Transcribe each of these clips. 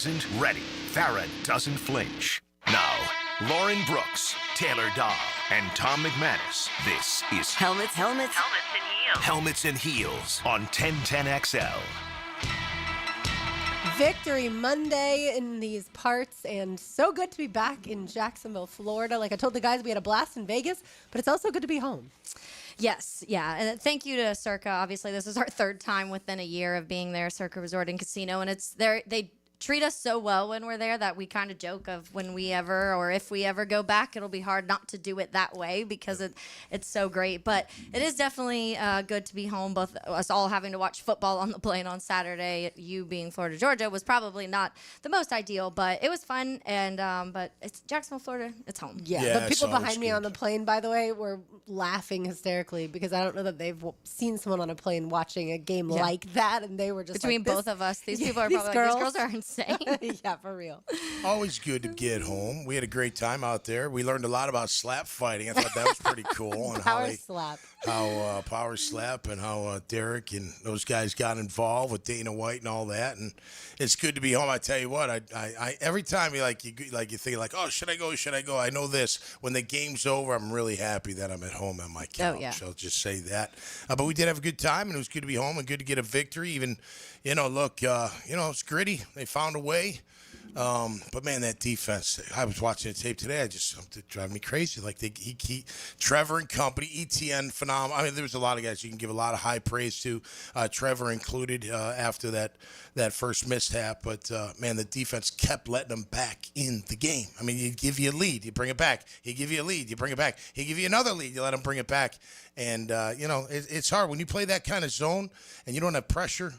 present, ready. Farrah doesn't flinch. Now, Lauren Brooks, Taylor Dahl, and Tom McManus. This is Helmets and Heels. Helmets and Heels on 1010XL. Victory Monday in these parts, and so good to be back in Jacksonville, Florida. Like I told the guys, we had a blast in Vegas, but it's also good to be home. Yes, yeah. And thank you to Circa. Obviously, this is our third time within a year of being there, Circa Resort and Casino. And it's there. They treat us so well when we're there that we kind of joke of when we ever, or if we ever go back, it'll be hard not to do it that way because it's so great. But it is definitely good to be home. Both us all having to watch football on the plane on Saturday, you being Florida, Georgia, was probably not the most ideal, but it was fun. And but it's Jacksonville, Florida. It's home. Yeah, the people behind me on the plane, by the way, were laughing hysterically because I don't know that they've seen someone on a plane watching a game like that, and they were just between like, both of us. These people are these probably girls. like, these girls are insane. Yeah, for real. Always good to get home. We had a great time out there. We learned a lot about slap fighting. I thought that was pretty cool. And Power slap and how Derek and those guys got involved with Dana White and all that. And it's good to be home. I tell you what, I every time you think like, oh, should I go? Should I go? I know this. When the game's over, I'm really happy that I'm at home on my couch. Oh, yeah. I'll just say that. But we did have a good time, and it was good to be home and good to get a victory. Even, look, it's gritty. They found a way. But man, that defense, I was watching the tape today. It driving me crazy. Like Trevor and company, ETN, phenomenal. I mean, there was a lot of guys you can give a lot of high praise to, Trevor included, after that first mishap. But man, the defense kept letting them back in the game. I mean, he'd give you a lead, you bring it back. He'd give you a lead, you bring it back. He'd give you another lead, you let him bring it back. And it's hard when you play that kind of zone and you don't have pressure.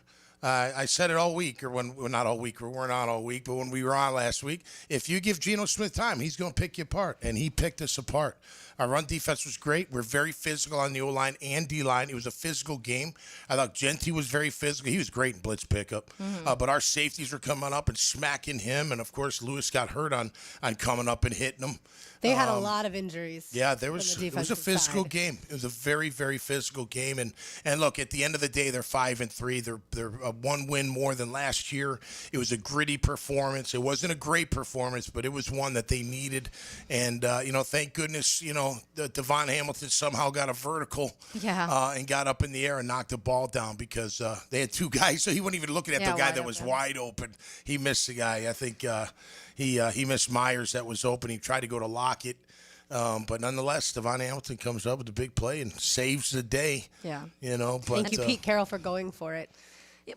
I said it all week, not all week, we weren't on all week, but when we were on last week, if you give Geno Smith time, he's going to pick you apart, and he picked us apart. Our run defense was great. We're very physical on the O-line and D-line. It was a physical game. I thought Genty was very physical. He was great in blitz pickup. Mm-hmm. But our safeties were coming up and smacking him, and, of course, Lewis got hurt on coming up and hitting him. They had a lot of injuries. Yeah, it was a physical game. It was a very, very physical game. And look, at the end of the day, they're 5-3. They're one win more than last year. It was a gritty performance. It wasn't a great performance, but it was one that they needed. And thank goodness, Devon Hamilton somehow got a vertical, and got up in the air and knocked the ball down because they had two guys, so he wasn't even looking at the guy that was wide open. He missed the guy. I think. He missed Myers that was open. He tried to go to Lockett. But nonetheless, Devon Hamilton comes up with a big play and saves the day. Yeah. But, thank you, Pete Carroll, for going for it.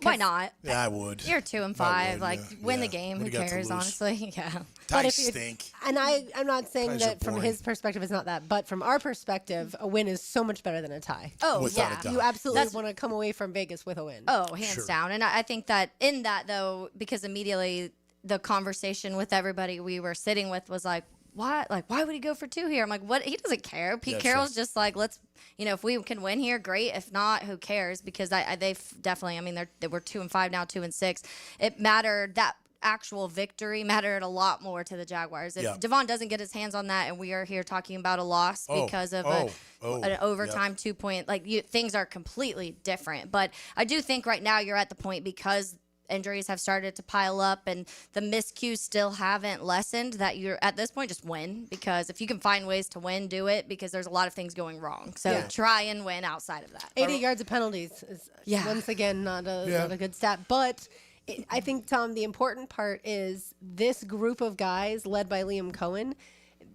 Why not? Yeah, I would. You're 2-5. Win the game. Who cares, honestly? Yeah. Ties stink. And I'm not saying that from his perspective it's not that, but from our perspective, a win is so much better than a tie. Oh, Without a doubt. You absolutely want to come away from Vegas with a win. Oh, hands down. And I think that in that, though, because immediately the conversation with everybody we were sitting with was like, why would he go for 2 here? I'm like, what? He doesn't care. Pete Carroll's just like, let's, if we can win here, great. If not, who cares? Because they've definitely, they were 2-5 now, 2-6. It mattered, that actual victory mattered a lot more to the Jaguars. If Devon doesn't get his hands on that, and we are here talking about a loss because of an overtime 2-point, things are completely different. But I do think right now you're at the point, because injuries have started to pile up and the miscues still haven't lessened, that you're at this point just win, because if you can find ways to win, do it, because there's a lot of things going wrong. So try and win outside of that. 80 yards of penalties is once again not a good stat, but I think, Tom, the important part is this group of guys led by Liam Cohen.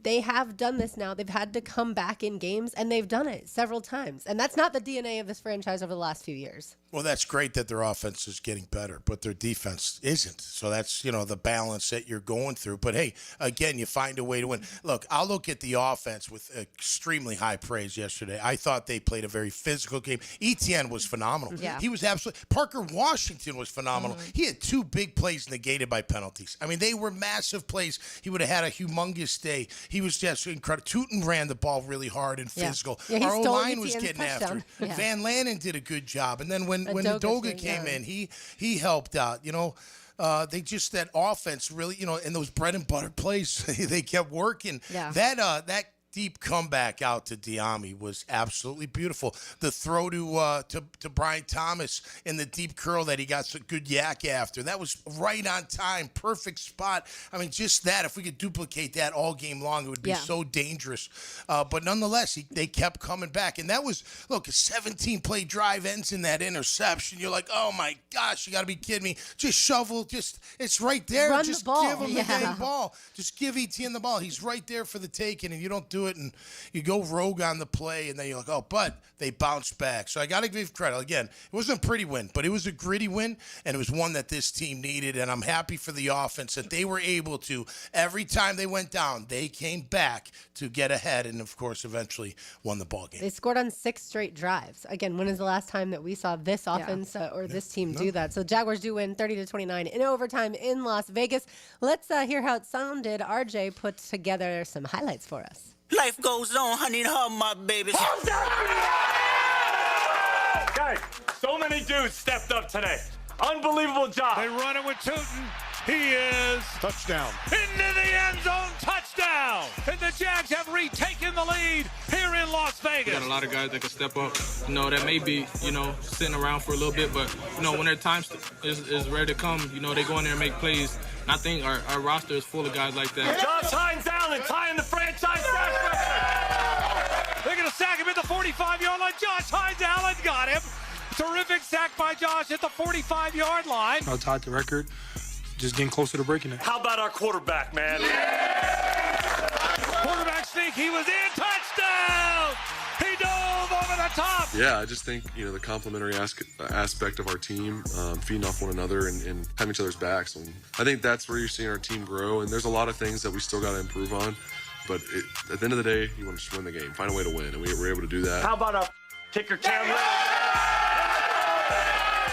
They have done this now. They've had to come back in games, and they've done it several times. And that's not the DNA of this franchise over the last few years. Well, that's great that their offense is getting better, but their defense isn't. So that's, the balance that you're going through. But, hey, again, you find a way to win. Look, I'll look at the offense with extremely high praise yesterday. I thought they played a very physical game. ETN was phenomenal. Yeah. He was absolutely – Parker Washington was phenomenal. Mm-hmm. He had 2 big plays negated by penalties. I mean, they were massive plays. He would have had a humongous day. He was just incredible. Tootin ran the ball really hard and physical. Yeah, our O-line was ETN's getting touchdown. after it. Yeah. Van Lannon did a good job. And then when Udoka came in, he helped out. They just, that offense really, and those bread and butter plays, they kept working. Yeah. That deep comeback out to Diami was absolutely beautiful. The throw to Brian Thomas in the deep curl that he got so good yak after, that was right on time, perfect spot. I mean, just that, if we could duplicate that all game long, it would be so dangerous. But nonetheless, they kept coming back. And that was, look, a 17-play drive ends in that interception. You're like, oh, my gosh, you got to be kidding me. Just shovel, it's right there. Run just the ball. give him the dang ball. Just give Etienne the ball. He's right there for the taking, and you don't do it, and you go rogue on the play, and then you're like, oh, but they bounced back. So I got to give credit. Again, it wasn't a pretty win, but it was a gritty win, and it was one that this team needed, and I'm happy for the offense that they were able to, every time they went down, they came back to get ahead, and, of course, eventually won the ball game. They scored on 6 straight drives. Again, when is the last time that we saw this offense or this team do that? So Jaguars do win 30-29 in overtime in Las Vegas. Let's hear how it sounded. RJ put together some highlights for us. Life goes on, honey, and her, my babies. Guys, so many dudes stepped up today. Unbelievable job. They run it with Tootin. He is touchdown. Into the end zone, touchdown. And the Jags have retaken the lead here in Las Vegas. We got a lot of guys that can step up. That may be, sitting around for a little bit, but, when their time is ready to come, they go in there and make plays. And I think our roster is full of guys like that. Josh Hines Allen tying the franchise sack record. They're going to sack him at the 45-yard line. Josh Hines Allen got him. Terrific sack by Josh at the 45-yard line. I tied the record. Just getting closer to breaking it. How about our quarterback, man? Quarterback sneak. He was in. Touchdown. He dove over the top. Yeah, I just think, the complementary aspect of our team, feeding off one another and having each other's backs. And I think that's where you're seeing our team grow. And there's a lot of things that we still got to improve on. But at the end of the day, you want to just win the game, find a way to win. And we were able to do that. How about our kicker, Cam Little?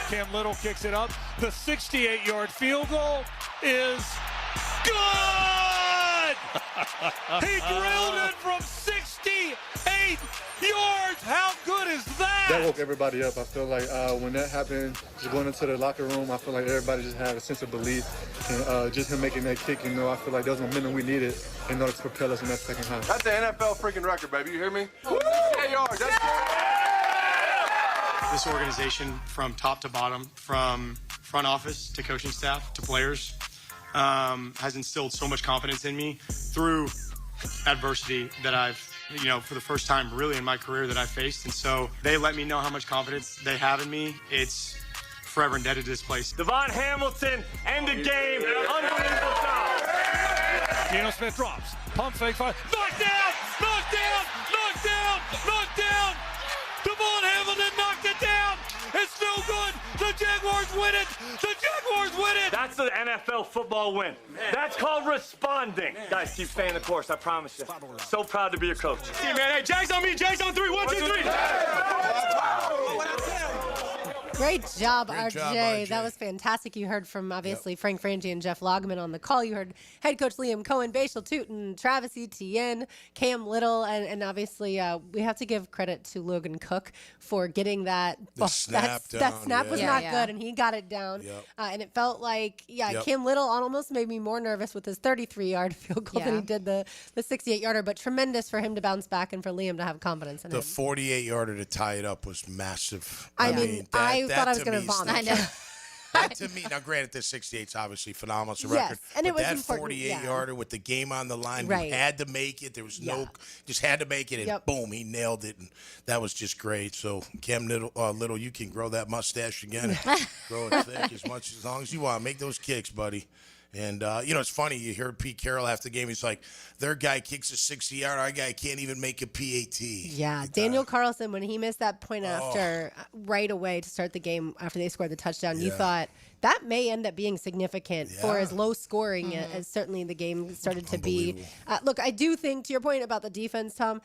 Cam Little kicks it up. The 68-yard field goal is good! He drilled it from 68 yards. How good is that? That woke everybody up. I feel like when that happened, just going into the locker room, I feel like everybody just had a sense of belief. And just him making that kick, I feel like that was the momentum we needed in order to propel us in that second half. That's the NFL freaking record, baby. You hear me? 68 yards. That's good. This organization, from top to bottom, from front office to coaching staff to players, has instilled so much confidence in me through adversity that I've, for the first time really in my career that I faced. And so they let me know how much confidence they have in me. It's forever indebted to this place. Devon Hamilton, end the game. Unbelievable job. Geno Smith drops. Pump fake. Knocked down! Knocked down! Knocked down! Knocked down! Devon Hamilton knocked it down. It's no good. The Jaguars win it. The Jaguars win it. That's the NFL football win. That's called responding. Guys, keep staying the course. I promise you. So proud to be your coach. See, man. Hey, Jags on me. Jags on 3. 1, 2, 3. Great job, Great RJ. job, RJ. That was fantastic. You heard from, obviously, Frank Frangie and Jeff Logman on the call. You heard head coach Liam Cohen, Bashal Tootin, Travis Etienne, Cam Little, and obviously we have to give credit to Logan Cook for getting that. Snap down, that snap was not Yeah. good, and he got it down. Yep. And it felt like, Cam Little almost made me more nervous with his 33-yard field goal than he did the 68-yarder, but tremendous for him to bounce back and for Liam to have confidence in The him. 48-yarder to tie it up was massive. I mean, I thought I was going to me is vomit. I know. That to me, now granted, the 68's obviously phenomenal. It's a Yes, record. and it but was that important, 48-yarder with the game on the line, Right. you had to make it. There was just had to make it, and boom, he nailed it. And that was just great. So, Cam Little, you can grow that mustache again and grow it thick as long as you want. Make those kicks, buddy. And, it's funny. You heard Pete Carroll after the game. He's like, their guy kicks a 60-yard. Our guy can't even make a PAT. Yeah, Daniel Carlson, when he missed that point after right away to start the game after they scored the touchdown, you thought that may end up being significant for as low scoring as certainly the game started to be. Look, I do think, to your point about the defense, Tom,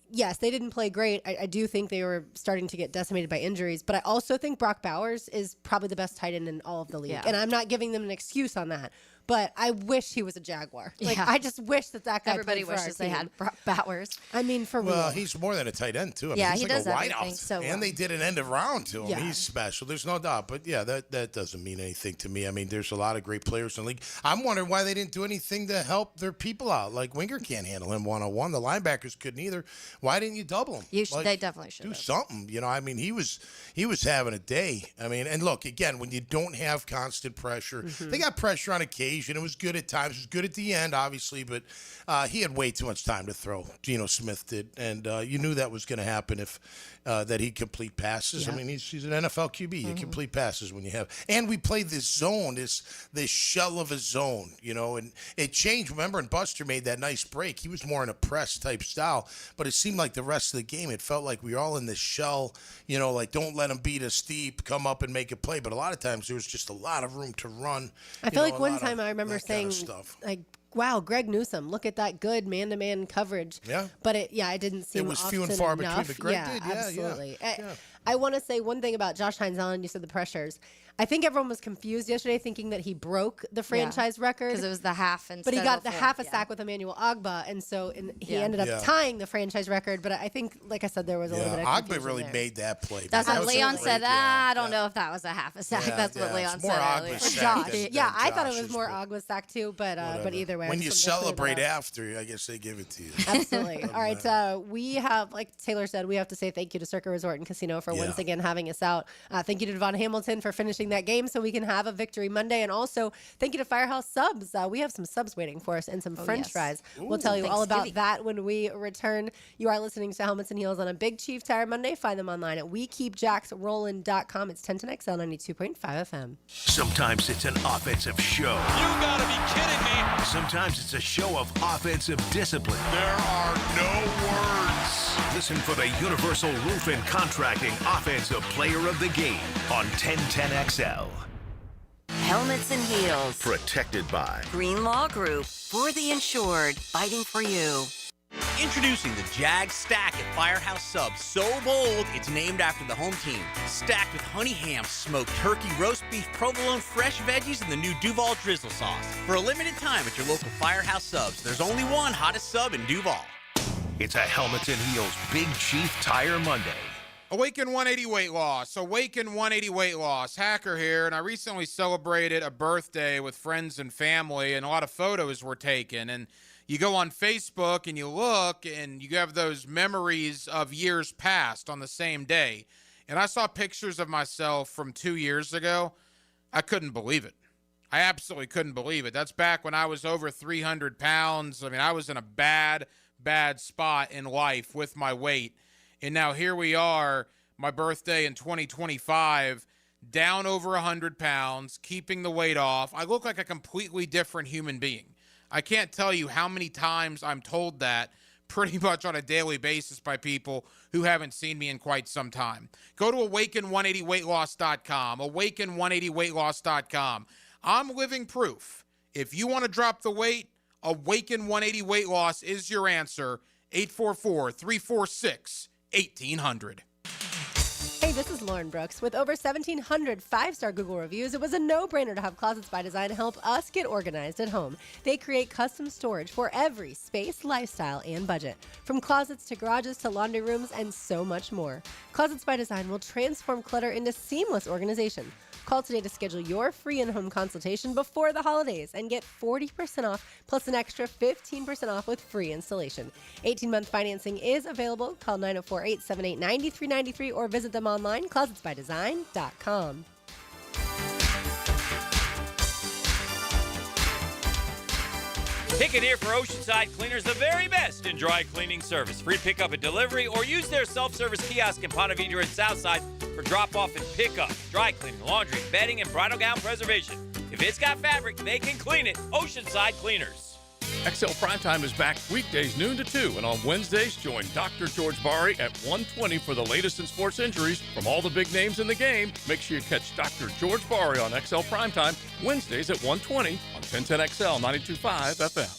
yes, they didn't play great. I do think they were starting to get decimated by injuries, but I also think Brock Bowers is probably the best tight end in all of the league. Yeah. And I'm not giving them an excuse on that. But I wish he was a Jaguar. Like, Yeah. I just wish that guy Everybody played for our wishes they team. had Bowers. I mean, for real. Well, he's more than a tight end, too. I Yeah, mean, he's he like does a everything wideout. so well. And they did an end of round to him. Yeah. He's special. There's no doubt. But, yeah, that doesn't mean anything to me. I mean, there's a lot of great players in the league. I'm wondering why they didn't do anything to help their people out. Like, Winger can't handle him one-on-one. The linebackers couldn't either. Why didn't you double him? They definitely should do have. something. You know, I mean, he was having a day. I mean, and look, again, when you don't have constant pressure, they got pressure on occasion. It was good at times. It was good at the end, obviously, but he had way too much time to throw. Geno Smith did, and you knew that was going to happen if that he'd complete passes. Yeah. I mean, he's an NFL QB. You complete passes when you have. And we played this zone, this shell of a zone, you know, and it changed. Remember, and Buster made that nice break. He was more in a press type style, but it seemed like the rest of the game, it felt like we were all in this shell, you know, like don't let him beat us deep, come up and make a play. But a lot of times there was just a lot of room to run. I feel like one time I remember saying, stuff. like, wow, Greg Newsome, look at that good man-to-man coverage. Yeah. But it didn't seem It was few and often far enough. between, but Greg yeah, did. Yeah, absolutely. yeah. I want to say one thing about Josh Hines Allen. You said the pressures. I think everyone was confused yesterday thinking that he broke the franchise record. Because it was the half instead But he got of the full. half a sack with Emmanuel Ogba, and so he ended up tying the franchise record. But I think, like I said, there was a little bit of Ogba confusion really there. made that play. That's That what was Leon great, said. yeah, I don't know if that was a half a sack. Yeah, That's what yeah, Leon it's more said Ogba's earlier. sack Josh. than Yeah, I thought it Josh's, was more but Ogba's sack too, but either way. When I you just wanted to clear celebrate that up. after, I guess they give it to you. Absolutely. All right. We have, like Taylor said, we have to say thank you to Circa Resort and Casino for once again having us out. Thank you to Devon Hamilton for finishing that game so we can have a victory Monday. And also, thank you to Firehouse Subs. We have some subs waiting for us and some French fries. We'll tell you all about that when we return. You are listening to Helmets and Heels on a Big Chief Tire Monday. Find them online at WeKeepJacksRollin.com. It's 1010XL 92.5 FM. Sometimes it's an offensive show. You gotta be kidding me. Sometimes it's a show of offensive discipline. There are no words. Listen for the Universal Roof and Contracting Offensive Player of the Game on 1010XL. Helmets and Heels. Protected by Green Law Group. For the insured. Fighting for you. Introducing the Jag Stack at Firehouse Subs. So bold, it's named after the home team. Stacked with honey ham, smoked turkey, roast beef, provolone, fresh veggies, and the new Duval drizzle sauce. For a limited time at your local Firehouse Subs, there's only one hottest sub in Duval. It's a Helmets and Heels Big Chief Tire Monday. Awaken 180 weight loss. Awaken 180 weight loss. Hacker here, and I recently celebrated a birthday with friends and family, and a lot of photos were taken. And you go on Facebook and you look, and you have those memories of years past on the same day. And I saw pictures of myself from 2 years ago. I couldn't believe it. I absolutely couldn't believe it. That's back when I was over 300 pounds. I mean, I was in a bad spot in life with my weight. And now here we are, my birthday in 2025, down over 100 pounds, keeping the weight off. I look like a completely different human being. I can't tell you how many times I'm told that pretty much on a daily basis by people who haven't seen me in quite some time. Go to awaken180weightloss.com, awaken180weightloss.com. I'm living proof. If you want to drop the weight, Awaken 180 Weight Loss is your answer. 844-346-1800. Hey, this is Lauren Brooks. With over 1,700 five-star Google reviews, it was a no-brainer to have Closets by Design help us get organized at home. They create custom storage for every space, lifestyle, and budget. From closets to garages to laundry rooms and so much more. Closets by Design will transform clutter into seamless organization. Call today to schedule your free in-home consultation before the holidays and get 40% off plus an extra 15% off with free installation. 18-month financing is available. Call 904-878-9393 or visit them online, closetsbydesign.com. Pick it here for Oceanside Cleaners, the very best in dry cleaning service. Free pickup and delivery, or use their self-service kiosk in Ponte Vedra and Southside for drop-off and pickup. Dry cleaning, laundry, bedding, and bridal gown preservation. If it's got fabric, they can clean it. Oceanside Cleaners. XL Primetime is back weekdays noon to 2, and on Wednesdays, join Dr. George Bari at 1:20 for the latest in sports injuries from all the big names in the game. Make sure you catch Dr. George Bari on XL Primetime Wednesdays at 1:20 on 1010XL 92.5 FM.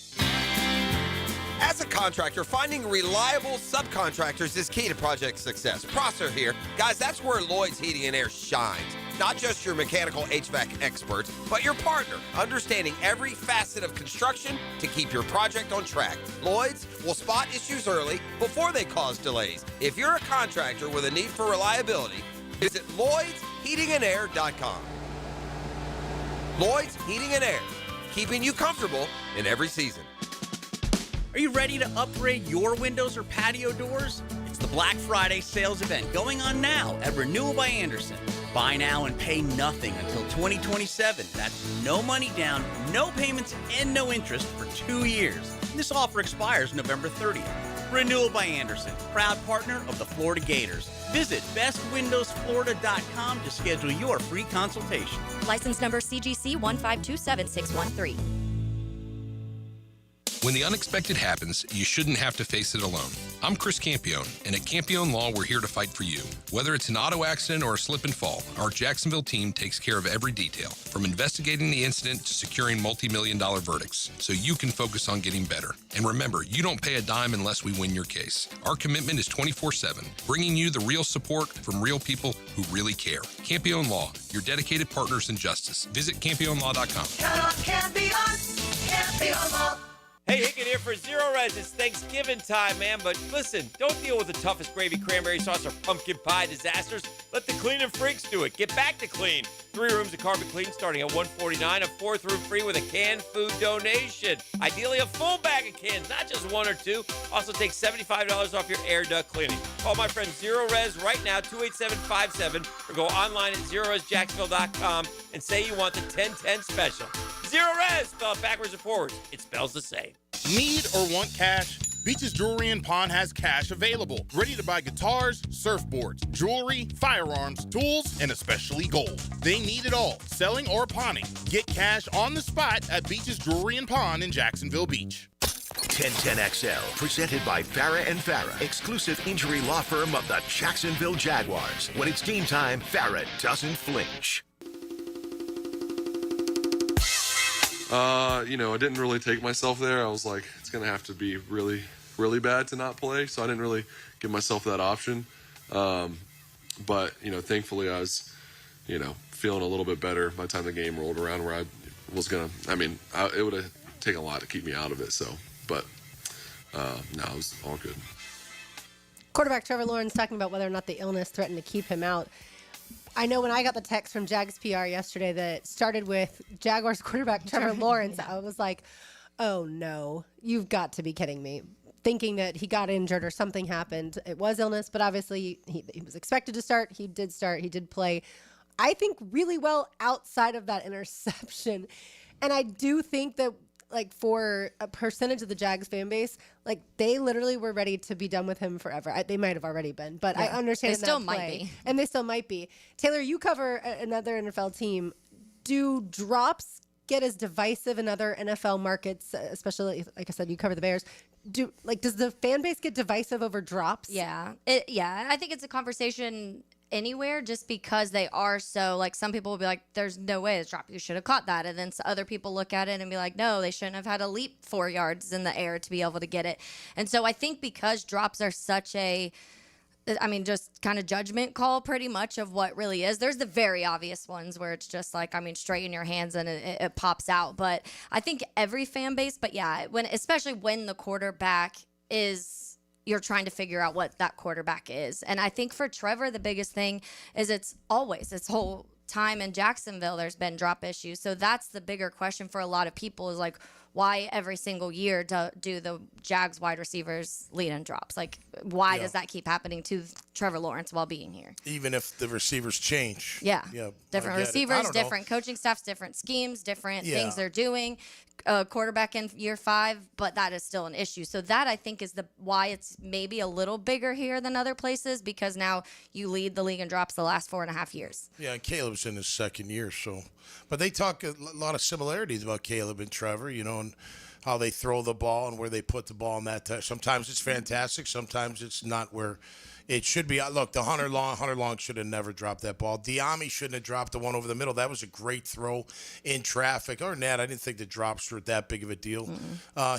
As a contractor, finding reliable subcontractors is key to project success. Prosser here. Guys, that's where Lloyd's Heating and Air shines. not just your mechanical HVAC experts, but your partner, understanding every facet of construction to keep your project on track. Lloyd's will spot issues early before they cause delays. If you're a contractor with a need for reliability, visit LloydsHeatingandAir.com. Lloyd's Heating and Air, keeping you comfortable in every season. Are you ready to upgrade your windows or patio doors? It's the Black Friday sales event going on now at Renewal by Andersen. Buy now and pay nothing until 2027. That's no money down, no payments, and no interest for 2 years. This offer expires November 30th. Renewal by Andersen, proud partner of the Florida Gators. Visit bestwindowsflorida.com to schedule your free consultation. License number CGC 1527613. When the unexpected happens, you shouldn't have to face it alone. I'm Chris Campione, and at Campione Law, we're here to fight for you. Whether it's an auto accident or a slip and fall, our Jacksonville team takes care of every detail, from investigating the incident to securing multi-million-dollar verdicts, so you can focus on getting better. And remember, you don't pay a dime unless we win your case. Our commitment is 24/7, bringing you the real support from real people who really care. Campione Law, your dedicated partners in justice. Visit CampioneLaw.com. Count on Campione, Campione Law. Hey, Hickett here for Zero Res. It's Thanksgiving time, man. But listen, don't deal with the toughest gravy, cranberry sauce, or pumpkin pie disasters. Let the cleaning freaks do it. Get back to clean. 3 rooms of carpet clean starting at $149. A 4th room free with a canned food donation. Ideally, a full bag of cans, not just 1 or 2. Also, take $75 off your air duct cleaning. Call my friend Zero Res right now, 28757, or go online at ZeroResJacksonville.com and say you want the 10-10 special. Zero Res, spell it backwards and forwards. It spells the same. Need or want cash? Beaches Jewelry and Pawn has cash available. Ready to buy guitars, surfboards, jewelry, firearms, tools, and especially gold. They need it all, selling or pawning. Get cash on the spot at Beaches Jewelry and Pawn in Jacksonville Beach. 1010XL, presented by Farah and Farah, exclusive injury law firm of the Jacksonville Jaguars. When it's game time, Farah doesn't flinch. I didn't really take myself there. I was like, it's going to have to be really, really bad to not play. So I didn't really give myself that option. But, thankfully I was, feeling a little bit better by the time the game rolled around where I was going to, it would have taken a lot to keep me out of it. So, but no, it was all good. Quarterback Trevor Lawrence talking about whether or not the illness threatened to keep him out. I know when I got the text from Jags PR yesterday that started with Jaguars quarterback Trevor Lawrence, I was like, oh no, you've got to be kidding me. Thinking that he got injured or something happened. It was illness, but obviously he was expected to start. He did play, I think, really well outside of that interception. And I do think that, for a percentage of the Jags fan base, they literally were ready to be done with him forever. They might have already been, but I understand they still might be. And they still might be. Taylor, you cover another NFL team. Do drops get as divisive in other NFL markets, especially, like I said, you cover the Bears? Does the fan base get divisive over drops? Yeah. I think it's a conversation anywhere just because they are so, some people will be like, there's no way it's dropped. You should have caught that. And then other people look at it and be like, no, they shouldn't have had to leap 4 yards in the air to be able to get it. And so I think because drops are such just kind of judgment call pretty much of what really is. There's the very obvious ones where it's just straight in your hands and it pops out. But I think every fan base, especially when the quarterback you're trying to figure out what that quarterback is. And I think for Trevor, the biggest thing is this whole time in Jacksonville, there's been drop issues. So that's the bigger question for a lot of people is why every single year do the Jags wide receivers lead in drops? Why does that keep happening to Trevor Lawrence while being here? Even if the receivers change. Yeah. Different receivers, different coaching staffs, different schemes, different things they're doing. Quarterback in year 5, but that is still an issue. So that I think is why it's maybe a little bigger here than other places because now you lead the league in drops the last 4.5 years. Yeah, and Caleb's in his second year, so. But they talk a lot of similarities about Caleb and Trevor, and how they throw the ball and where they put the ball in that. Sometimes it's fantastic. Sometimes it's not where it should be. Look, the Hunter Long should have never dropped that ball. Diami shouldn't have dropped the one over the middle. That was a great throw in traffic. Other than that, I didn't think the drops were that big of a deal.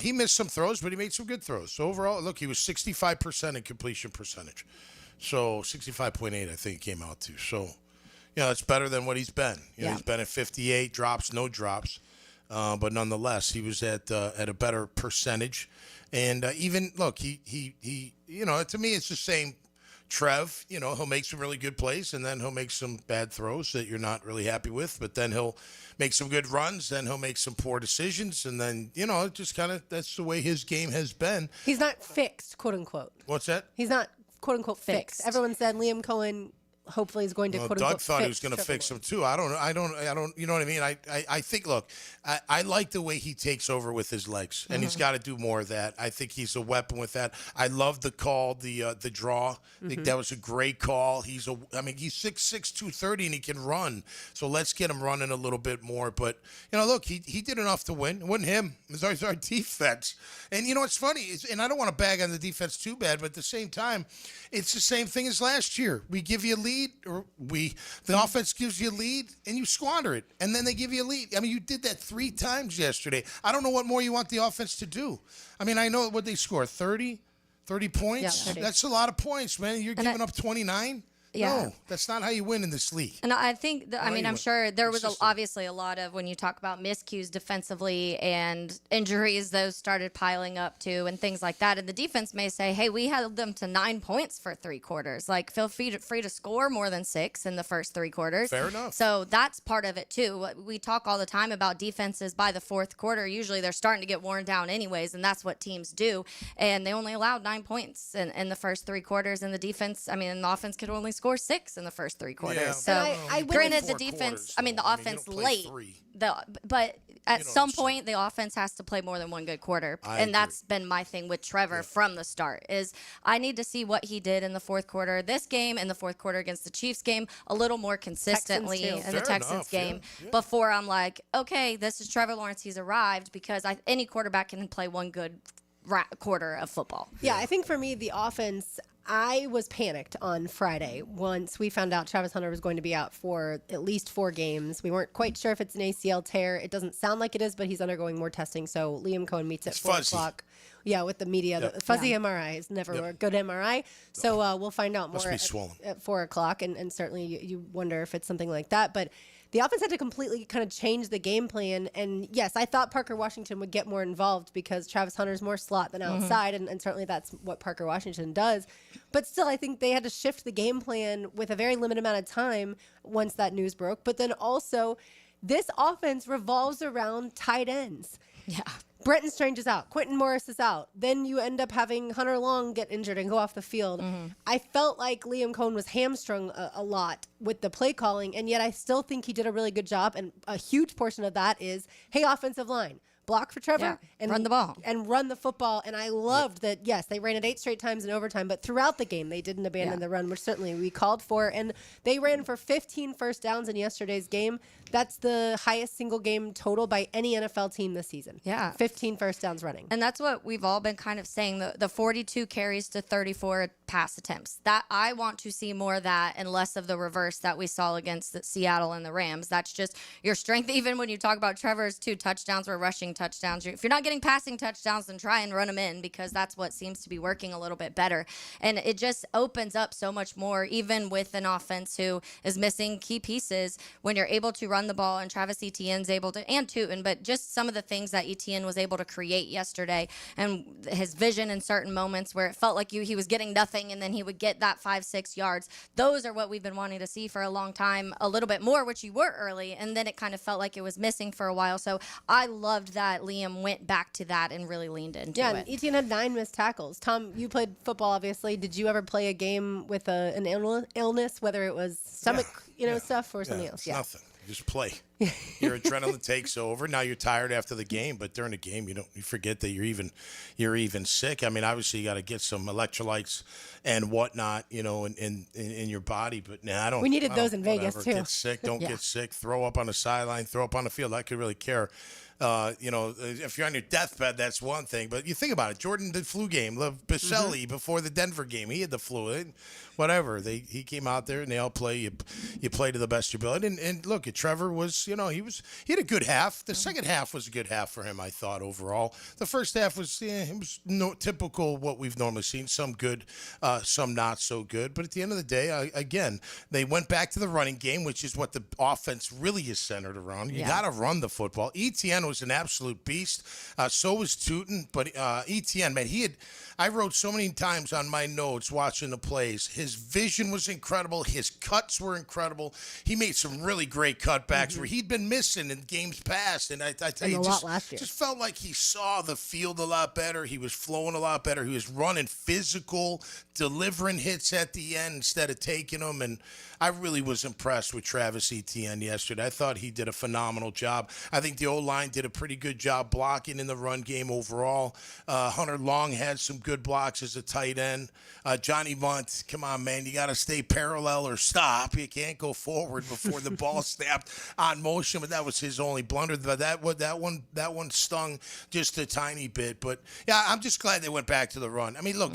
He missed some throws, but he made some good throws. So overall, look, he was 65% in completion percentage. So 65.8, I think it came out to. So, it's better than what he's been. He's been at 58 drops, no drops, but nonetheless, he was at a better percentage. And even look, he to me, it's the same. Trev, he'll make some really good plays, and then he'll make some bad throws that you're not really happy with. But then he'll make some good runs, then he'll make some poor decisions, and then it just kind of that's the way his game has been. He's not fixed, quote unquote. What's that? He's not quote unquote fixed. Everyone said Liam Cohen hopefully is going to quote unquote Doug thought he was going to fix him too. I don't. You know what I mean? I think. Look, I like the way he takes over with his legs, and he's got to do more of that. I think he's a weapon with that. I love the call, the draw. I think that was a great call. He's 6'6", 230, and he can run. So let's get him running a little bit more. But look, he did enough to win. It wasn't him. It was our defense. And what's funny is, and I don't want to bag on the defense too bad, but at the same time, it's the same thing as last year. We give you a lead. The offense gives you a lead and you squander it, and then they give you a lead. You did that 3 times yesterday. I don't know what more you want the offense to do. I know what they score, 30 points. Yeah, 30. That's a lot of points, man. You're giving up 29. Yeah. No, that's not how you win in this league. And I think, I'm sure there was obviously a lot of, when you talk about miscues defensively and injuries, those started piling up too and things like that. And the defense may say, hey, we held them to 9 points for 3 quarters. Like, feel free to score more than 6 in the first 3 quarters. Fair enough. So that's part of it too. We talk all the time about defenses by the 4th quarter. Usually they're starting to get worn down anyways, and that's what teams do. And they only allowed 9 points in the first 3 quarters. And the defense, the offense could only score 6 in the first 3 quarters. Yeah, so granted, the defense, the offense late. But at some point, the offense has to play more than one good quarter. And that's been my thing with Trevor from the start, is I need to see what he did in the 4th quarter. This game and the 4th quarter against the Chiefs game, a little more consistently in the Texans game before I'm like, okay, this is Trevor Lawrence. He's arrived, because any quarterback can play one good quarter of football. Yeah, I think for me, the offense, I was panicked on Friday once we found out Travis Hunter was going to be out for at least 4 games. We weren't quite sure if it's an ACL tear. It doesn't sound like it is, but he's undergoing more testing. So Liam Cohen meets at 4 o'clock. Yeah, with the media. The fuzzy MRI is never a good MRI. So we'll find out more at 4 o'clock. And certainly you wonder if it's something like that. But the offense had to completely kind of change the game plan. And yes, I thought Parker Washington would get more involved because Travis Hunter's more slot than outside. And certainly that's what Parker Washington does. But still, I think they had to shift the game plan with a very limited amount of time once that news broke. But then also, this offense revolves around tight ends. Yeah. Brenton Strange is out. Quentin Morris is out. Then you end up having Hunter Long get injured and go off the field. I felt like Liam Cohen was hamstrung a lot with the play calling, and yet I still think he did a really good job. And a huge portion of that is, hey, offensive line, block for Trevor and run the ball. And run the football. And I loved that, yes, they ran it 8 straight times in overtime, but throughout the game, they didn't abandon the run, which certainly we called for. And they ran for 15 first downs in yesterday's game. That's the highest single game total by any NFL team this season. Yeah. 15 first downs running. And that's what we've all been kind of saying, the 42 carries to 34 pass attempts. That I want to see more of that and less of the reverse that we saw against the Seattle and the Rams. That's just your strength. Even when you talk about Trevor's 2 touchdowns were rushing touchdowns. If you're not getting passing touchdowns, then try and run them in, because that's what seems to be working a little bit better. And it just opens up so much more, even with an offense who is missing key pieces, when you're able to run the ball, and Travis Etienne's able to, and Tootin, but just some of the things that Etienne was able to create yesterday, and his vision in certain moments where it felt like he was getting nothing and then he would get that 5-6 yards. Those are what we've been wanting to see for a long time, a little bit more, which you were early, and then it kind of felt like it was missing for a while. So I loved that Liam went back to that and really leaned into it. Yeah, and Etienne had 9 missed tackles. Tom, you played football, obviously. Did you ever play a game with an illness, whether it was stomach, stuff or something else? Yeah, nothing. Just play. Your adrenaline takes over. Now you're tired after the game, but during the game, you forget that you're even sick. Obviously you got to get some electrolytes and whatnot, in your body. But I don't. We needed those in Vegas too. Get sick. Don't get sick. Throw up on the sideline. Throw up on the field. I could really care. If you're on your deathbed, that's one thing. But you think about it. Jordan did flu game. Baselli before the Denver game, he had the flu. Whatever. He came out there and they all play. You play to the best of your ability. And look, Trevor was he had a good half. The second half was a good half for him, I thought, overall. The first half was typical what we've normally seen. Some good, some not so good. But at the end of the day, again, they went back to the running game, which is what the offense really is centered around. You got to run the football. Etienne was an absolute beast. So was Tootin. But Etienne, man, I wrote so many times on my notes watching the plays. His vision was incredible. His cuts were incredible. He made some really great cutbacks where he'd been missing in games past. And I tell you, just felt like he saw the field a lot better. He was flowing a lot better. He was running physical, delivering hits at the end instead of taking them. And I really was impressed with Travis Etienne yesterday. I thought he did a phenomenal job. I think the O-line did a pretty good job blocking in the run game overall. Hunter Long had some good blocks as a tight end. Johnny Munt, come on, man. You got to stay parallel or stop. You can't go forward before the ball snapped on motion, but that was his only blunder. But that one stung just a tiny bit. But, yeah, I'm just glad they went back to the run. I mean, look,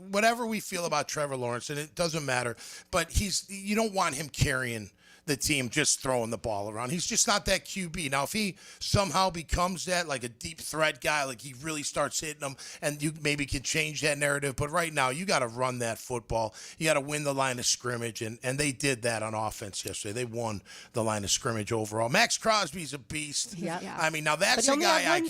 whatever we feel about Trevor Lawrence, and it doesn't matter, but you don't want him carrying the team just throwing the ball around. He's just not that QB. Now, if he somehow becomes that, like a deep threat guy, like he really starts hitting them, and you maybe can change that narrative. But right now, you got to run that football. You got to win the line of scrimmage, and they did that on offense yesterday. They won the line of scrimmage overall. Max Crosby's a beast. Yeah. I mean, now that's a guy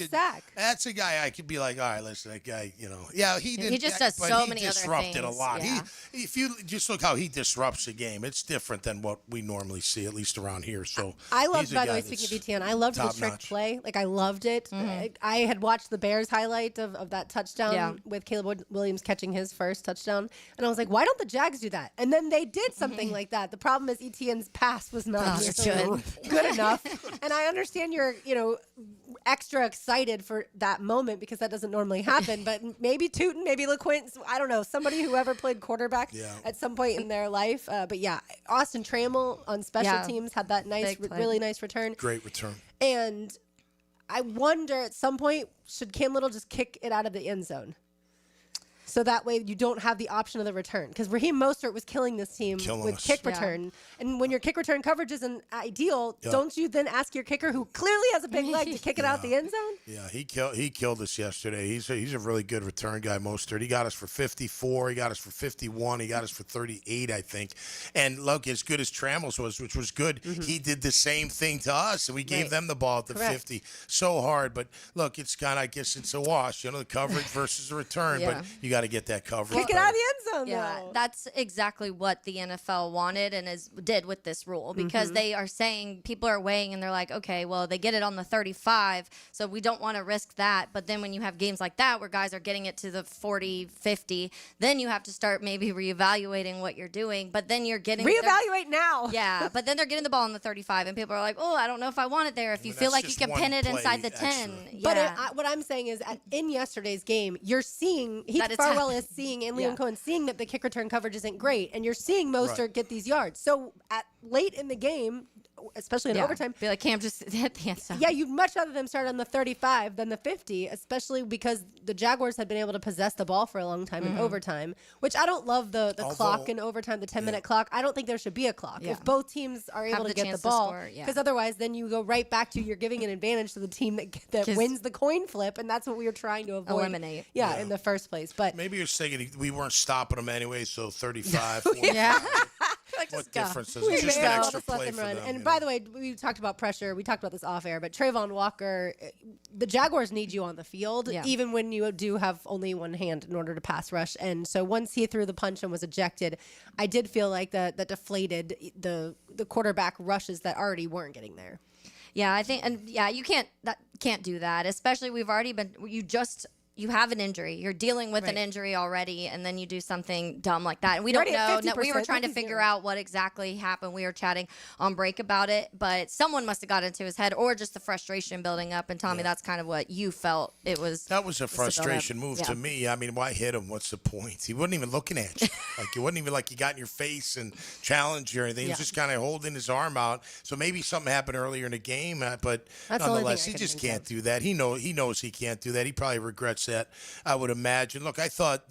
That's a guy I could be like, all right, listen, that guy, he didn't. He just does so many other things. He disrupted a lot. Yeah. If you just look how he disrupts the game, it's different than what we normally see, at least around here. So I loved, by the way, speaking of Etienne, I loved the trick play. Like, I loved it. I had watched the Bears highlight of that touchdown with Caleb Williams catching his first touchdown, and I was like, why don't the Jags do that? And then they did something like that. The problem is Etienne's pass was not good enough. And I understand you're, extra excited for that moment because that doesn't normally happen. But maybe Tootin, maybe LeQuint, I don't know, somebody who ever played quarterback at some point in their life. But yeah, Austin Trammell on special teams had that really nice return. Great return. And I wonder at some point, should Cam Little just kick it out of the end zone? So that way you don't have the option of the return. Because Raheem Mostert was killing this team with kick return. And when your kick return coverage isn't ideal, don't you then ask your kicker, who clearly has a big leg, to kick it out the end zone? Yeah, he killed us yesterday. He's a really good return guy, Mostert. He got us for 54. He got us for 51. He got us for 38, I think. And look, as good as Trammell's was, which was good, he did the same thing to us. And we gave them the ball at the 50. So hard. But look, it's kind of, I guess it's a wash. The coverage versus the return. But you got to get that coverage. Kick it out of the end zone, though. That's exactly what the NFL wanted and did with this rule, because they are saying, people are weighing and they're like, okay, well, they get it on the 35, so we don't want to risk that. But then when you have games like that where guys are getting it to the 40, 50, then you have to start maybe reevaluating what you're doing. But then you're getting reevaluate now. Yeah, but then they're getting the ball on the 35, and people are like, oh, I don't know if I want it there. If you feel like you can pin it inside the 10. But what I'm saying is, in yesterday's game, you're seeing Heath Farwell is seeing, and Liam Cohen seeing, that the kick return coverage isn't great, and you're seeing Mostert get these yards. So late in the game, especially in overtime, feel like Cam just hit the end zone. Yeah, you'd much rather them start on the 35 than the 50, especially because the Jaguars had been able to possess the ball for a long time in overtime, which I don't love the clock in overtime, the 10-minute clock. I don't think there should be a clock. If both teams are able to get the ball, because otherwise then you go right back to, you're giving an advantage to the team that wins the coin flip, and that's what we were trying to avoid. Eliminate. Yeah, in the first place. But maybe you're saying we weren't stopping them anyway, so 35. 40, what difference is it? Just an extra play for them. And by the way, we talked about pressure. We talked about this off air, but Trayvon Walker, the Jaguars need you on the field, even when you do have only one hand in order to pass rush. And so once he threw the punch and was ejected, I did feel like that deflated the quarterback rushes that already weren't getting there. Yeah, I think, and you can't do that. Especially you have an injury. You're dealing with an injury already, and then you do something dumb like that. And we don't know. We were trying to figure out what exactly happened. We were chatting on break about it, but someone must have got into his head, or just the frustration building up. And Tommy, that's kind of what you felt it was. That was a frustration move to me. I mean, why hit him? What's the point? He wasn't even looking at you. It wasn't even like he got in your face and challenged you or anything. He was just kind of holding his arm out. So maybe something happened earlier in the game, but nonetheless, he just can't do that. He knows he can't do that. He probably regrets that, I would imagine. Look, I thought,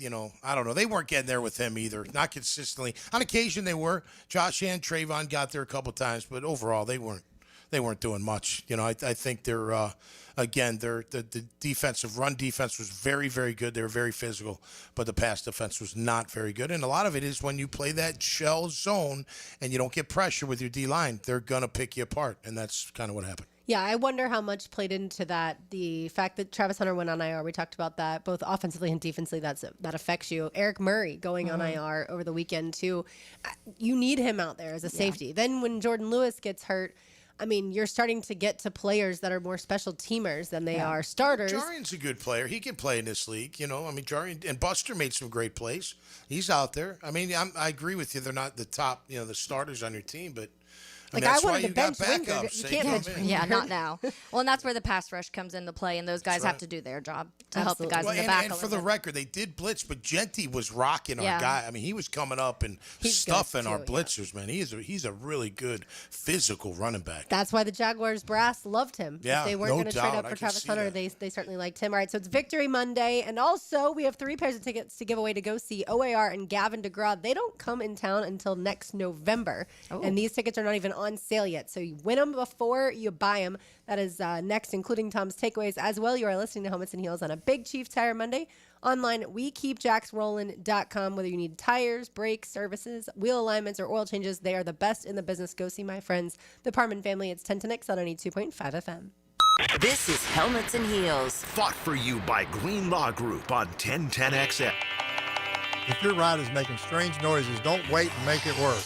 I don't know. They weren't getting there with him either. Not consistently. On occasion, they were. Josh and Trayvon got there a couple times, but overall, they weren't they weren't doing much. I think they're again, the defensive run defense was very, very good. They were very physical, but the pass defense was not very good. And a lot of it is when you play that shell zone and you don't get pressure with your D-line, they're going to pick you apart, and that's kind of what happened. Yeah, I wonder how much played into that. The fact that Travis Hunter went on IR, we talked about that, both offensively and defensively, that affects you. Eric Murray going on IR over the weekend, too. You need him out there as a safety. Then when Jordan Lewis gets hurt, I mean, you're starting to get to players that are more special teamers than they are starters. Jarian's a good player. He can play in this league. I mean, Jarian and Buster made some great plays. He's out there. I mean, I agree with you. They're not the top, the starters on your team, but that's why you got backups. You can't bench. Yeah, not now. Well, and that's where the pass rush comes into play, and those guys have to do their job to help the guys in the back. And for the record, they did blitz, but Genty was rocking our guy. I mean, he was coming up and stuffing our blitzers, man. He's a really good physical running back. That's why the Jaguars brass loved him. Yeah, if they weren't going to trade up for Travis Hunter, they certainly liked him. All right, so it's Victory Monday, and also we have 3 pairs of tickets to give away to go see OAR and Gavin DeGraw. They don't come in town until next November, and these tickets are not even on sale yet. So you win them before you buy them. That is next, including Tom's Takeaways as well. You are listening to Helmets and Heels on a Big Chief Tire Monday. Online at WeKeepJacksRollin.com. Whether you need tires, brakes, services, wheel alignments, or oil changes, they are the best in the business. Go see my friends, the Parman family. It's 10 to Nix on 92.5 FM. This is Helmets and Heels. Fought for you by Green Law Group on 1010XL. If your ride is making strange noises, don't wait and make it work.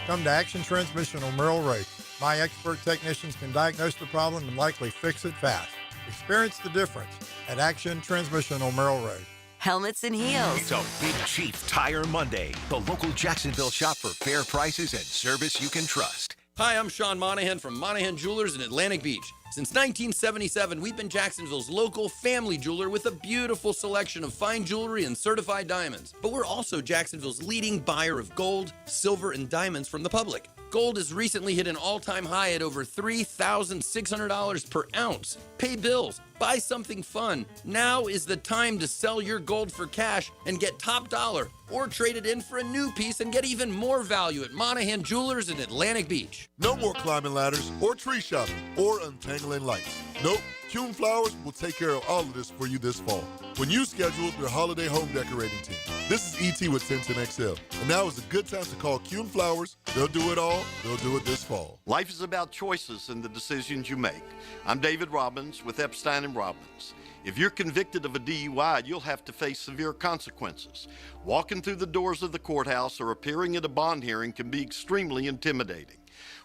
Come to Action Transmission on Merrill Road. My expert technicians can diagnose the problem and likely fix it fast. Experience the difference at Action Transmission on Merrill Road. Helmets and Heels. It's a Big Chief Tire Monday. The local Jacksonville shop for fair prices and service you can trust. Hi, I'm Sean Monahan from Monahan Jewelers in Atlantic Beach. Since 1977, we've been Jacksonville's local family jeweler with a beautiful selection of fine jewelry and certified diamonds. But we're also Jacksonville's leading buyer of gold, silver, and diamonds from the public. Gold has recently hit an all-time high at over $3,600 per ounce. Pay bills, buy something fun. Now is the time to sell your gold for cash and get top dollar, or trade it in for a new piece and get even more value at Monahan Jewelers in Atlantic Beach. No more climbing ladders or tree shopping or untangling lights. Nope, Kuhn Flowers will take care of all of this for you this fall when you schedule your holiday home decorating team. This is ET with 1010XL, and now is a good time to call Kuhn Flowers. They'll do it all. They'll do it this fall. Life is about choices and the decisions you make. I'm David Robbins with Epstein & Robbins. If you're convicted of a DUI, you'll have to face severe consequences. Walking through the doors of the courthouse or appearing at a bond hearing can be extremely intimidating.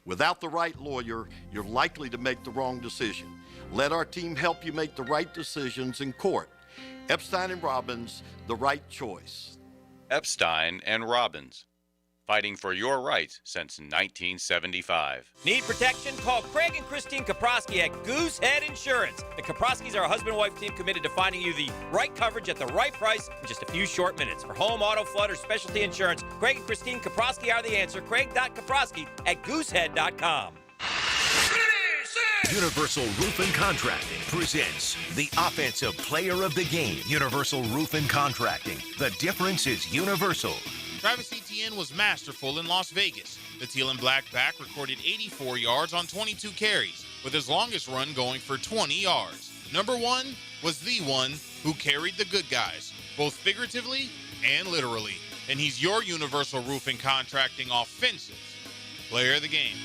Without the right lawyer, you're likely to make the wrong decision. Let our team help you make the right decisions in court. Epstein & Robbins, the right choice. Epstein & Robbins, fighting for your rights since 1975. Need protection? Call Craig and Christine Kaprosky at Goosehead Insurance. The Kaproskys are a husband-wife team committed to finding you the right coverage at the right price in just a few short minutes. For home, auto, flood, or specialty insurance, Craig and Christine Kaprosky are the answer. Craig.Kaprosky at Goosehead.com. Universal Roof and Contracting presents the Offensive Player of the Game. Universal Roof and Contracting. The difference is universal. Travis Etienne was masterful in Las Vegas. The teal and black back recorded 84 yards on 22 carries, with his longest run going for 20 yards. Number one was the one who carried the good guys, both figuratively and literally. And he's your Universal Roof and Contracting Offensive Player of the Game.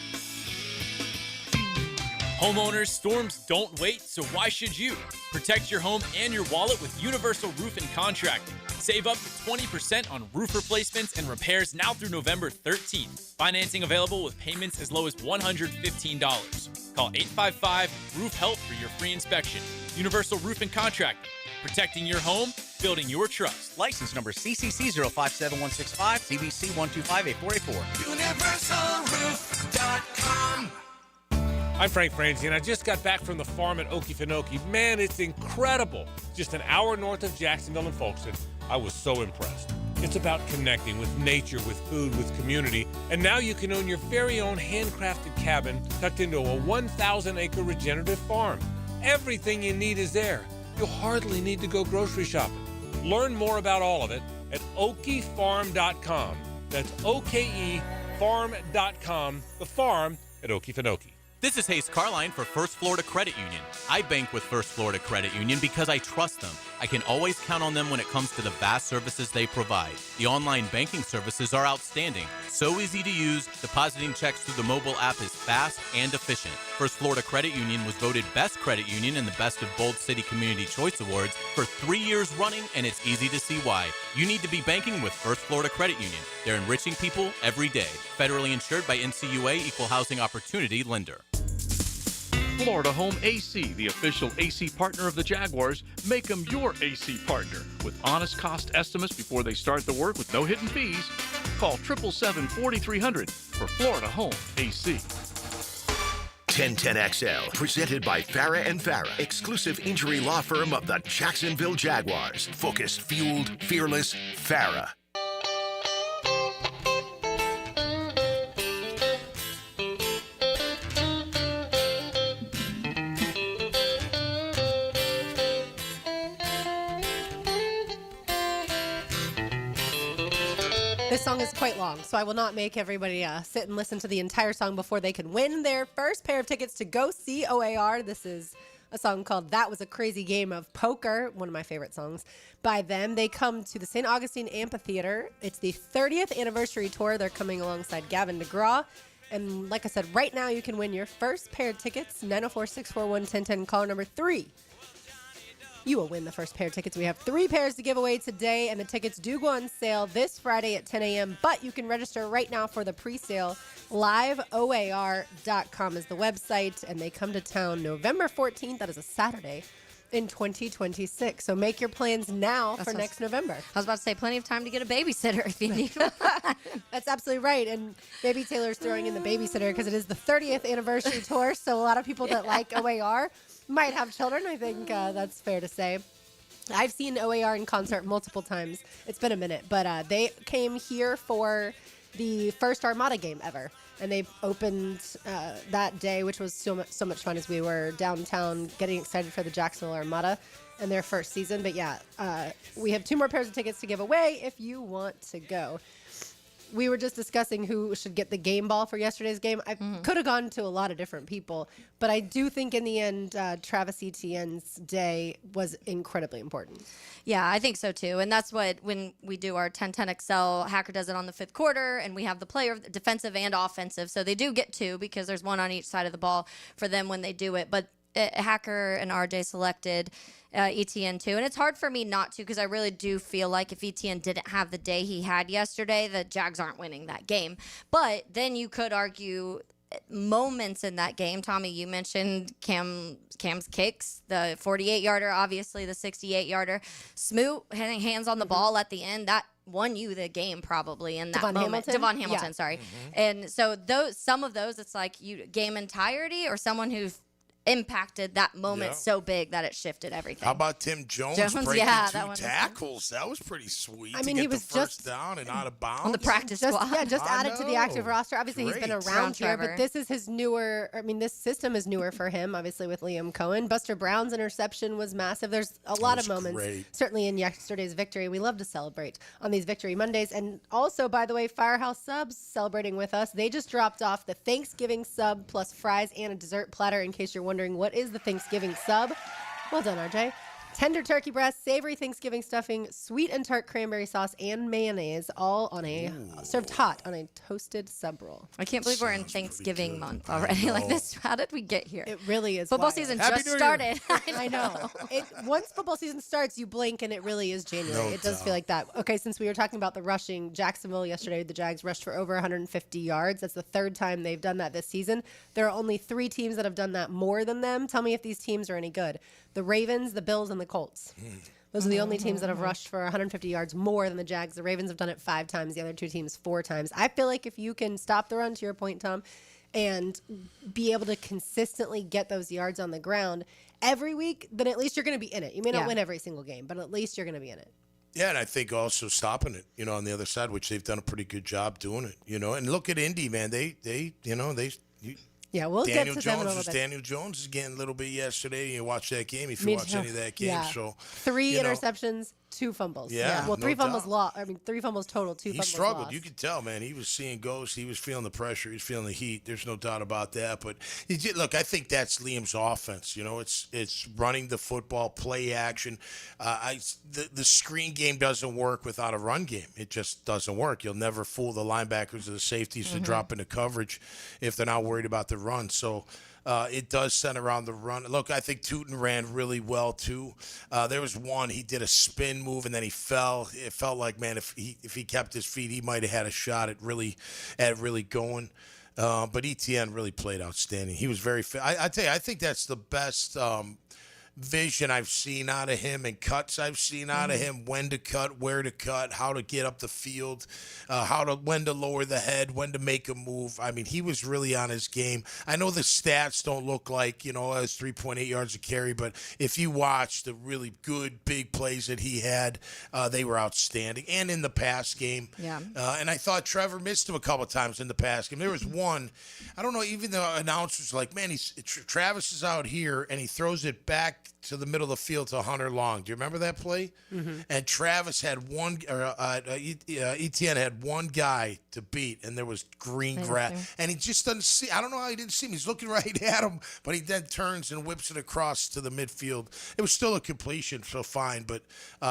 Homeowners, storms don't wait, so why should you? Protect your home and your wallet with Universal Roof and Contracting. Save up to 20% on roof replacements and repairs now through November 13th. Financing available with payments as low as $115. Call 855-ROOF-HELP for your free inspection. Universal Roof and Contracting. Protecting your home, building your trust. License number CCC 057165, CBC 1258484. UniversalRoof.com. I'm Frank Franzi, and I just got back from the farm at Okefenokee. Man, it's incredible. Just an hour north of Jacksonville and Folkestone. I was so impressed. It's about connecting with nature, with food, with community. And now you can own your very own handcrafted cabin tucked into a 1,000-acre regenerative farm. Everything you need is there. You'll hardly need to go grocery shopping. Learn more about all of it at okefarm.com. That's OKE farm.com, the farm at Okefenokee. This is Hayes Carline for First Florida Credit Union. I bank with First Florida Credit Union because I trust them. I can always count on them when it comes to the vast services they provide. The online banking services are outstanding. So easy to use, depositing checks through the mobile app is fast and efficient. First Florida Credit Union was voted Best Credit Union in the Best of Bold City Community Choice Awards for 3 years running, and it's easy to see why. You need to be banking with First Florida Credit Union. They're enriching people every day. Federally insured by NCUA, Equal Housing Opportunity Lender. Florida Home AC, the official AC partner of the Jaguars. Make them your AC partner with honest cost estimates before they start the work with no hidden fees. Call 777-4300 for Florida Home AC. 1010XL, presented by Farah and Farah, exclusive injury law firm of the Jacksonville Jaguars. Focused, fueled, fearless, Farah. This song is quite long, so I will not make everybody sit and listen to the entire song before they can win their first pair of tickets to go see OAR. This is a song called That Was a Crazy Game of Poker, one of my favorite songs by them. They come to the St. Augustine Amphitheater. It's the 30th anniversary tour. They're coming alongside Gavin DeGraw. And like I said, right now you can win your first pair of tickets, 904-641-1010, caller number 3. You will win the first pair of tickets. We have 3 pairs to give away today, and the tickets do go on sale this Friday at 10 a.m., but you can register right now for the pre-sale. LiveOAR.com is the website, and they come to town November 14th. That is a Saturday in 2026. So make your plans now for next November. I was about to say, plenty of time to get a babysitter if you need one. That's absolutely right. And maybe Taylor's throwing in the babysitter because it is the 30th anniversary tour, so a lot of people that like OAR might have children. I think that's fair to say. I've seen OAR in concert multiple times. It's been a minute, but they came here for the first Armada game ever, and they opened that day, which was so much fun as we were downtown getting excited for the Jacksonville Armada and their first season. But yeah, we have 2 more pairs of tickets to give away if you want to go. We were just discussing who should get the game ball for yesterday's game. I could have gone to a lot of different people, but I do think in the end, Travis Etienne's day was incredibly important. Yeah, I think so too. And that's what, when we do our 10-10XL, Hacker does it on the 5th quarter, and we have the player, defensive and offensive. So they do get 2 because there's 1 on each side of the ball for them when they do it. But Hacker and RJ selected Etienne too, and it's hard for me not to, because I really do feel like if Etienne didn't have the day he had yesterday, the Jags aren't winning that game. But then you could argue moments in that game. Tommy, you mentioned Cam's kicks, the 48-yarder, obviously the 68-yarder. Smoot hitting hands on the ball at the end, that won you the game probably in that moment. Devon Hamilton, sorry. And so some of those, it's like you game entirety or someone who's impacted that moment so big that it shifted everything. How about Tim Jones breaking 2 tackles? That was pretty sweet. I mean, to he get was the first down and out of bounds on the practice squad. Yeah, just added to the active roster. Obviously, he's been around here, Trevor. but this is his newer. I mean, this system is newer for him. Obviously, with Liam Cohen, Buster Brown's interception was massive. There's a lot of moments, certainly in yesterday's victory. We love to celebrate on these Victory Mondays, and also, by the way, Firehouse Subs celebrating with us. They just dropped off the Thanksgiving sub plus fries and a dessert platter. In case you're wondering, what is the Thanksgiving sub? Well done, RJ. Tender turkey breast, savory Thanksgiving stuffing, sweet and tart cranberry sauce, and mayonnaise, all on a served hot on a toasted sub roll. I can't believe we're in Thanksgiving month already. Like this, how did we get here? It really is. Football wild. season just started. I know. Once football season starts, you blink and it really is January. It does feel like that. Okay, since we were talking about the rushing, Jacksonville yesterday, the Jags rushed for over 150 yards. That's the 3rd time they've done that this season. There are only 3 teams that have done that more than them. Tell me if these teams are any good. The Ravens, the Bills, and the Colts. Those are the only teams that have rushed for 150 yards more than the Jags. The Ravens have done it 5 times. The other 2 teams 4 times. I feel like if you can stop the run, to your point, Tom, and be able to consistently get those yards on the ground every week, then at least you're going to be in it. You may not win every single game, but at least you're going to be in it. Yeah, and I think also stopping it, on the other side, which they've done a pretty good job doing it, And look at Indy, man. Yeah, we'll Daniel get to them in a Jones little bit. Daniel Jones is getting a little bit yesterday. You watch that game if you watch any of that game. So 3 interceptions, 2 fumbles. Yeah, Well, no 3 fumbles doubt. lost. 3 fumbles total, 2 He fumbles struggled. lost. You could tell, man. He was seeing ghosts. He was feeling the pressure. He was feeling the heat. There's no doubt about that. But look, I think that's Liam's offense. It's running the football, play action. The screen game doesn't work without a run game. It just doesn't work. You'll never fool the linebackers or the safeties to drop into coverage if they're not worried about the run. So it does center around the run. Look, I think Tootin ran really well too. There was one, he did a spin move and then he fell. It felt like, man, if he kept his feet, he might have had a shot at really going. But ETN really played outstanding. He was very fit. I tell you, I think that's the best vision I've seen out of him and cuts I've seen out of him, when to cut, where to cut, how to get up the field, when to lower the head, when to make a move. I mean, he was really on his game. I know the stats don't look like, as 3.8 yards a carry, but if you watch the really good big plays that he had, they were outstanding. And in the pass game. Yeah. And I thought Trevor missed him a couple of times in the pass game. There was one, I don't know, even the announcers were like, man, Travis is out here and he throws it back to the middle of the field to Hunter Long. Do you remember that play? Mm-hmm. And Travis had Etienne had one guy to beat, and there was green grass. And he just doesn't see. I don't know how he didn't see him. He's looking right at him, but he then turns and whips it across to the midfield. It was still a completion, so fine, but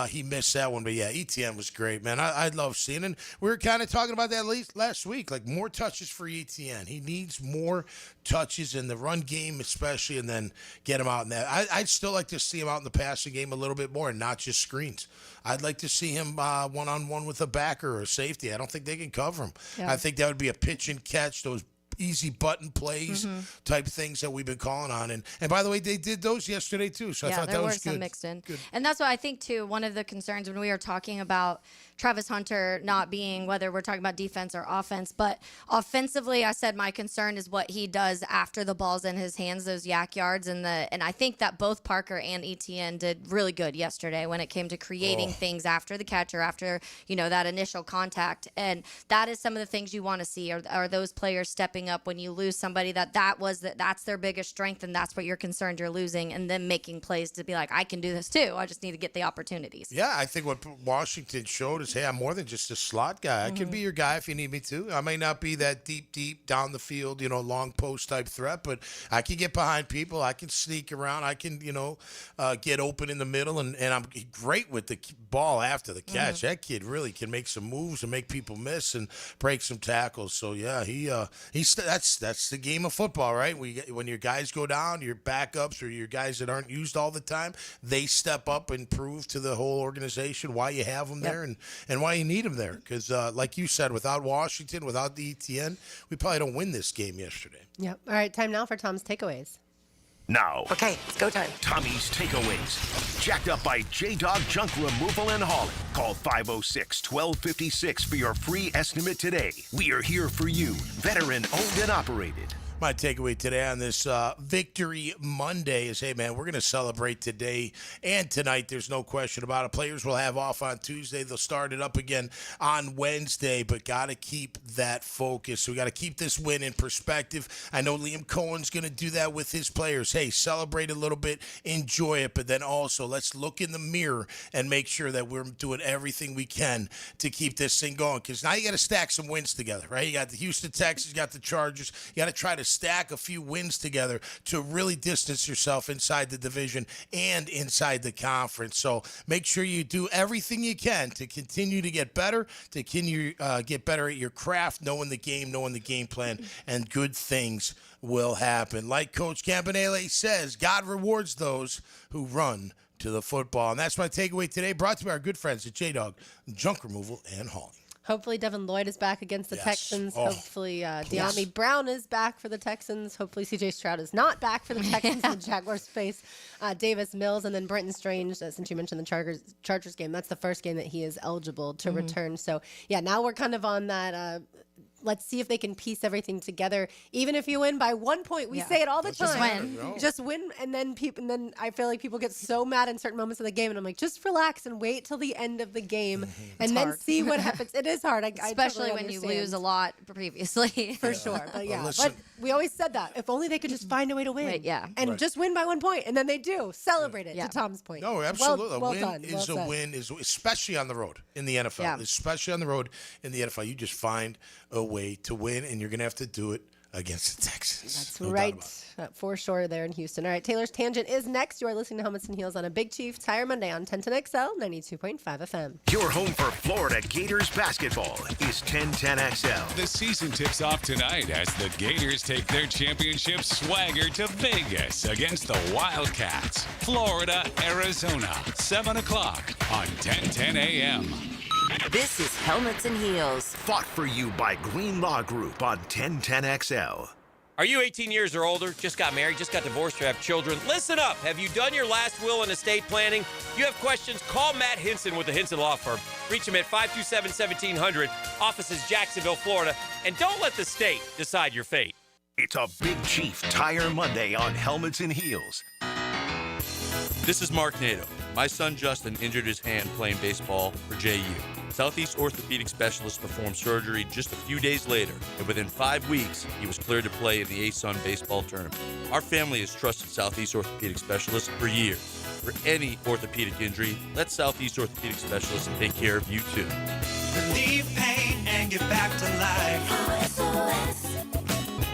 he missed that one. But yeah, Etienne was great, man. I love seeing it. And we were kind of talking about that last week, like more touches for Etienne. He needs more touches in the run game, especially, and then get him out in that. I'd still like to see him out in the passing game a little bit more and not just screens. I'd like to see him one-on-one with a backer or a safety. I don't think they can cover him. Yeah. I think that would be a pitch and catch, those easy button plays type things that we've been calling on. And by the way, they did those yesterday too. So I thought that was good. There were some mixed in. Good. And that's what I think too, one of the concerns when we were talking about Travis Hunter not being, whether we're talking about defense or offense, but offensively, I said my concern is what he does after the ball's in his hands, those yak yards. And I think that both Parker and Etienne did really good yesterday when it came to creating things after the catch or after, that initial contact. And that is some of the things you want to see are those players stepping up when you lose somebody that's their biggest strength and that's what you're concerned you're losing, and then making plays to be like, I can do this too. I just need to get the opportunities. Yeah, I think what Washington showed is, hey, I'm more than just a slot guy. I can be your guy if you need me to. I may not be that deep down the field, long post type threat, but I can get behind people. I can sneak around. I can, get open in the middle, and I'm great with the ball after the catch. That kid really can make some moves and make people miss and break some tackles. So yeah, that's the game of football, right? When your guys go down, your backups or your guys that aren't used all the time, they step up and prove to the whole organization why you have them there and why you need them there. Because like you said, without Washington, without the ETN, we probably don't win this game yesterday. Yep. All right, time now for Tom's takeaways. Now. Okay, it's go time. Tommy's Takeaways. Jacked up by J-Dog Junk Removal and Hauling. Call 506-1256 for your free estimate today. We are here for you. Veteran owned and operated. My takeaway today on this Victory Monday is, hey, man, we're going to celebrate today and tonight. There's no question about it. Players will have off on Tuesday. They'll start it up again on Wednesday, but got to keep that focus. We got to keep this win in perspective. I know Liam Cohen's going to do that with his players. Hey, celebrate a little bit, enjoy it, but then also let's look in the mirror and make sure that we're doing everything we can to keep this thing going, because now you got to stack some wins together, right? You got the Houston Texans, you got the Chargers. You got to try to stack a few wins together to really distance yourself inside the division and inside the conference. So make sure you do everything you can to continue to get better, to continue get better at your craft, knowing the game plan, and good things will happen. Like Coach Campanile says, God rewards those who run to the football. And that's my takeaway today, brought to you by our good friends at J-Dog Junk Removal and Hauling. Hopefully Devin Lloyd is back against the Texans. Hopefully De'Ami Brown is back for the Texans. Hopefully C.J. Stroud is not back for the Texans. The Jaguars face Davis Mills. And then Brenton Strange, since you mentioned the Chargers game, that's the first game that he is eligible to return. So, yeah, now we're kind of on that let's see if they can piece everything together. Even if you win by 1 point, we say it all the time. Just win, and then I feel like people get so mad in certain moments of the game, and I'm like, just relax and wait till the end of the game, and then see what happens. It is hard, especially when you lose a lot previously. For sure, but but we always said that if only they could just find a way to win, and just win by 1 point, and then they do celebrate it. To Tom's point, no, absolutely. Well a win done. is Well a said. win, especially on the road in the NFL. Especially on the road in the NFL, you just find a way to win, and you're going to have to do it against the Texans. That's right, for sure, there in Houston. All right, Taylor's Tangent is next. You are listening to Helmets and Heels on a Big Chief Tire Monday on 1010XL 92.5 FM. Your home for Florida Gators basketball is 1010XL. The season tips off tonight as the Gators take their championship swagger to Vegas against the Wildcats. Florida, Arizona, 7 o'clock on 1010 a.m. This is Helmets and Heels. Fought for you by Green Law Group on 1010XL. Are you 18 years or older, just got married, just got divorced, or have children? Listen up. Have you done your last will and estate planning? If you have questions, call Matt Hinson with the Hinson Law Firm. Reach him at 527-1700, offices Jacksonville, Florida, and don't let the state decide your fate. It's a Big Chief Tire Monday on Helmets and Heels. This is Mark Nato. My son Justin injured his hand playing baseball for JU. Southeast Orthopedic Specialist performed surgery just a few days later, and within 5 weeks, he was cleared to play in the ASUN baseball tournament. Our family has trusted Southeast Orthopedic Specialist for years. For any orthopedic injury, let Southeast Orthopedic Specialist take care of you too. Relieve pain and get back to life.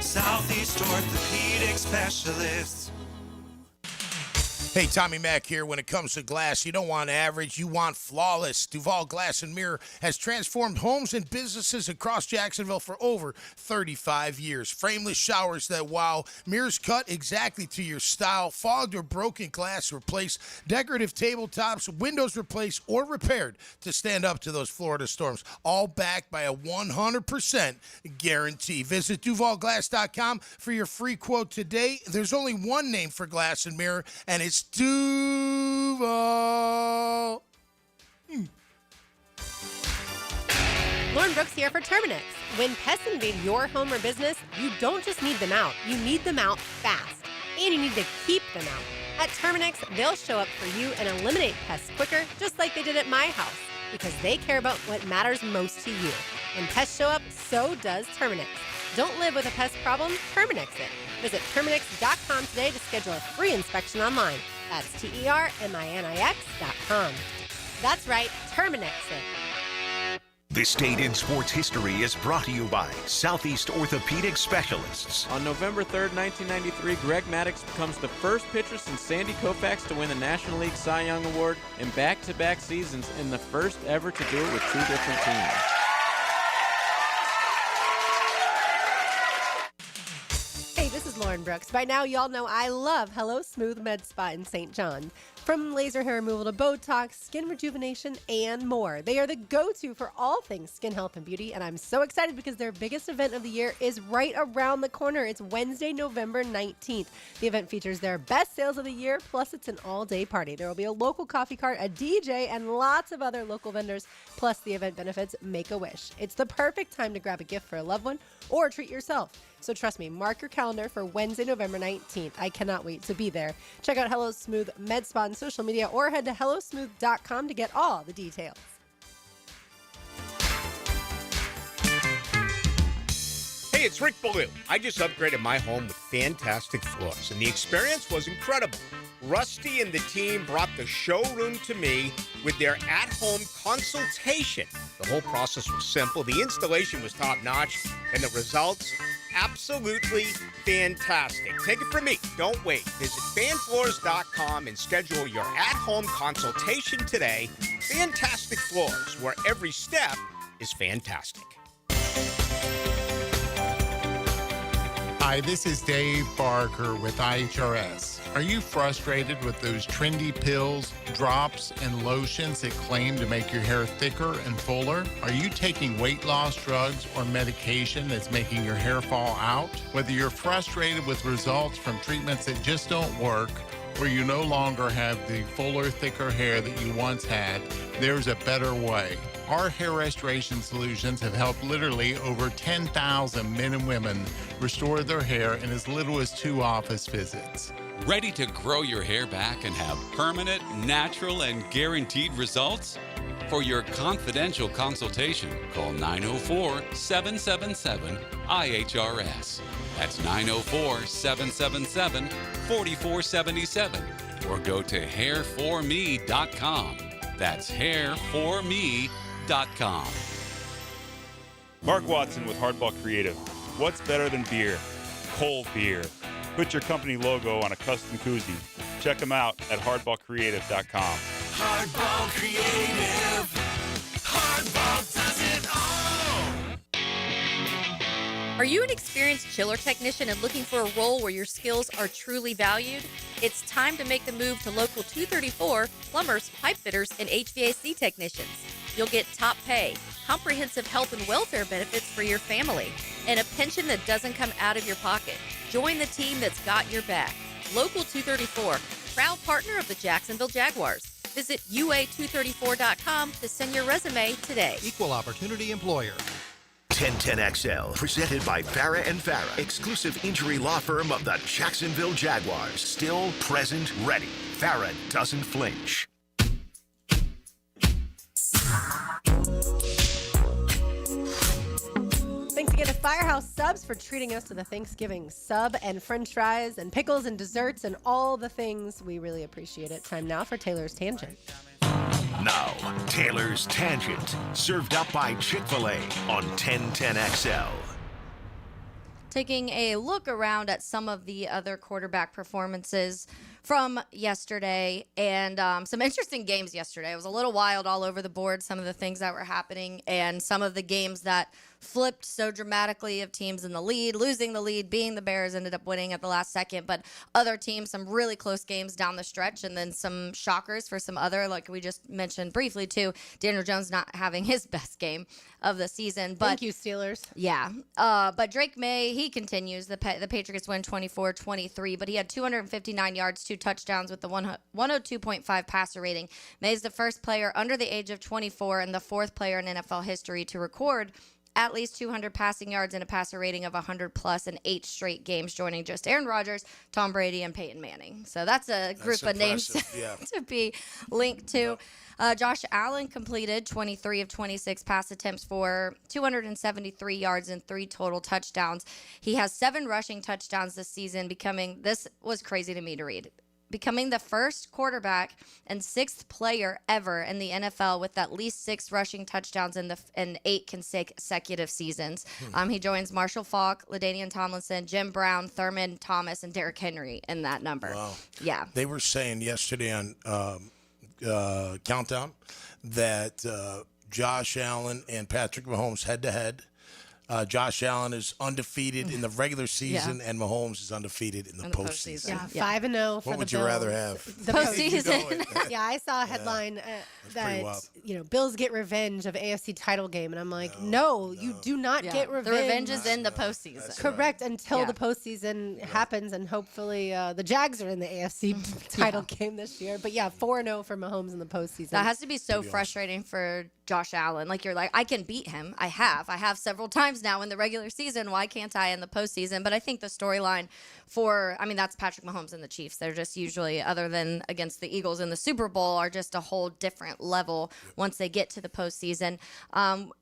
Southeast Orthopedic Specialists. Hey, Tommy Mack here. When it comes to glass, you don't want average, you want flawless. Duval Glass and Mirror has transformed homes and businesses across Jacksonville for over 35 years. Frameless showers that wow, mirrors cut exactly to your style, fogged or broken glass replaced, decorative tabletops, windows replaced or repaired to stand up to those Florida storms, all backed by a 100% guarantee. Visit DuvalGlass.com for your free quote today. There's only one name for Glass and Mirror, and it's Duval. Lauren Brooks here for Terminix. When pests invade your home or business, you don't just need them out, you need them out fast. And you need to keep them out. At Terminix, they'll show up for you and eliminate pests quicker, just like they did at my house, because they care about what matters most to you. When pests show up, so does Terminix. Don't live with a pest problem, Terminix it. Visit Terminix.com today to schedule a free inspection online. That's TerMinix.com. That's right, Terminix it. This Date in Sports History is brought to you by Southeast Orthopedic Specialists. On November 3rd, 1993, Greg Maddux becomes the first pitcher since Sandy Koufax to win the National League Cy Young Award in back-to-back seasons, and the first ever to do it with two different teams. Hey, this is Lauren Brooks. By now, y'all know I love Hello Smooth Med Spa in St. John. From laser hair removal to Botox, skin rejuvenation, and more. They are the go-to for all things skin health and beauty, and I'm so excited because their biggest event of the year is right around the corner. It's Wednesday, November 19th. The event features their best sales of the year, plus it's an all-day party. There will be a local coffee cart, a DJ, and lots of other local vendors, plus the event benefits Make-A-Wish. It's the perfect time to grab a gift for a loved one or treat yourself. So trust me, mark your calendar for Wednesday, November 19th. I cannot wait to be there. Check out Hello Smooth Med Spa on social media or head to hellosmooth.com to get all the details. Hey, it's Rick Ballou. I just upgraded my home with fantastic floors, and the experience was incredible. Rusty and the team brought the showroom to me with their at-home consultation. The whole process was simple, the installation was top-notch, and the results, absolutely fantastic. Take it from me. Don't wait. Visit fanfloors.com and schedule your at-home consultation today. Fantastic Floors, where every step is fantastic. Hi, this is Dave Barker with IHRS. Are you frustrated with those trendy pills, drops, and lotions that claim to make your hair thicker and fuller? Are you taking weight loss drugs or medication that's making your hair fall out? Whether you're frustrated with results from treatments that just don't work, or you no longer have the fuller, thicker hair that you once had, there's a better way. Our hair restoration solutions have helped literally over 10,000 men and women restore their hair in as little as 2 office visits. Ready to grow your hair back and have permanent, natural, and guaranteed results? For your confidential consultation, call 904-777-IHRS. That's 904-777-4477. Or go to hairforme.com. That's hairforme.com. Mark Watson with Hardball Creative. What's better than beer? Cold beer. Put your company logo on a custom koozie. Check them out at hardballcreative.com. Hardball Creative. Hardball does it all. Are you an experienced chiller technician and looking for a role where your skills are truly valued? It's time to make the move to Local 234, plumbers, pipe fitters, and HVAC technicians. You'll get top pay, comprehensive health and welfare benefits for your family, and a pension that doesn't come out of your pocket. Join the team that's got your back. Local 234, proud partner of the Jacksonville Jaguars. Visit UA234.com to send your resume today. Equal opportunity employer. 1010XL, presented by Farah and Farah, exclusive injury law firm of the Jacksonville Jaguars. Still, present, ready. Farah doesn't flinch. Thanks again to Firehouse Subs for treating us to the Thanksgiving sub and french fries and pickles and desserts and all the things. We really appreciate it. Time now for Taylor's Tangent. Now, Taylor's Tangent, served up by Chick-fil-A on 1010XL. Taking a look around at some of the other quarterback performances from yesterday and some interesting games yesterday. It was a little wild all over the board, some of the things that were happening and some of the games that flipped so dramatically of teams in the lead, losing the lead, being the Bears, ended up winning at the last second. But other teams, some really close games down the stretch, and then some shockers for some other, like we just mentioned briefly too, Daniel Jones not having his best game of the season. But thank you, Steelers. Yeah. But Drake May, he continues. The Patriots win 24-23, but he had 259 yards, 2 touchdowns with the 102.5 passer rating. May's the first player under the age of 24 and the 4th player in NFL history to record at least 200 passing yards and a passer rating of 100+ in 8 straight games, joining just Aaron Rodgers, Tom Brady, and Peyton Manning. So that's a group of names to be linked to. Josh Allen completed 23 of 26 pass attempts for 273 yards and 3 total touchdowns. He has 7 rushing touchdowns this season, this was crazy to me to read, becoming the first quarterback and 6th player ever in the NFL with at least 6 rushing touchdowns in 8 consecutive seasons. He joins Marshall Faulk, LaDainian Tomlinson, Jim Brown, Thurman Thomas, and Derrick Henry in that number. Wow. Yeah. They were saying yesterday on Countdown that Josh Allen and Patrick Mahomes head-to-head. Josh Allen is undefeated in the regular season, and Mahomes is undefeated in the postseason. Yeah, 5-0 for the Bills. What would you rather have? The postseason. Yeah, I saw a headline that Bills get revenge of AFC title game, and I'm like, no, you do not get revenge. The revenge is in the postseason. Correct, until the postseason happens, and hopefully the Jags are in the AFC title game this year. But yeah, 4-0 for Mahomes in the postseason. That has to be so frustrating for Josh Allen. Like, you're like, I can beat him. I have several times now in the regular season. Why can't I in the postseason? But I think the storyline that's Patrick Mahomes and the Chiefs. They're just usually, other than against the Eagles in the Super Bowl, are just a whole different level once they get to the postseason.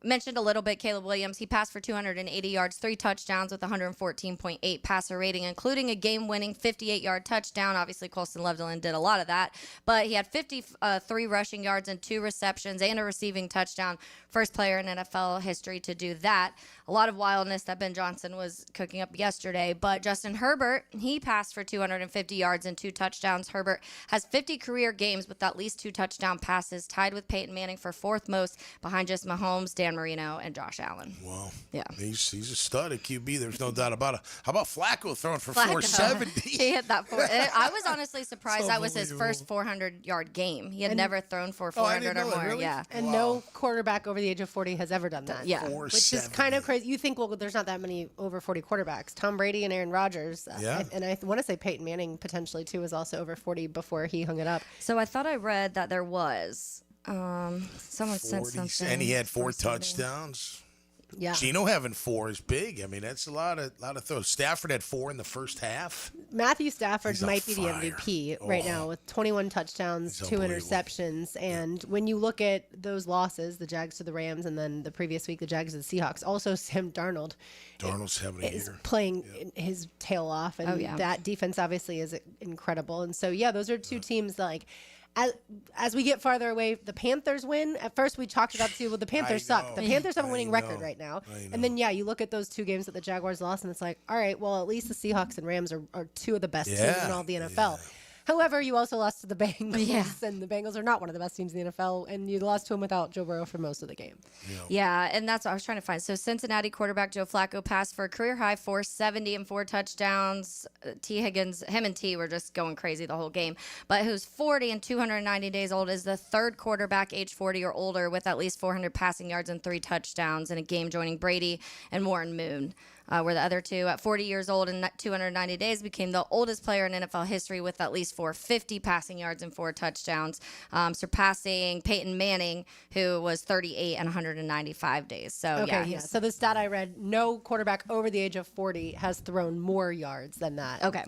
Mentioned a little bit Caleb Williams. He passed for 280 yards, 3 touchdowns with 114.8 passer rating, including a game-winning 58-yard touchdown. Obviously, Colston Loveland did a lot of that, but he had 53 rushing yards and 2 receptions and a receiving touchdown. First player in NFL history to do that. A lot of wildness that Ben Johnson was cooking up yesterday, but Justin Herbert, he passed for 250 yards and 2 touchdowns. Herbert has 50 career games with at least 2 touchdown passes, tied with Peyton Manning for 4th most, behind just Mahomes, Dan Marino, and Josh Allen. Wow. Yeah. He's a stud at QB. There's no doubt about it. How about Flacco throwing for 470? He hit that. I was honestly surprised that was his first 400-yard game. He had never thrown for 400 or more. Really? Yeah. And no quarterback over the age of 40 has ever done that. Yeah. Which is kind of crazy. You think, well, there's not that many over 40 quarterbacks. Tom Brady and Aaron Rodgers. And I want to say Peyton Manning potentially, too, was also over 40 before he hung it up. So I thought I read that there was Someone sent something. And he had 4 touchdowns. Yeah. Geno having 4 is big. I mean, that's a lot of throws. Stafford had 4 in the first half. Matthew Stafford He's on might be the fire. MVP right now with 21 touchdowns, He's 2 interceptions. And when you look at those losses, the Jags to the Rams, and then the previous week, the Jags to the Seahawks, also Sam Darnold Darnold's having a is year. playing his tail off. And that defense obviously is incredible. And so, those are 2 teams like, as we get farther away, the Panthers win. At first, we talked about the Panthers suck. The Panthers have a winning record right now. And then, you look at those 2 games that the Jaguars lost, and it's like, all right, well, at least the Seahawks and Rams are 2 of the best teams in all the NFL. However, you also lost to the Bengals, and the Bengals are not one of the best teams in the NFL, and you lost to them without Joe Burrow for most of the game. Yeah, and that's what I was trying to find. So Cincinnati quarterback Joe Flacco passed for a career-high 470 and 4 touchdowns. T. Higgins, him and T were just going crazy the whole game. But who's 40 and 290 days old is the 3rd quarterback age 40 or older with at least 400 passing yards and 3 touchdowns in a game, joining Brady and Warren Moon. Where the other 2, at 40 years old and 290 days, became the oldest player in NFL history with at least 450 passing yards and 4 touchdowns, surpassing Peyton Manning, who was 38 and 195 days. So, So the stat I read, no quarterback over the age of 40 has thrown more yards than that. Okay.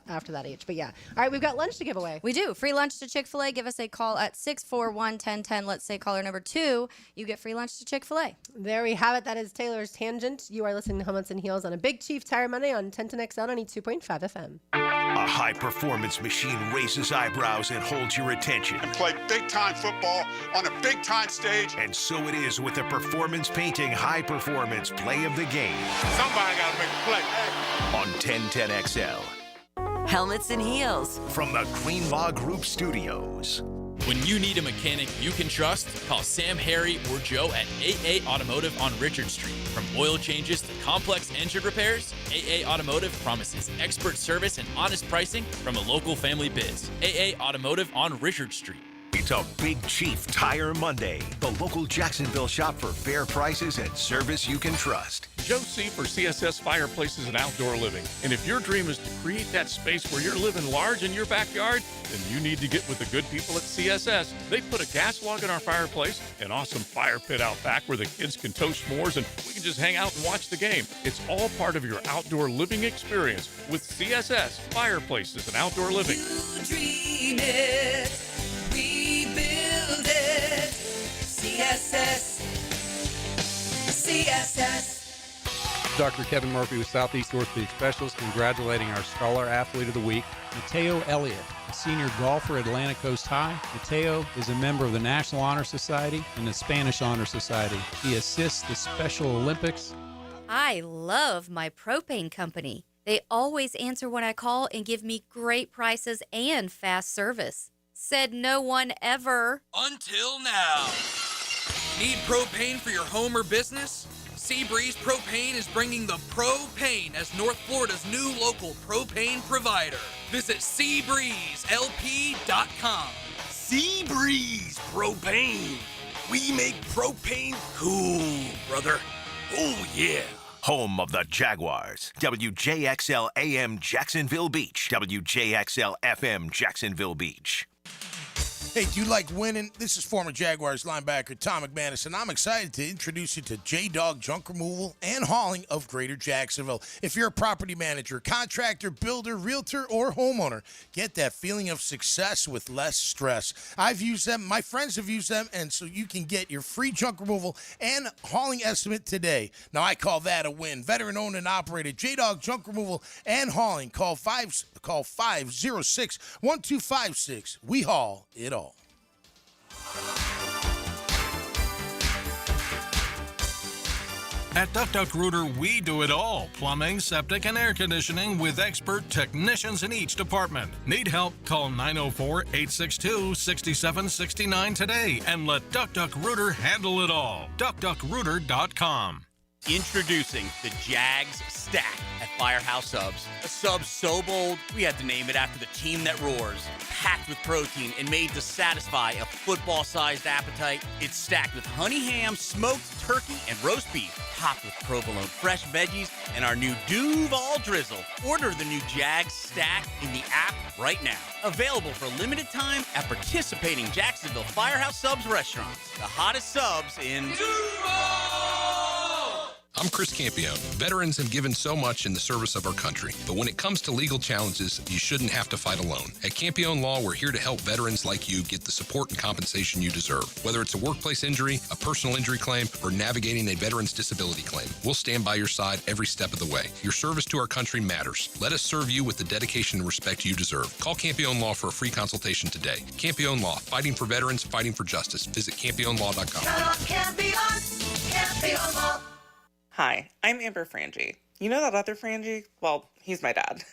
After that age. But all right, we've got lunch to give away. We do. Free lunch to Chick-fil-A. Give us a call at 641-1010. Let's say caller number 2, you get free lunch to Chick-fil-A. There we have it. That is Taylor's Tangent. You are listening to Helmets and Heels on a Big Chief Tire Monday on 1010XL 92.5 FM. A high-performance machine raises eyebrows and holds your attention. And play big-time football on a big-time stage. And so it is with the Performance Painting High-Performance Play of the Game. Somebody got to make a play. On 1010XL. Helmets and Heels. From the Greenlaw Group Studios. When you need a mechanic you can trust, call Sam, Harry, or Joe at AA Automotive on Richard Street. From oil changes to complex engine repairs, AA Automotive promises expert service and honest pricing from a local family biz. AA Automotive on Richard Street. It's a Big Chief Tire Monday. The local Jacksonville shop for fair prices and service you can trust. Joe C. for CSS Fireplaces and Outdoor Living. And if your dream is to create that space where you're living large in your backyard, then you need to get with the good people at CSS. They put a gas log in our fireplace, an awesome fire pit out back where the kids can toast s'mores and we can just hang out and watch the game. It's all part of your outdoor living experience with CSS Fireplaces and Outdoor Living. You dream it, we build it. CSS. Dr. Kevin Murphy with Southeast Orthopedic Specialists congratulating our Scholar Athlete of the Week, Mateo Elliott, a senior golfer at Atlantic Coast High. Mateo is a member of the National Honor Society and the Spanish Honor Society. He assists the Special Olympics. I love my propane company. They always answer when I call and give me great prices and fast service. Said no one ever. Until now. Need propane for your home or business? Seabreeze Propane is bringing the propane as North Florida's new local propane provider. Visit SeabreezeLP.com. Seabreeze Propane. We make propane cool, brother. Oh, yeah. Home of the Jaguars. WJXL AM Jacksonville Beach. WJXL FM Jacksonville Beach. Hey, do you like winning? This is former Jaguars linebacker Tom McManus, and I'm excited to introduce you to J-Dog Junk Removal and Hauling of Greater Jacksonville. If you're a property manager, contractor, builder, realtor, or homeowner, get that feeling of success with less stress. I've used them. My friends have used them, and so you can get your free junk removal and hauling estimate today. Now, I call that a win. Veteran-owned and operated J-Dog Junk Removal and Hauling. Call 506-1256. We haul it all. At Duck Duck Rooter, we do it all. Plumbing, septic, and air conditioning with expert technicians in each department. Need help? Call 904-862-6769 today and let Duck Duck Rooter handle it all. DuckDuckRooter.com. Introducing the Jags Stack at Firehouse Subs. A sub so bold, we had to name it after the team that roars. Packed with protein and made to satisfy a football-sized appetite. It's stacked with honey ham, smoked turkey, and roast beef. Topped with provolone fresh veggies and our new Duval drizzle. Order the new Jags Stack in the app right now. Available for limited time at participating Jacksonville Firehouse Subs restaurants. The hottest subs in I'm Chris Campione. Veterans have given so much in the service of our country, but when it comes to legal challenges, you shouldn't have to fight alone. At Campione Law, we're here to help veterans like you get the support and compensation you deserve. Whether it's a workplace injury, a personal injury claim, or navigating a veteran's disability claim, we'll stand by your side every step of the way. Your service to our country matters. Let us serve you with the dedication and respect you deserve. Call Campione Law for a free consultation today. Campione Law, fighting for veterans, fighting for justice. Visit CampioneLaw.com. Campione Law. Hi, I'm Amber Frangie. You know that other Frangie? Well, he's my dad.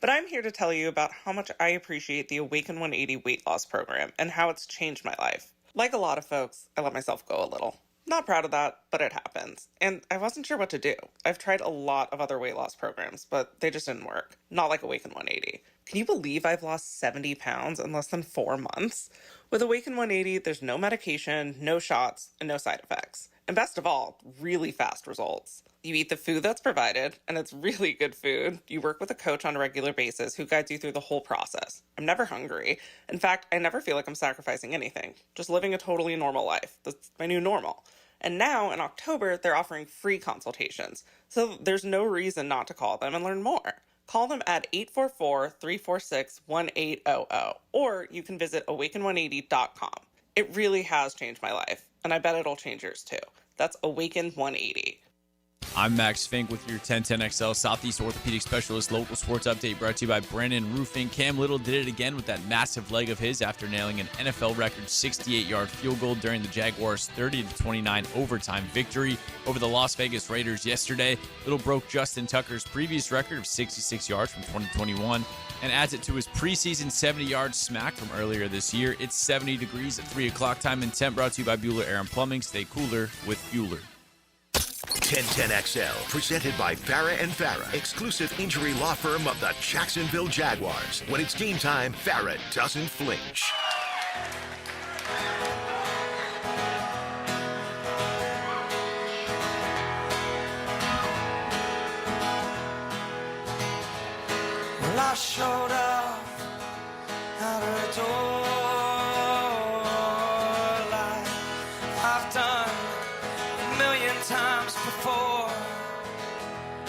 But I'm here to tell you about how much I appreciate the Awaken 180 weight loss program and how it's changed my life. Like a lot of folks, I let myself go a little. Not proud of that, but it happens. And I wasn't sure what to do. I've tried a lot of other weight loss programs, but they just didn't work. Not like Awaken 180. Can you believe I've lost 70 pounds in less than 4 months? With Awaken 180, there's no medication, no shots, and no side effects. And best of all, really fast results. You eat the food that's provided, and it's really good food. You work with a coach on a regular basis who guides you through the whole process. I'm never hungry. In fact, I never feel like I'm sacrificing anything. Just living a totally normal life. That's my new normal. And now, in October, they're offering free consultations. So there's no reason not to call them and learn more. Call them at 844-346-1800, or you can visit awaken180.com. It really has changed my life, and I bet it'll change yours too. That's Awaken 180. I'm Max Fink with your 1010XL Southeast Orthopedic Specialist local sports update brought to you by Brennan Roofing. Cam Little did it again with that massive leg of his after nailing an NFL record 68-yard field goal during the Jaguars' 30-29 overtime victory over the Las Vegas Raiders yesterday. Little broke Justin Tucker's previous record of 66 yards from 2021 and adds it to his preseason 70-yard smack from earlier this year. It's 70 degrees at 3 o'clock time in temp, brought to you by Bueller Air and Plumbing. Stay cooler with Bueller. 1010XL, presented by Farah and Farah, exclusive injury law firm of the Jacksonville Jaguars. When it's game time, Farah doesn't flinch. Well, I showed up at her door like I've done a million times before.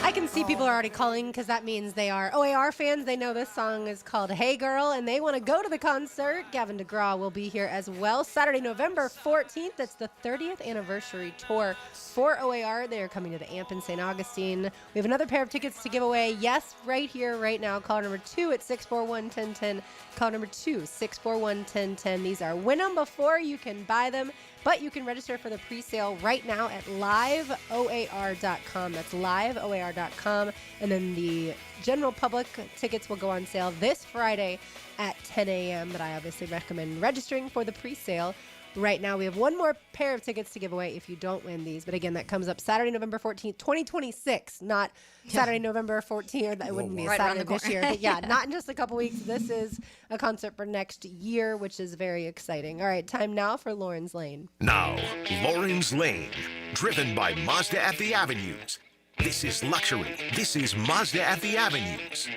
I can see people are already calling because that means they are OAR fans. They know this song is called Hey Girl, and they want to go to the concert. Gavin DeGraw will be here as well. Saturday, November 14th. That's the 30th anniversary tour for OAR. They are coming to the Amp in St. Augustine. We have another pair of tickets to give away. Yes, right here, right now. Call number 2 at 641-1010. Call number 2, 641-1010. These are win them before you can buy them. But you can register for the pre-sale right now at liveoar.com. That's liveoar.com. And then the general public tickets will go on sale this Friday at 10 a.m. But I obviously recommend registering for the pre-sale right now. We have one more pair of tickets to give away if you don't win these. But again, that comes up Saturday, November 14th, 2026, not Saturday, November 14th. That wouldn't be a Saturday this year. But yeah, not in just a couple weeks. This is a concert for next year, which is very exciting. All right, time now for Lauren's Lane. Now, Lauren's Lane, driven by Mazda at the Avenues. This is luxury. This is Mazda at the Avenues.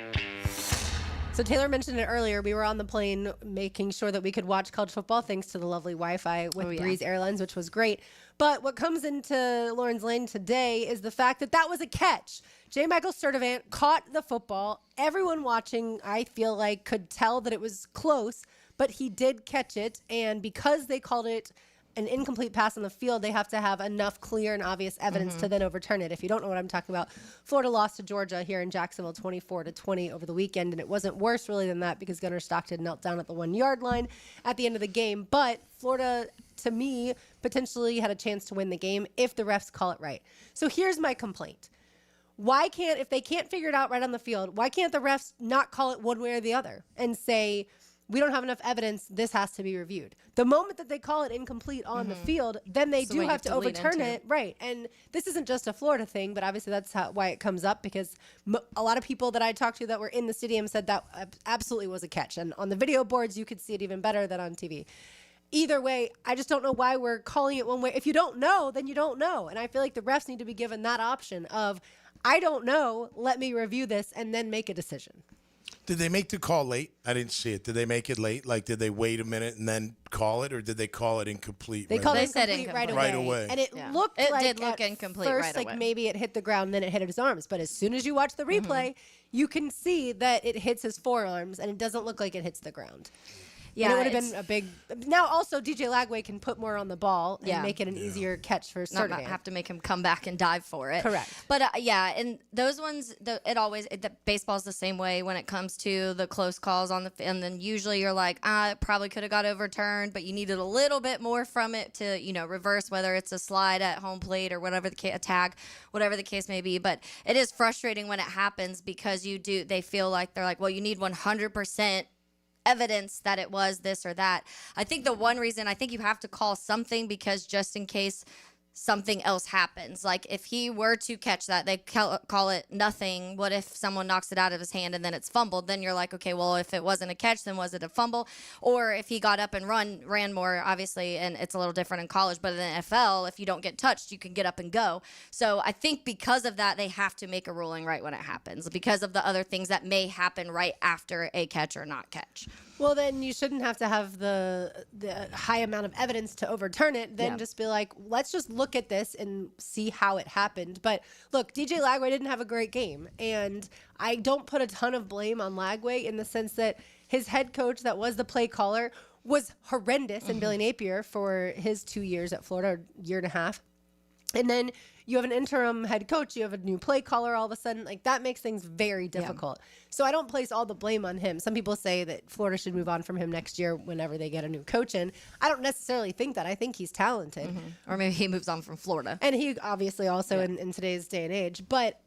So Taylor mentioned it earlier. We were on the plane making sure that we could watch college football thanks to the lovely Wi-Fi with Breeze Airlines, which was great. But what comes into Lauren's Lane today is the fact that that was a catch. J. Michael Sturdivant caught the football. Everyone watching, I feel like, could tell that it was close, but he did catch it. And because they called it an incomplete pass on the field, they have to have enough clear and obvious evidence to then overturn it. If you don't know what I'm talking about, Florida lost to Georgia here in Jacksonville 24-20 over the weekend, and it wasn't worse really than that because Gunnar Stockton knelt down at the 1-yard line at the end of the game. But Florida, to me, potentially had a chance to win the game if the refs call it right. So here's my complaint. Why can't, if they can't figure it out right on the field, why can't the refs not call it one way or the other and say, we don't have enough evidence. This has to be reviewed. The moment that they call it incomplete on the field, then they do have to overturn it. Right. And this isn't just a Florida thing, but obviously that's why it comes up, because a lot of people that I talked to that were in the stadium said that absolutely was a catch. And on the video boards, you could see it even better than on TV. Either way, I just don't know why we're calling it one way. If you don't know, then you don't know. And I feel like the refs need to be given that option of, I don't know, let me review this and then make a decision. Did they make the call late? I didn't see it. Did they make it late? Like, did they wait a minute and then call it, or did they call it incomplete? They called it incomplete right away. And it looked like did look incomplete first, right away. like maybe it hit the ground, then it hit his arms. But as soon as you watch the replay, you can see that it hits his forearms, and it doesn't look like it hits the ground. Yeah, and it would have been a big. Now, also, DJ Lagway can put more on the ball and make it an easier catch for Sertan. Not have to make him come back and dive for it. Correct. But and those ones, the baseball's the same way when it comes to the close calls on the, and then usually you're like, it probably could have got overturned, but you needed a little bit more from it to, reverse, whether it's a slide at home plate or whatever a tag, whatever the case may be. But it is frustrating when it happens, because they feel like they're like, well, you need 100% evidence that it was this or that. I think the one reason, I think you have to call something, because just in case something else happens, like if he were to catch that, they call it nothing. What if someone knocks it out of his hand and then it's fumbled? Then you're like, okay, well, if it wasn't a catch, then was it a fumble? Or if he got up and ran more, obviously, and it's a little different in college, but in the NFL, if you don't get touched, you can get up and go. So I think because of that, they have to make a ruling right when it happens, because of the other things that may happen right after a catch or not catch. Well, then you shouldn't have to have the high amount of evidence to overturn it. Then just be like, let's just look at this and see how it happened. But look, DJ Lagway didn't have a great game. And I don't put a ton of blame on Lagway in the sense that his head coach that was the play caller was horrendous in Billy Napier for his 2 years at Florida, year and a half. And then you have an interim head coach, you have a new play caller all of a sudden. Like, that makes things very difficult. So I don't place all the blame on him. Some people say that Florida should move on from him next year whenever they get a new coach in. I don't necessarily think that. I think he's talented. Or maybe he moves on from Florida. And he obviously also in today's day and age. But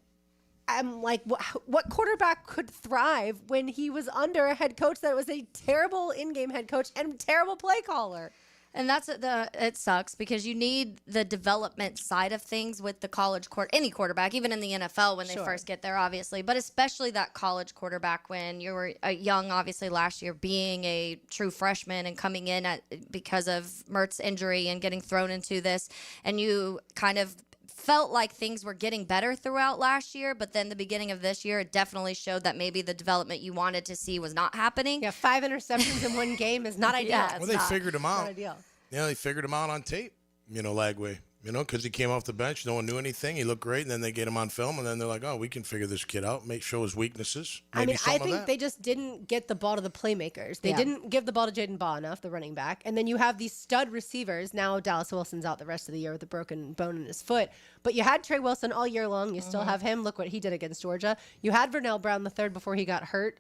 I'm like, what quarterback could thrive when he was under a head coach that was a terrible in-game head coach and terrible play caller? And it sucks, because you need the development side of things with the college any quarterback, even in the NFL when they first get there, obviously, but especially that college quarterback when you were young, obviously last year, being a true freshman and coming in because of Mertz's injury and getting thrown into this, and you kind of felt like things were getting better throughout last year, but then the beginning of this year, it definitely showed that maybe the development you wanted to see was not happening. Yeah, 5 interceptions in one game is not ideal. Well, they figured him out. Not ideal. Yeah, they figured him out on tape, Lagway. Because he came off the bench, no one knew anything. He looked great, and then they get him on film, and then they're like, oh, we can figure this kid out, show his weaknesses. Maybe I think they just didn't get the ball to the playmakers. They didn't give the ball to Jaden Baugh enough, the running back. And then you have these stud receivers. Now Dallas Wilson's out the rest of the year with a broken bone in his foot. But you had Trey Wilson all year long. You still have him. Look what he did against Georgia. You had Vernell Brown III before he got hurt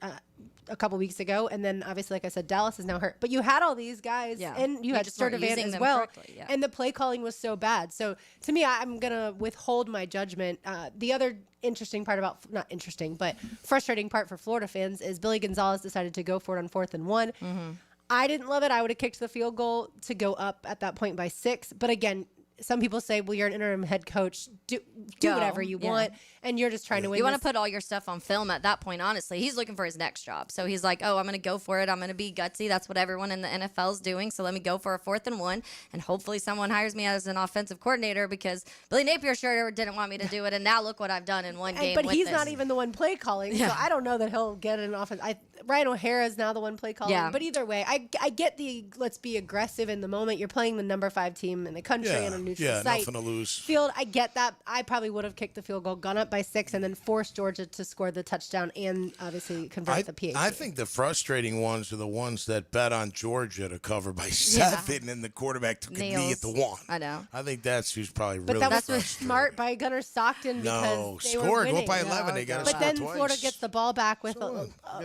a couple weeks ago. And then, obviously, like I said, Dallas is now hurt. But you had all these guys, and you had Sturdivant as well. And the play calling was so bad. So, to me, I'm going to withhold my judgment. The other interesting part not interesting, but frustrating part for Florida fans is Billy Gonzalez decided to go for it on 4th and 1. I didn't love it. I would have kicked the field goal to go up at that point by 6. But again, some people say, well, you're an interim head coach. Do whatever you want, and you're just trying to win. You want to put all your stuff on film at that point, honestly. He's looking for his next job. So he's like, oh, I'm going to go for it. I'm going to be gutsy. That's what everyone in the NFL is doing. So let me go for a 4th and 1, and hopefully someone hires me as an offensive coordinator, because Billy Napier sure didn't want me to do it, and now look what I've done in one game. But he's not even the one play calling, so I don't know that he'll get an offense. Ryan O'Hara is now the one play calling. But either way, I get the let's be aggressive in the moment. You're playing the number 5 team in the country on a neutral site. Nothing to lose. Field, I get that. I probably would have kicked the field goal, gone up by 6, and then forced Georgia to score the touchdown and obviously convert the PAT. I think the frustrating ones are the ones that bet on Georgia to cover by 7, and the quarterback took a knee at the 1. I know. I think that's who's probably but really that was smart by Gunnar Stockton because they were winning. Go by 11. They got to score twice. But then twice. Florida gets the ball back with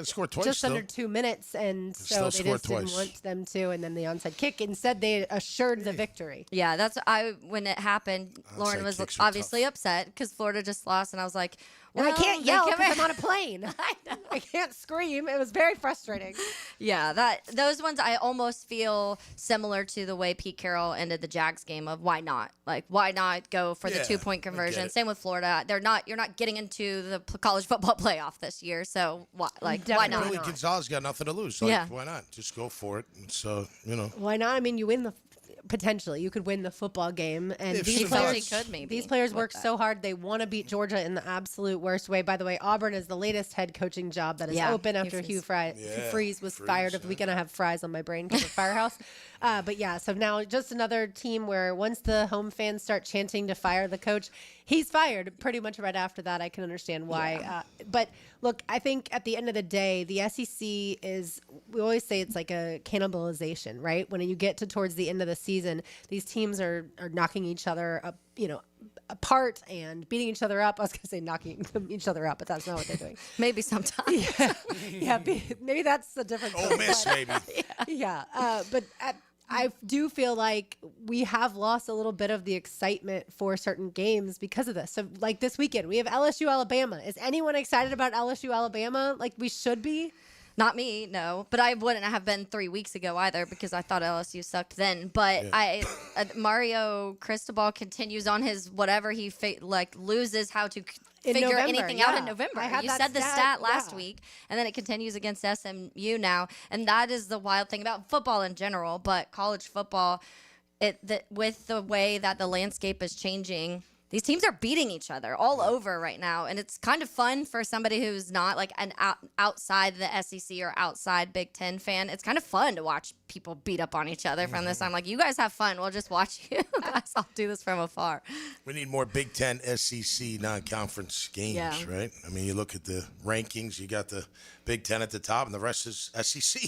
score twice, just under 2 minutes, and so they just didn't want them to. And then the onside kick. Instead, they assured the victory. Yeah, when it happened, Lauren was obviously upset because Florida just lost, and I was like, And I Well, can't they yell come because in- I'm on a plane. I can't scream. It was very frustrating. Yeah, those ones I almost feel similar to the way Pete Carroll ended the Jags game of why not? Like, why not go for the 2-point conversion? Same with Florida. You're not getting into the college football playoff this year, so why not? Billy Gonzalez got nothing to lose. Like, why not? Just go for it. So, Why not? I mean, you win potentially you could win the football game, and If these she players could maybe these players with work that. so hard. They want to beat Georgia in the absolute worst way. By the way, Auburn is the latest head coaching job that is Yeah, open after Hugh Hugh Freeze was fired over the weekend. I have fries on my brain because of Firehouse. But yeah, so now just another team where once the home fans start chanting to fire the coach, he's fired pretty much right after that. I can understand why. But look, I think at the end of the day, the SEC is, we always say it's like a cannibalization, right? When you get to towards the end of the season, these teams are knocking each other up, apart and beating each other up. I was going to say knocking each other up, but that's not what they're doing. Maybe sometimes. Maybe that's the difference. Ole Miss, maybe. But I do feel like we have lost a little bit of the excitement for certain games because of this. So, like this weekend, we have LSU Alabama. Is anyone excited about LSU Alabama like we should be? Not me, no. But I wouldn't have been 3 weeks ago either because I thought LSU sucked then. But Mario Cristobal continues on his whatever he loses how to figure November, anything out in November. I had You that said the stat last yeah. week, and then it continues against SMU now. And that is the wild thing about football in general, but college football, with the way that the landscape is changing, these teams are beating each other all over right now, and it's kind of fun for somebody who's not like an outside the SEC or outside Big Ten fan. It's kind of fun to watch people beat up on each other from this. I'm like, you guys have fun. We'll just watch you guys. I'll do this from afar. We need more Big Ten, SEC, non-conference games, right? I mean, you look at the rankings, you got the Big Ten at the top, and the rest is SEC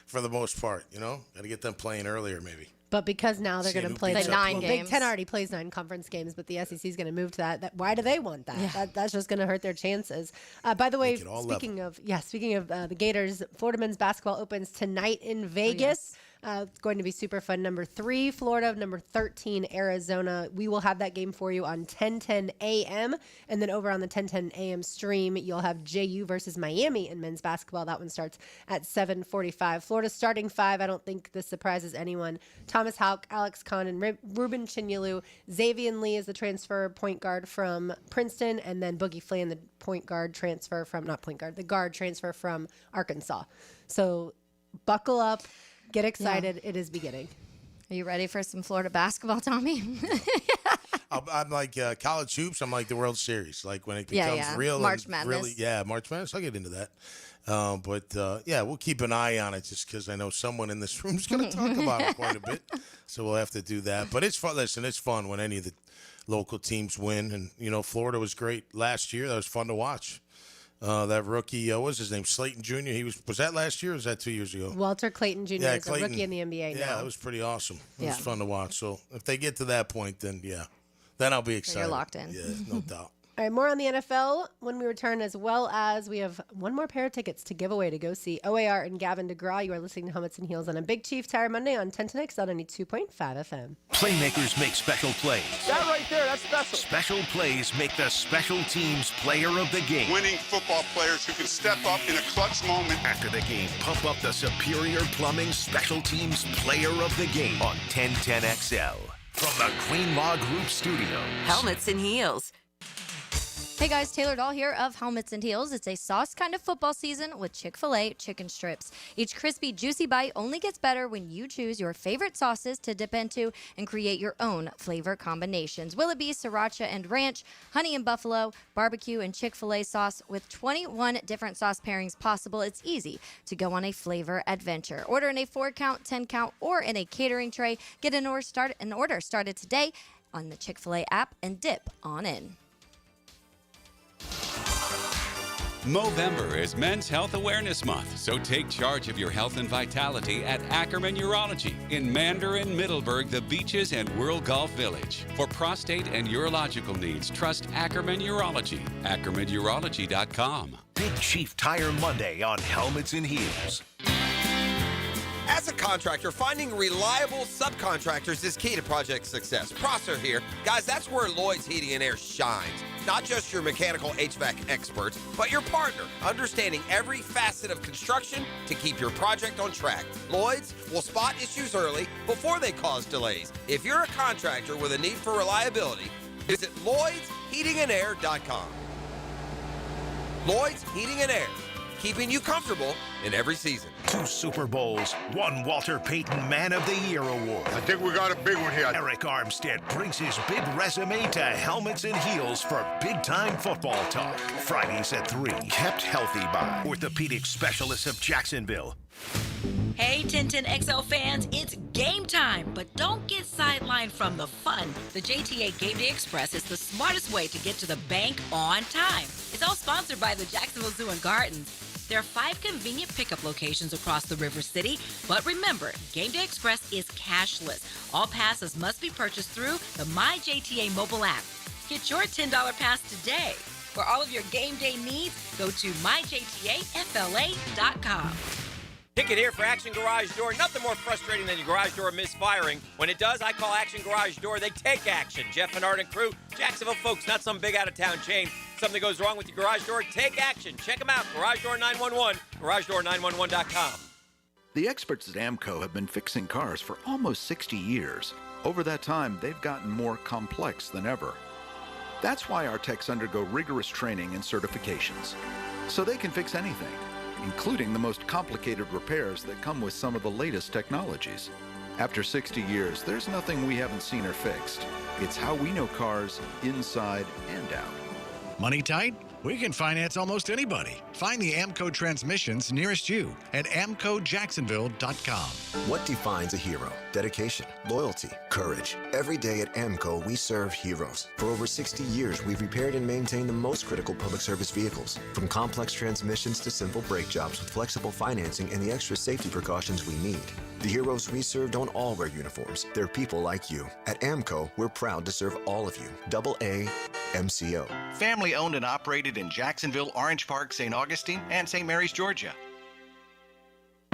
for the most part, Got to get them playing earlier, maybe. But because now they're going to play 9 games. Big Ten already plays 9 conference games, but the SEC is going to move to that. Why do they want that? Yeah. That's just going to hurt their chances. By the way, speaking of the Gators, Florida men's basketball opens tonight in Vegas. It's going to be super fun. Number 3, Florida. Number 13, Arizona. We will have that game for you on 10:10 a.m. And then over on the 10:10 a.m. stream, you'll have JU versus Miami in men's basketball. That one starts at 7:45. Florida starting 5. I don't think this surprises anyone. Thomas Houck, Alex Kahn, and Ruben Chinyelu. Xavier Lee is the transfer point guard from Princeton, and then Boogie Flynn, the the guard transfer from Arkansas. So buckle up. Get excited. Yeah. It is beginning. Are you ready for some Florida basketball, Tommy? I'm like college hoops. I'm like the World Series. Like when it becomes real. March Madness. March Madness. I'll get into that. But we'll keep an eye on it just because I know someone in this room is going to talk about it quite a bit. So we'll have to do that. But it's fun. Listen, it's fun when any of the local teams win. And, Florida was great last year. That was fun to watch. That rookie, what was his name? Slayton Jr. Was that last year or was that 2 years ago? Walter Clayton Jr. is a rookie in the NBA now. Yeah, that was pretty awesome. It was fun to watch. So if they get to that point, then then I'll be excited. You're locked in. Yeah, no doubt. All right, more on the NFL when we return, as well as we have one more pair of tickets to give away to go see OAR and Gavin DeGraw. You are listening to Helmets and Heels on a Big Chief Tire Monday on 1010X on 92.5 FM. Playmakers make special plays. That right there, that's special. Special plays make the special teams player of the game. Winning football players who can step up in a clutch moment. After the game, pump up the Superior Plumbing Special Teams player of the game on 1010XL. From the Queen Law Group Studios. Helmets and Heels. Hey guys, Taylor Dahl here of Helmets and Heels. It's a sauce kind of football season with Chick-fil-A chicken strips. Each crispy, juicy bite only gets better when you choose your favorite sauces to dip into and create your own flavor combinations. Will it be sriracha and ranch, honey and buffalo, barbecue and Chick-fil-A sauce? With 21 different sauce pairings possible, it's easy to go on a flavor adventure. Order in a 4-count, 10-count, or in a catering tray. Get an order started today on the Chick-fil-A app and dip on in. Movember is Men's Health Awareness Month, so take charge of your health and vitality at Ackerman Urology in Mandarin, Middleburg, The Beaches, and World Golf Village. For prostate and urological needs, trust Ackerman Urology. AckermanUrology.com. Big Chief Tire Monday on Helmets and Heels. As a contractor, finding reliable subcontractors is key to project success. Prosser here. Guys, that's where Lloyd's Heating and Air shines. not just your mechanical HVAC experts, but your partner, understanding every facet of construction to keep your project on track. Lloyd's will spot issues early before they cause delays. If you're a contractor with a need for reliability, visit LloydsHeatingandAir.com. Lloyd's Heating and Air, keeping you comfortable in every season. 2 Super Bowls, 1 Walter Payton Man of the Year award. I think we got a big one here. Eric Armstead brings his big resume to Helmets and Heels for big-time football talk. Fridays at 3, kept healthy by orthopedic specialists of Jacksonville. Hey 1010XL fans, it's game time, but don't get sidelined from the fun. The JTA Game Day Express is the smartest way to get to the bank on time. It's all sponsored by the Jacksonville Zoo and Gardens. There are 5 convenient pickup locations across the River City, but remember, Game Day Express is cashless. All passes must be purchased through the MyJTA mobile app. Get your $10 pass today. For all of your game day needs, go to myjtafla.com. Ticket here for Action Garage Door. Nothing more frustrating than your garage door misfiring. When it does, I call Action Garage Door. They take action. Jeff and Art and crew, Jacksonville folks, not some big out-of-town chain. Something goes wrong with your garage door, take action. Check them out. Garage Door 911, garagedoor911.com. The experts at AMCO have been fixing cars for almost 60 years. Over that time, they've gotten more complex than ever. That's why our techs undergo rigorous training and certifications, so they can fix anything, including the most complicated repairs that come with some of the latest technologies. After 60 years, there's nothing we haven't seen or fixed. It's how we know cars inside and out. Money tight? We can finance almost anybody. Find the AMCO transmissions nearest you at amcojacksonville.com. What defines a hero? Dedication, loyalty, courage. Every day at AMCO, we serve heroes. For over 60 years, we've repaired and maintained the most critical public service vehicles. From complex transmissions to simple brake jobs with flexible financing and the extra safety precautions we need. The heroes we serve don't all wear uniforms. They're people like you. At AMCO, we're proud to serve all of you. AA MCO. Family owned and operated in Jacksonville, Orange Park, St. Augustine, and St. Mary's, Georgia.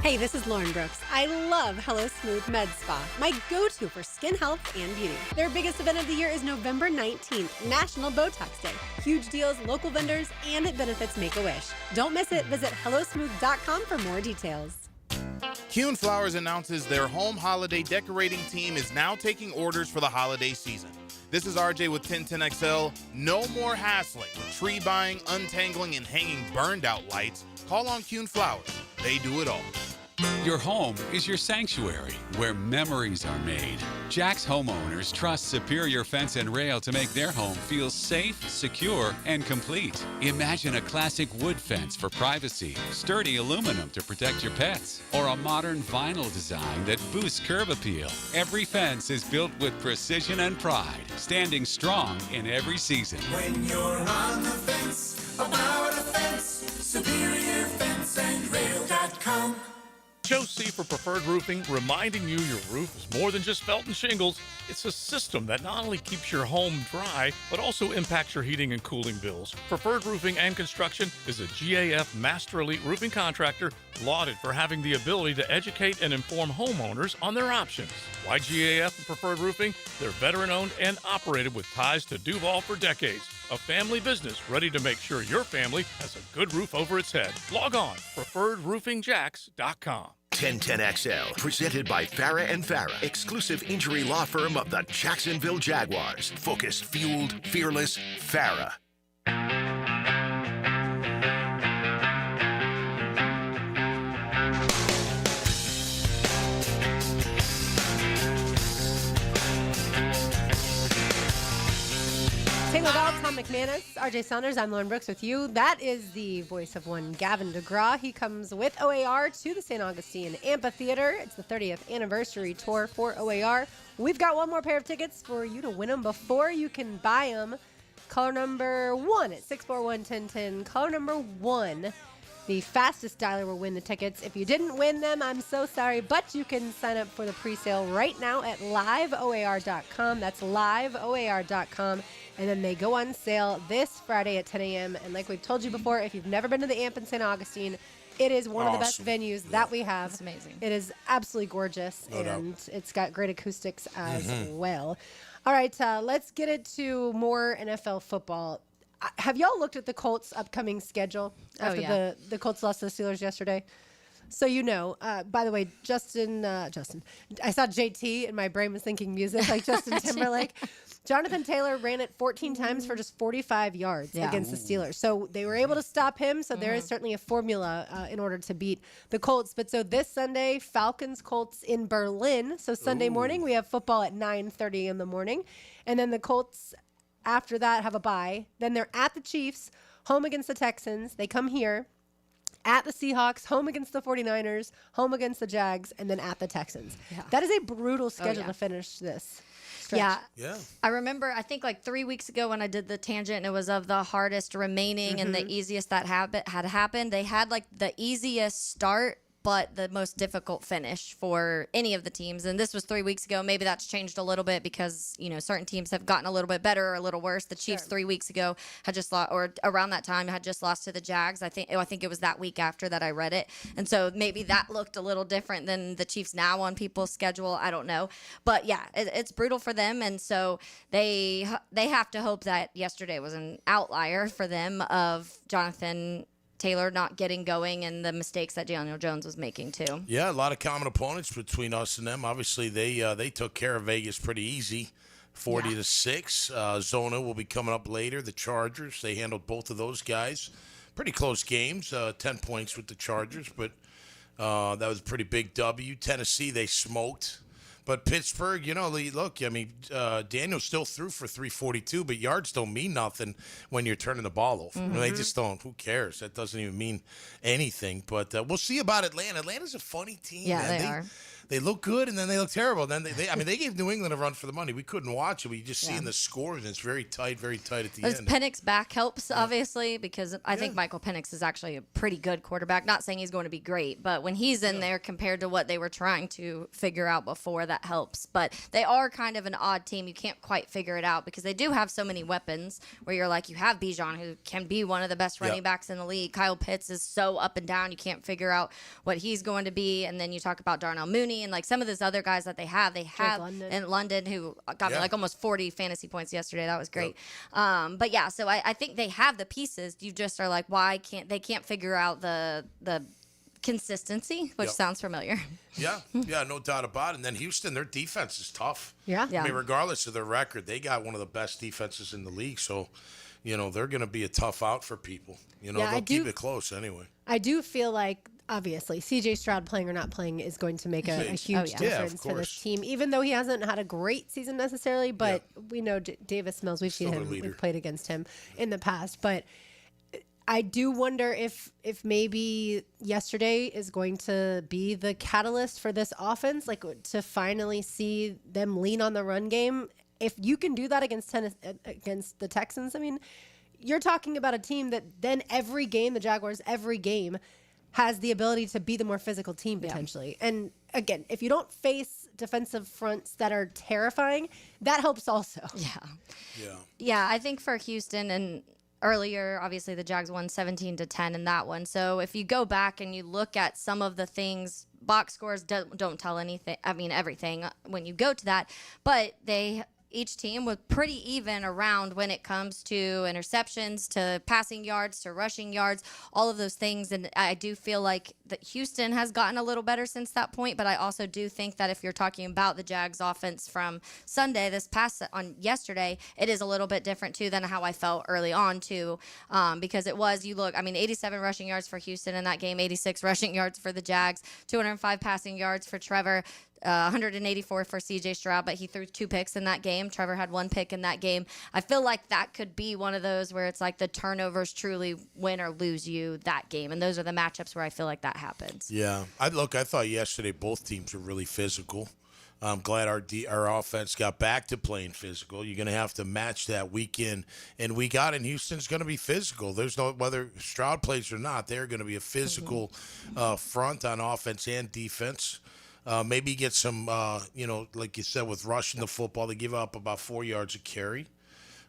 Hey, this is Lauren Brooks. I love Hello Smooth Med Spa, my go-to for skin health and beauty. Their biggest event of the year is November 19th, National Botox Day. Huge deals, local vendors, and it benefits Make-A-Wish. Don't miss it. Visit hellosmooth.com for more details. Kuhn Flowers announces their home holiday decorating team is now taking orders for the holiday season. This is RJ with 1010XL. No more hassling with tree buying, untangling, and hanging burned out lights. Call on Kuhn Flowers. They do it all. Your home is your sanctuary where memories are made. Jack's homeowners trust Superior Fence and Rail to make their home feel safe, secure, and complete. Imagine a classic wood fence for privacy, sturdy aluminum to protect your pets, or a modern vinyl design that boosts curb appeal. Every fence is built with precision and pride, standing strong in every season. When you're on the fence, about a fence, SuperiorFenceandRail.com. Joe C for Preferred Roofing, reminding you your roof is more than just felt and shingles. It's a system that not only keeps your home dry, but also impacts your heating and cooling bills. Preferred Roofing and Construction is a GAF Master Elite roofing contractor lauded for having the ability to educate and inform homeowners on their options. Why GAF and Preferred Roofing? They're veteran-owned and operated with ties to Duval for decades. A family business ready to make sure your family has a good roof over its head. Log on, preferredroofingJacks.com. 1010XL, presented by Farah and Farah, exclusive injury law firm of the Jacksonville Jaguars. Focused, fueled, fearless, Farah. Taylor Bell, Tom McManus, RJ Saunders, I'm Lauren Brooks with you. That is the voice of one Gavin DeGraw. He comes with OAR to the St. Augustine Amphitheater. It's the 30th anniversary tour for OAR. We've got one more pair of tickets for you to win them before you can buy them. Caller number 1 at 641-1010. Caller number 1. The fastest dialer will win the tickets. If you didn't win them, I'm so sorry, but you can sign up for the pre-sale right now at liveoar.com. That's liveoar.com. And then they go on sale this Friday at 10 a.m. And like we've told you before, if you've never been to the Amp in St. Augustine, it is one of the best venues that we have. It's amazing. It is absolutely gorgeous, No doubt. and it's got great acoustics as well. All right, let's get it to more NFL football. Have y'all looked at the Colts' upcoming schedule after the Colts lost to the Steelers yesterday? So by the way, Justin, I saw JT and my brain was thinking music like Justin Timberlake. Jonathan Taylor ran it 14 times for just 45 yards against the Steelers. So they were able to stop him. So there is certainly a formula in order to beat the Colts. But so this Sunday, Falcons-Colts in Berlin. So Sunday morning, we have football at 9:30 in the morning. And then the Colts, after that, have a bye. Then they're at the Chiefs, home against the Texans. They come here. At the Seahawks, home against the 49ers, home against the Jags, and then at the Texans. Yeah. That is a brutal schedule to finish this stretch. Yeah. I remember, I think like 3 weeks ago when I did the tangent, and it was of the hardest remaining and the easiest that had happened. They had like the easiest start, but the most difficult finish for any of the teams. And this was 3 weeks ago. Maybe that's changed a little bit because, certain teams have gotten a little bit better or a little worse. The Chiefs 3 weeks ago had just lost, or around that time had just lost to the Jags. I think it was that week after that I read it. And so maybe that looked a little different than the Chiefs now on people's schedule. I don't know. But yeah, it's brutal for them. And so they have to hope that yesterday was an outlier for them of Jonathan Taylor not getting going and the mistakes that Daniel Jones was making too. Yeah, a lot of common opponents between us and them. Obviously, they took care of Vegas pretty easy, 40-6. Zona will be coming up later. The Chargers, they handled both of those guys. Pretty close games, 10 points with the Chargers, but that was a pretty big W. Tennessee, they smoked. But Pittsburgh, look, Daniel still threw for 342, but yards don't mean nothing when you're turning the ball over. Mm-hmm. They just don't. Who cares? That doesn't even mean anything. But we'll see about Atlanta. Atlanta's a funny team. Yeah, man. they are. They look good, and then they look terrible. Then they gave New England a run for the money. We couldn't watch it. We just see in the scores, and it's very tight at the end. Penix back helps, obviously, because I think Michael Penix is actually a pretty good quarterback. Not saying he's going to be great, but when he's in there compared to what they were trying to figure out before, that helps. But they are kind of an odd team. You can't quite figure it out because they do have so many weapons where you're like, you have Bijan, who can be one of the best running backs in the league. Kyle Pitts is so up and down. You can't figure out what he's going to be. And then you talk about Darnell Mooney and like some of those other guys that they have in London who got me like almost 40 fantasy points yesterday. That was great. But yeah, so I think they have the pieces. You just are like, why can't they figure out the consistency, which sounds familiar. Yeah, no doubt about it. And then Houston, their defense is tough. Yeah. I mean, regardless of their record, they got one of the best defenses in the league. So, they're going to be a tough out for people. They'll keep it close anyway. I do feel like, obviously, C.J. Stroud playing or not playing is going to make a huge difference for this team, even though he hasn't had a great season necessarily. But we know Davis Mills, we've seen him, we've played against him in the past. But I do wonder if maybe yesterday is going to be the catalyst for this offense, like to finally see them lean on the run game. If you can do that against the Texans, I mean, you're talking about a team that then every game, the Jaguars, every game has the ability to be the more physical team potentially. And again, if you don't face defensive fronts that are terrifying, that helps also. Yeah, I think for Houston and earlier, obviously the Jags won 17-10 in that one. So if you go back and you look at some of the things, box scores don't tell anything. I mean, everything when you go to that, but each team was pretty even around when it comes to interceptions, to passing yards, to rushing yards, all of those things. And I do feel like that Houston has gotten a little better since that point. But I also do think that if you're talking about the Jags offense from Sunday, on yesterday, it is a little bit different too than how I felt early on too. Because it was, 87 rushing yards for Houston in that game, 86 rushing yards for the Jags, 205 passing yards for Trevor. 184 for C.J. Stroud, but he threw 2 picks in that game. Trevor had 1 pick in that game. I feel like that could be one of those where it's like the turnovers truly win or lose you that game, and those are the matchups where I feel like that happens. Yeah, I thought yesterday both teams were really physical. I'm glad our offense got back to playing physical. You're going to have to match that week in and week out, and Houston's going to be physical. There's no, whether Stroud plays or not, they're going to be a physical front on offense and defense. Maybe get some, like you said, with rushing the football, they give up about 4 yards a carry.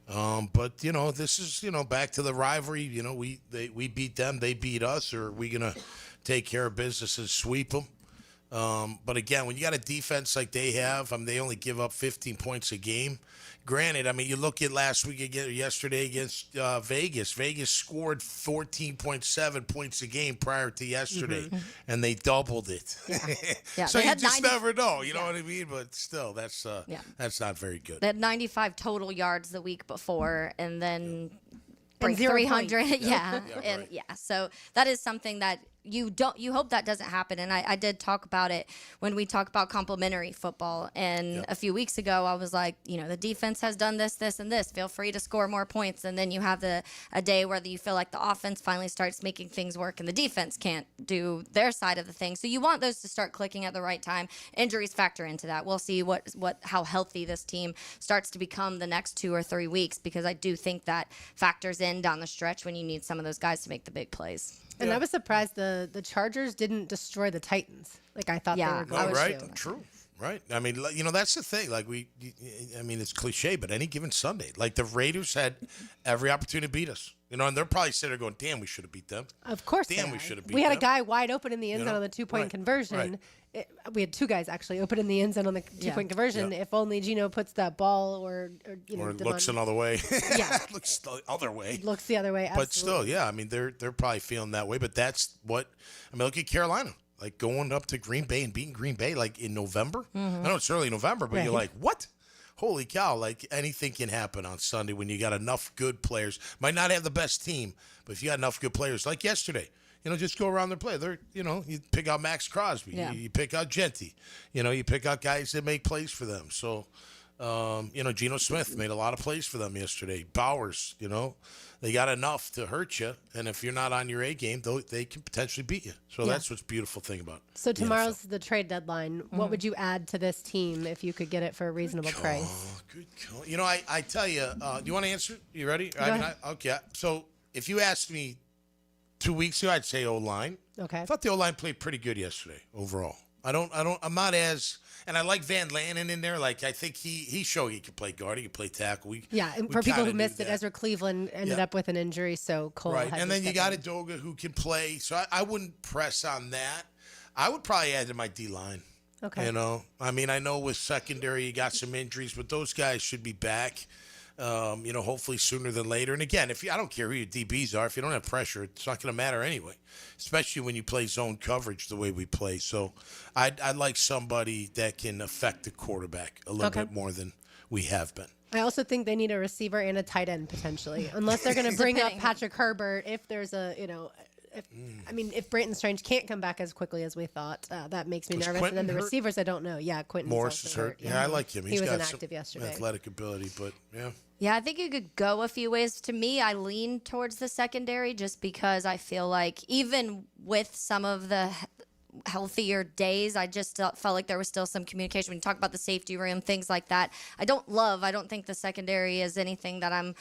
But, this is, back to the rivalry. We beat them, they beat us, or are we going to take care of business and sweep them? But again, when you got a defense like they have, they only give up 15 points a game. Granted, you look at yesterday against Vegas. Vegas scored 14.7 points a game prior to yesterday, and they doubled it. Yeah. So They you had just 90 never know. You know what I mean? But still, that's not very good. They had 95 total yards the week before, and then break 0 300. points. Yeah, Yeah, and right. so that is something that you hope that doesn't happen. And I did talk about it when we talked about complimentary football. And a few weeks ago, I was like, the defense has done this, this, and this. Feel free to score more points. And then you have a day where you feel like the offense finally starts making things work and the defense can't do their side of the thing. So you want those to start clicking at the right time. Injuries factor into that. We'll see how healthy this team starts to become the next 2 or 3 weeks, because I do think that factors in down the stretch when you need some of those guys to make the big plays. And I was surprised the Chargers didn't destroy the Titans like I thought they were going to. True. Right. That's the thing. It's cliche, but any given Sunday, the Raiders had every opportunity to beat us. And they're probably sitting there going, damn, we should have beat them. Of course. Damn, we should have beat them. We had a guy wide open in the end zone on the 2-point conversion. Right. We had 2 guys actually open in the end zone on the 2-point conversion. Yeah. If only Gino puts that ball or looks another way. Yeah. Looks the other way. Looks the other way. But still, they're probably feeling that way. But that's what look at Carolina. Going up to Green Bay and beating Green Bay in November. I know it's early November, but you're like, what? Holy cow, anything can happen on Sunday when you got enough good players. Might not have the best team, but if you got enough good players, like yesterday, just go around their play. They're, you pick out Max Crosby, you pick out Genty, you pick out guys that make plays for them. So, Geno Smith made a lot of plays for them yesterday. Bowers, they got enough to hurt you, and if you're not on your A game, they can potentially beat you. So that's what's beautiful thing about it. So tomorrow's the trade deadline. What would you add to this team if you could get it for a reasonable price? Good call. I tell you, do you want to answer? You ready? Go ahead. Okay. So if you asked me 2 weeks ago, I'd say O-line. Okay. I thought the O-line played pretty good yesterday overall. I'm not as, and I like Van Lanen in there. I think he showed he could play guard, he could play tackle. And for people who missed it, Ezra Cleveland ended up with an injury, so Cole had and to then you step got in. Adoga who can play. So I wouldn't press on that. I would probably add to my D-line. Okay. I know with secondary you got some injuries, but those guys should be back. Hopefully sooner than later. And again, I don't care who your DBs are, if you don't have pressure, it's not going to matter anyway, especially when you play zone coverage the way we play. So I'd like somebody that can affect the quarterback a little bit more than we have been. I also think they need a receiver and a tight end potentially, unless they're going to bring up Patrick Herbert. If there's if Brayton Strange can't come back as quickly as we thought, that makes me nervous. Quentin and then the hurt? receivers, I don't know. Yeah, Quentin Morris is hurt. Yeah, I like him. He was got inactive yesterday. Athletic ability, but yeah. Yeah, I think you could go a few ways. To me, I lean towards the secondary just because I feel like even with some of the healthier days, I just felt like there was still some communication. When you talk about the safety room, things like that, I don't think the secondary is anything that I'm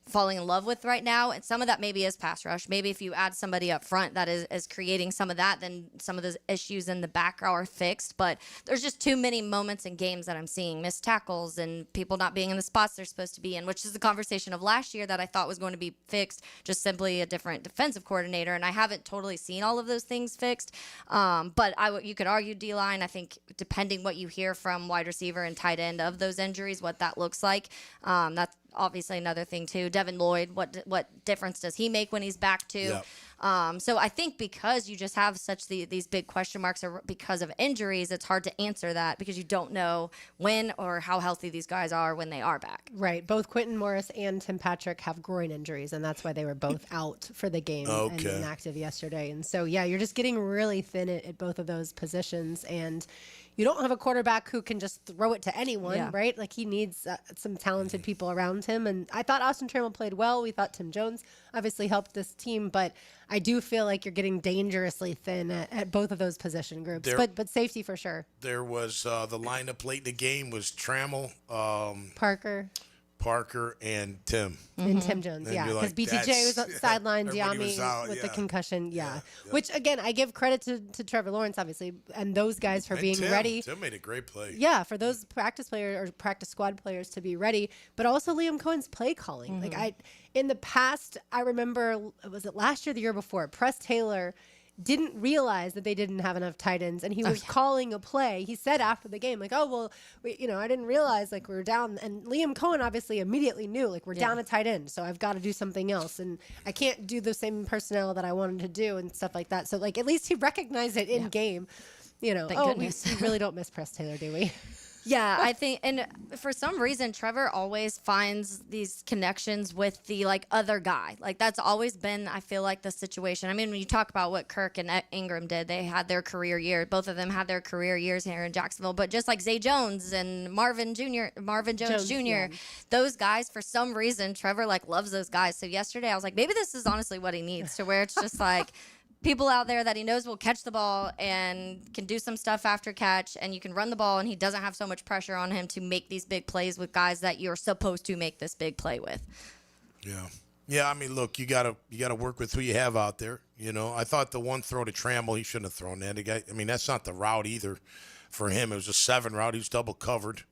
falling in love with right now. And some of that maybe is pass rush. Maybe if you add somebody up front that is creating some of that, then some of those issues in the back are fixed. But there's just too many moments in games that I'm seeing missed tackles and people not being in the spots they're supposed to be in, which is the conversation of last year that I thought was going to be fixed, just simply a different defensive coordinator. And I haven't totally seen all of those things fixed. But you could argue D-line. I think depending what you hear from wide receiver and tight end of those injuries, what that looks like, that's obviously another thing too. Devin Lloyd, what difference does he make when he's back too? Yep. So I think because you just have such these big question marks or because of injuries, it's hard to answer that because you don't know when or how healthy these guys are when they are back. Right. Both Quentin Morris and Tim Patrick have groin injuries, and that's why they were both out for the game and inactive yesterday. And so, you're just getting really thin at both of those positions, and you don't have a quarterback who can just throw it to anyone, right? He needs some talented people around him. And I thought Austin Trammell played well. We thought Tim Jones obviously helped this team, but I do feel like you're getting dangerously thin at both of those position groups. But safety for sure. There was the lineup late in the game was Trammell, Parker, and Tim. And Tim Jones, because BTJ was on sideline, Diami with the concussion, Which, again, I give credit to Trevor Lawrence, obviously, and those guys for being ready. Tim made a great play. Yeah, for those practice players or practice squad players to be ready, but also Liam Cohen's play calling. In the past, I remember, was it last year or the year before, Press Taylor didn't realize that they didn't have enough tight ends, and he was calling a play. He said after the game, like, "Oh well, I didn't realize like we were down." And Liam Cohen obviously immediately knew, like, we're down a tight end, so I've got to do something else, and I can't do the same personnel that I wanted to do and stuff like that. So like at least he recognized it in game. Thank goodness. We really don't miss Press Taylor, do we? Yeah, I think, and for some reason, Trevor always finds these connections with the other guy. Like that's always been, I feel like, the situation. I mean, when you talk about what Kirk and Ingram did, they had their career year. Both of them had their career years here in Jacksonville. But just like Zay Jones and Marvin Jones Jr., yeah. those guys, for some reason, Trevor loves those guys. So yesterday, I was like, maybe this is honestly what he needs, to where it's just like. People out there that he knows will catch the ball and can do some stuff after catch, and you can run the ball, and he doesn't have so much pressure on him to make these big plays with guys that you're supposed to make this big play with. Yeah. I mean, look, you gotta work with who you have out there. I thought the one throw to Trammell, he shouldn't have thrown that. That's not the route either for him. It was a 7 route. He was double covered.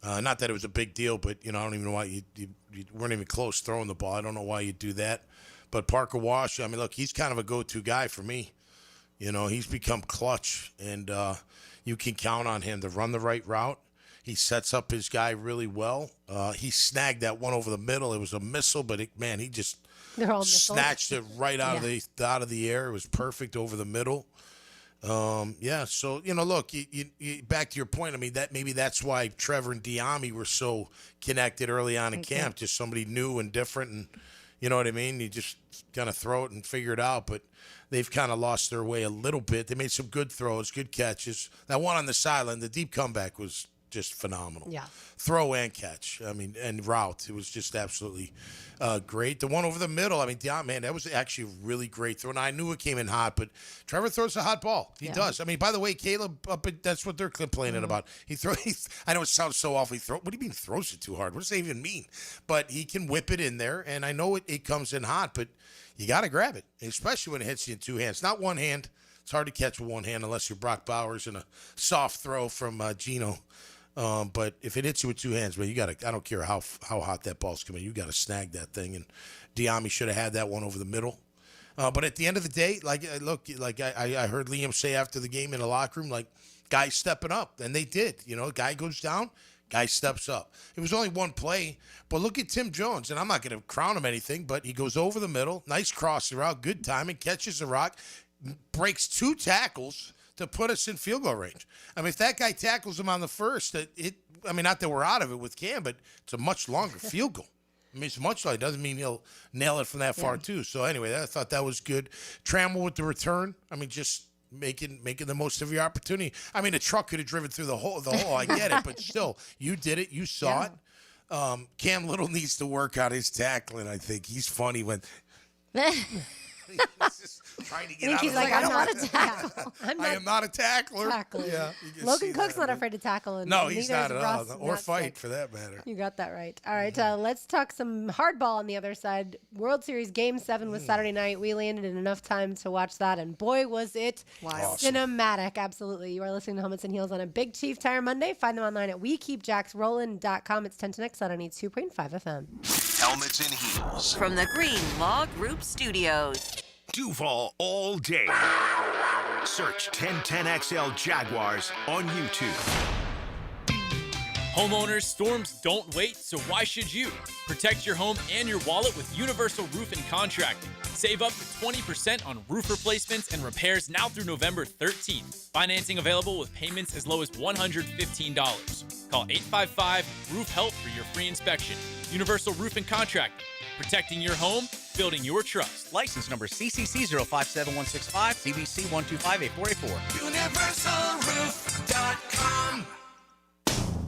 Not that it was a big deal, but I don't even know why you weren't even close throwing the ball. I don't know why you'd do that. But Parker Wash, look, he's kind of a go-to guy for me. He's become clutch, and you can count on him to run the right route. He sets up his guy really well. He snagged that one over the middle. It was a missile, but he just snatched it right out of the air. It was perfect over the middle. So look, you back to your point. Maybe that's why Trevor and Diami were so connected early on in camp. Just somebody new and different, and you know what I mean? You just kind of throw it and figure it out. But they've kind of lost their way a little bit. They made some good throws, good catches. That one on the sideline, the deep comeback was just phenomenal. Yeah. Throw and catch. And route. It was just absolutely great. The one over the middle, that was actually a really great throw. And I knew it came in hot, but Trevor throws a hot ball. He does. By the way, Caleb, that's what they're complaining about. I know it sounds so awful. What do you mean throws it too hard? What does that even mean? But he can whip it in there, and I know it comes in hot, but you got to grab it, especially when it hits you in two hands. Not one hand. It's hard to catch with one hand unless you're Brock Bowers and a soft throw from Geno. But if it hits you with two hands, man, you got to. I don't care how hot that ball's coming, you got to snag that thing. And Diami should have had that one over the middle. But at the end of the day, I heard Liam say after the game in the locker room, guys stepping up, and they did. Guy goes down, guy steps up. It was only one play, but look at Tim Jones, and I'm not going to crown him anything, but he goes over the middle, nice crossing route, good timing, catches the rock, breaks 2 tackles to put us in field goal range. If that guy tackles him on the first, not that we're out of it with Cam, but it's a much longer field goal. It's much like, doesn't mean he'll nail it from that far too. So anyway, I thought that was good. Trammell with the return. Just making the most of your opportunity. The truck could have driven through the hole. I get it, but still, you did it. You saw it. Cam Little needs to work on his tackling. I think he's funny when. He's just trying to get out he's of like, the I'm way. not a tackle. I am not a tackler. Yeah, you Logan Cook's not afraid to tackle. And no, he's not neither at is all. Ross Or fight, Notstick. for that matter. You got that right. All right, let's talk some hardball on the other side. World Series Game 7 was Saturday night. We landed in enough time to watch that, and boy, was it cinematic. Absolutely. You are listening to Helmets and Heels on a Big Chief Tire Monday. Find them online at WeKeepJacksRollin.com. It's 10 to next on 92.5 FM. Helmets and Heels. From the Green Law Group Studios. Duval all day. Search 1010XL Jaguars on YouTube. Homeowners, storms don't wait, so why should you? Protect your home and your wallet with Universal Roof and Contracting. Save up to 20% on roof replacements and repairs now through November 13th. Financing available with payments as low as $115. Call 855-ROOF-HELP for your free inspection. Universal Roof and Contracting. Protecting your home, building your trust. License number CCC 057165, CBC 125-844. UniversalRoof.com.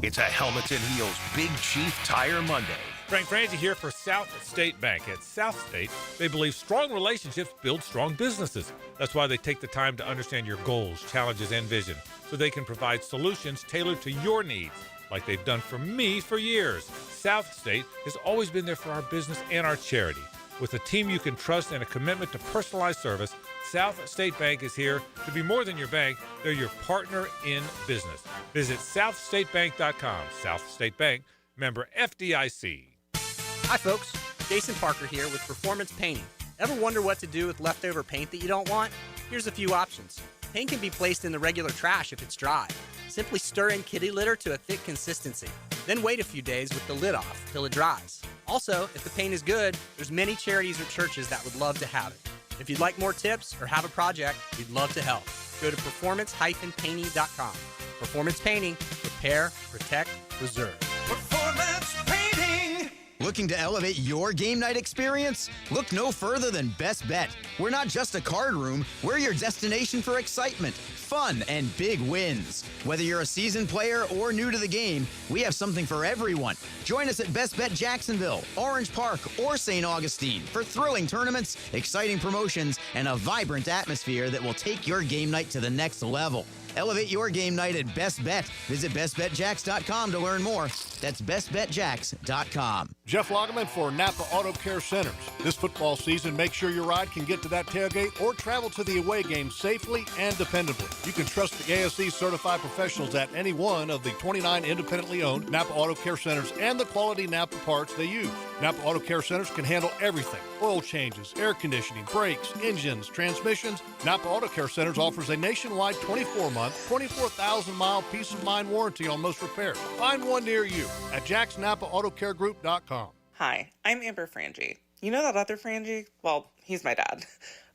It's a Helmets and Heels Big Chief Tire Monday. Frank Frangie here for South State Bank. At South State, they believe strong relationships build strong businesses. That's why they take the time to understand your goals, challenges, and vision, so they can provide solutions tailored to your needs, like they've done for me for years. South State has always been there for our business and our charity. With a team you can trust and a commitment to personalized service, South State Bank is here to be more than your bank. They're your partner in business. Visit southstatebank.com. South State Bank, member FDIC. Hi, folks. Jason Parker here with Performance Painting. Ever wonder what to do with leftover paint that you don't want? Here's a few options. Paint can be placed in the regular trash if it's dry. Simply stir in kitty litter to a thick consistency. Then wait a few days with the lid off till it dries. Also, if the paint is good, there's many charities or churches that would love to have it. If you'd like more tips or have a project, we'd love to help. Go to performance-painting.com. Performance Painting. Repair, protect, preserve. Performance Painting. Looking to elevate your game night experience? Look no further than Best Bet. We're not just a card room, we're your destination for excitement, fun, and big wins. Whether you're a seasoned player or new to the game, we have something for everyone. Join us at Best Bet Jacksonville, Orange Park, or St. Augustine for thrilling tournaments, exciting promotions, and a vibrant atmosphere that will take your game night to the next level. Elevate your game night at Best Bet. Visit bestbetjacks.com to learn more. That's bestbetjacks.com. Jeff Lagerman for Napa Auto Care Centers. This football season, make sure your ride can get to that tailgate or travel to the away game safely and dependably. You can trust the ASE certified professionals at any one of the 29 independently owned Napa Auto Care Centers and the quality Napa parts they use. Napa Auto Care Centers can handle everything: oil changes, air conditioning, brakes, engines, transmissions. Napa Auto Care Centers offers a nationwide 24-month, 24,000-mile peace of mind warranty on most repairs. Find one near you at jacksnapaautocare.group.com. Hi, I'm Amber Frangie. You know that other Frangie? Well, he's my dad.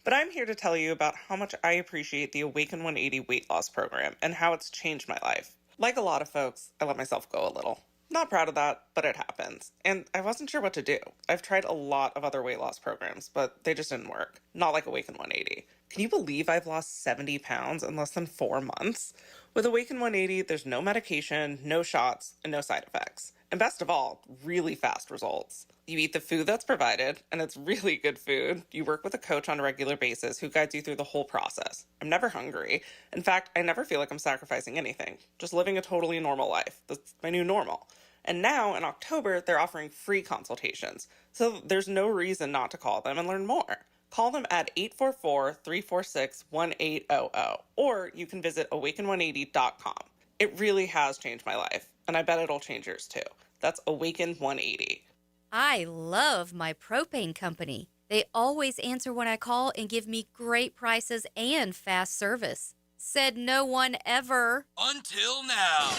But I'm here to tell you about how much I appreciate the Awaken 180 weight loss program and how it's changed my life. Like a lot of folks, I let myself go a little. Not proud of that, but it happens. And I wasn't sure what to do. I've tried a lot of other weight loss programs, but they just didn't work. Not like Awaken 180. Can you believe I've lost 70 pounds in less than 4 months? With Awaken 180, there's no medication, no shots, and no side effects. And best of all, really fast results. You eat the food that's provided, and it's really good food. You work with a coach on a regular basis who guides you through the whole process. I'm never hungry. In fact, I never feel like I'm sacrificing anything. Just living a totally normal life. That's my new normal. And now, in October, they're offering free consultations. So there's no reason not to call them and learn more. Call them at 844-346-1800, or you can visit awaken180.com. It really has changed my life, and I bet it'll change yours too. That's Awaken 180. I love my propane company. They always answer when I call and give me great prices and fast service. Said no one ever. Until now.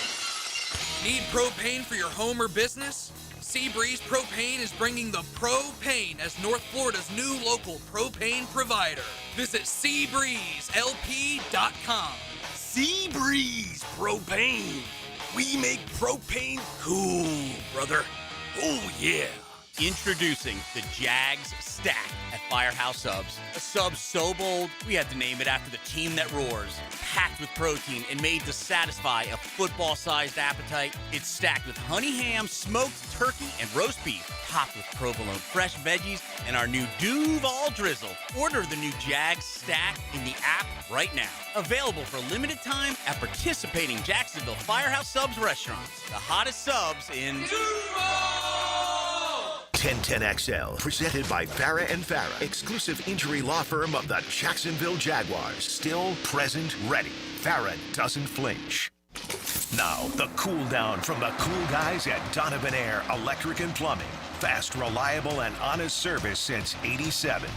Need propane for your home or business? Seabreeze Propane is bringing the propane as North Florida's new local propane provider. Visit seabreezelp.com. Seabreeze Propane. We make propane cool, brother. Oh, yeah. Introducing the Jags Stack at Firehouse Subs. A sub so bold, we had to name it after the team that roars. Packed with protein and made to satisfy a football-sized appetite. It's stacked with honey ham, smoked turkey, and roast beef. Topped with provolone fresh veggies and our new Duval drizzle. Order the new Jags Stack in the app right now. Available for limited time at participating Jacksonville Firehouse Subs restaurants. The hottest subs in Duval! 1010XL, presented by Farah and Farah, exclusive injury law firm of the Jacksonville Jaguars. Still present, ready. Farah doesn't flinch. Now, the cool down from the cool guys at Donovan Air Electric and Plumbing. Fast, reliable, and honest service since '87.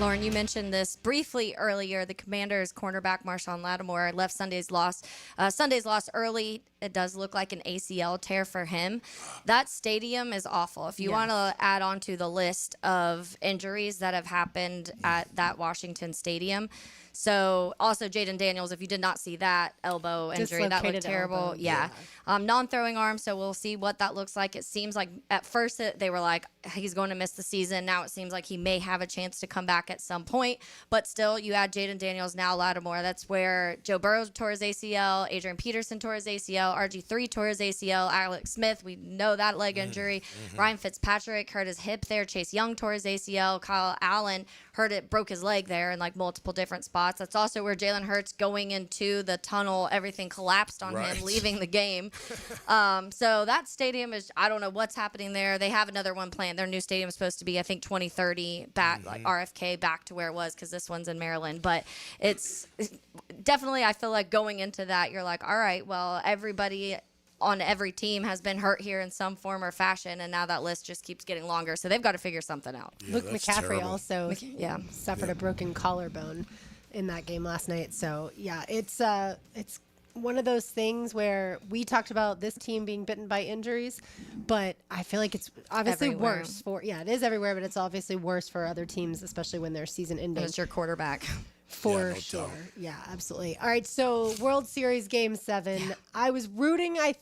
Lauren, you mentioned this briefly earlier. The Commanders' cornerback Marshawn Lattimore left Sunday's loss early. It does look like an ACL tear for him. That stadium is awful. If you want to add on to the list of injuries that have happened at that Washington Stadium. So also Jaden Daniels, if you did not see that elbow injury, that looked terrible. Yeah. Non-throwing arm, so we'll see what that looks like. It seems like at first they were like, he's going to miss the season. Now it seems like he may have a chance to come back at some point. But still, you add Jaden Daniels, now Lattimore. That's where Joe Burrow tore his ACL, Adrian Peterson tore his ACL, RG3 tore his ACL, Alex Smith, we know that leg injury. Ryan Fitzpatrick hurt his hip there. Chase Young tore his ACL. Kyle Allen broke his leg there in like multiple different spots. That's also where Jalen Hurts going into the tunnel, everything collapsed on him leaving the game. So that stadium is, I don't know what's happening there. They have another one planned. Their new stadium is supposed to be, I think, 2030 back, like RFK back to where it was, because this one's in Maryland. But it's definitely, I feel like going into that, you're like, all right, well, everybody on every team has been hurt here in some form or fashion, and now that list just keeps getting longer. So they've got to figure something out. Luke McCaffrey also suffered a broken collarbone. in that game last night. So yeah, it's one of those things where we talked about this team being bitten by injuries, but I feel like it's obviously Everywhere. worse for it is everywhere, but it's obviously worse for other teams, especially when they're season ending. And it's your quarterback. For sure. Yeah, absolutely. All right, so World Series Game 7. Yeah. I was rooting. I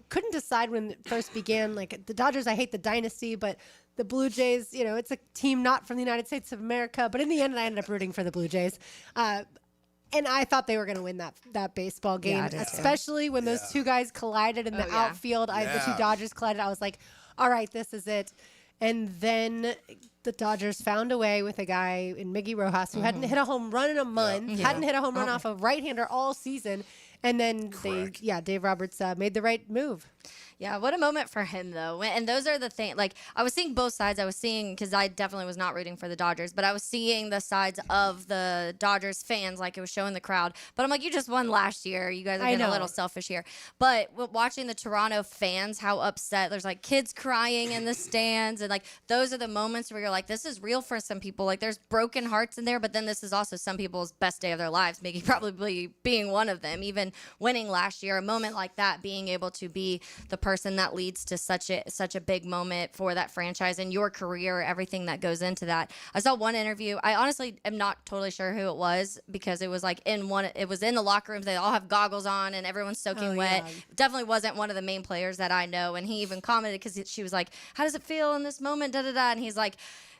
couldn't decide when it first began. Like, the Dodgers, I hate the dynasty, but the Blue Jays, it's a team not from the United States of America. But in the end, I ended up rooting for the Blue Jays. And I thought they were going to win that baseball game, especially when those two guys collided in the outfield. The two Dodgers collided. I was like, all right, this is it. And then the Dodgers found a way with a guy in Miggy Rojas who hadn't hit a home run in a month, hadn't hit a home run off a right-hander all season. And then Dave Roberts made the right move. Yeah, what a moment for him, though. And those are the things, like, I was seeing both sides. I was seeing, because I definitely was not rooting for the Dodgers, but I was seeing the sides of the Dodgers fans, like it was showing the crowd. But I'm like, you just won last year. You guys are getting a little selfish here. But watching the Toronto fans, how upset. There's, like, kids crying in the stands. And, like, those are the moments where you're like, this is real for some people. Like, there's broken hearts in there, but then this is also some people's best day of their lives, Mickey probably being one of them. Even winning last year, a moment like that, being able to be the person that leads to such a big moment for that franchise and your career, everything that goes into that. I saw one interview. I honestly am not totally sure who it was because it was like it was in the locker rooms. They all have goggles on and everyone's soaking wet. Yeah. Definitely wasn't one of the main players that I know. And he even commented because she was like, how does it feel in this moment? Da, da, da. And he's like,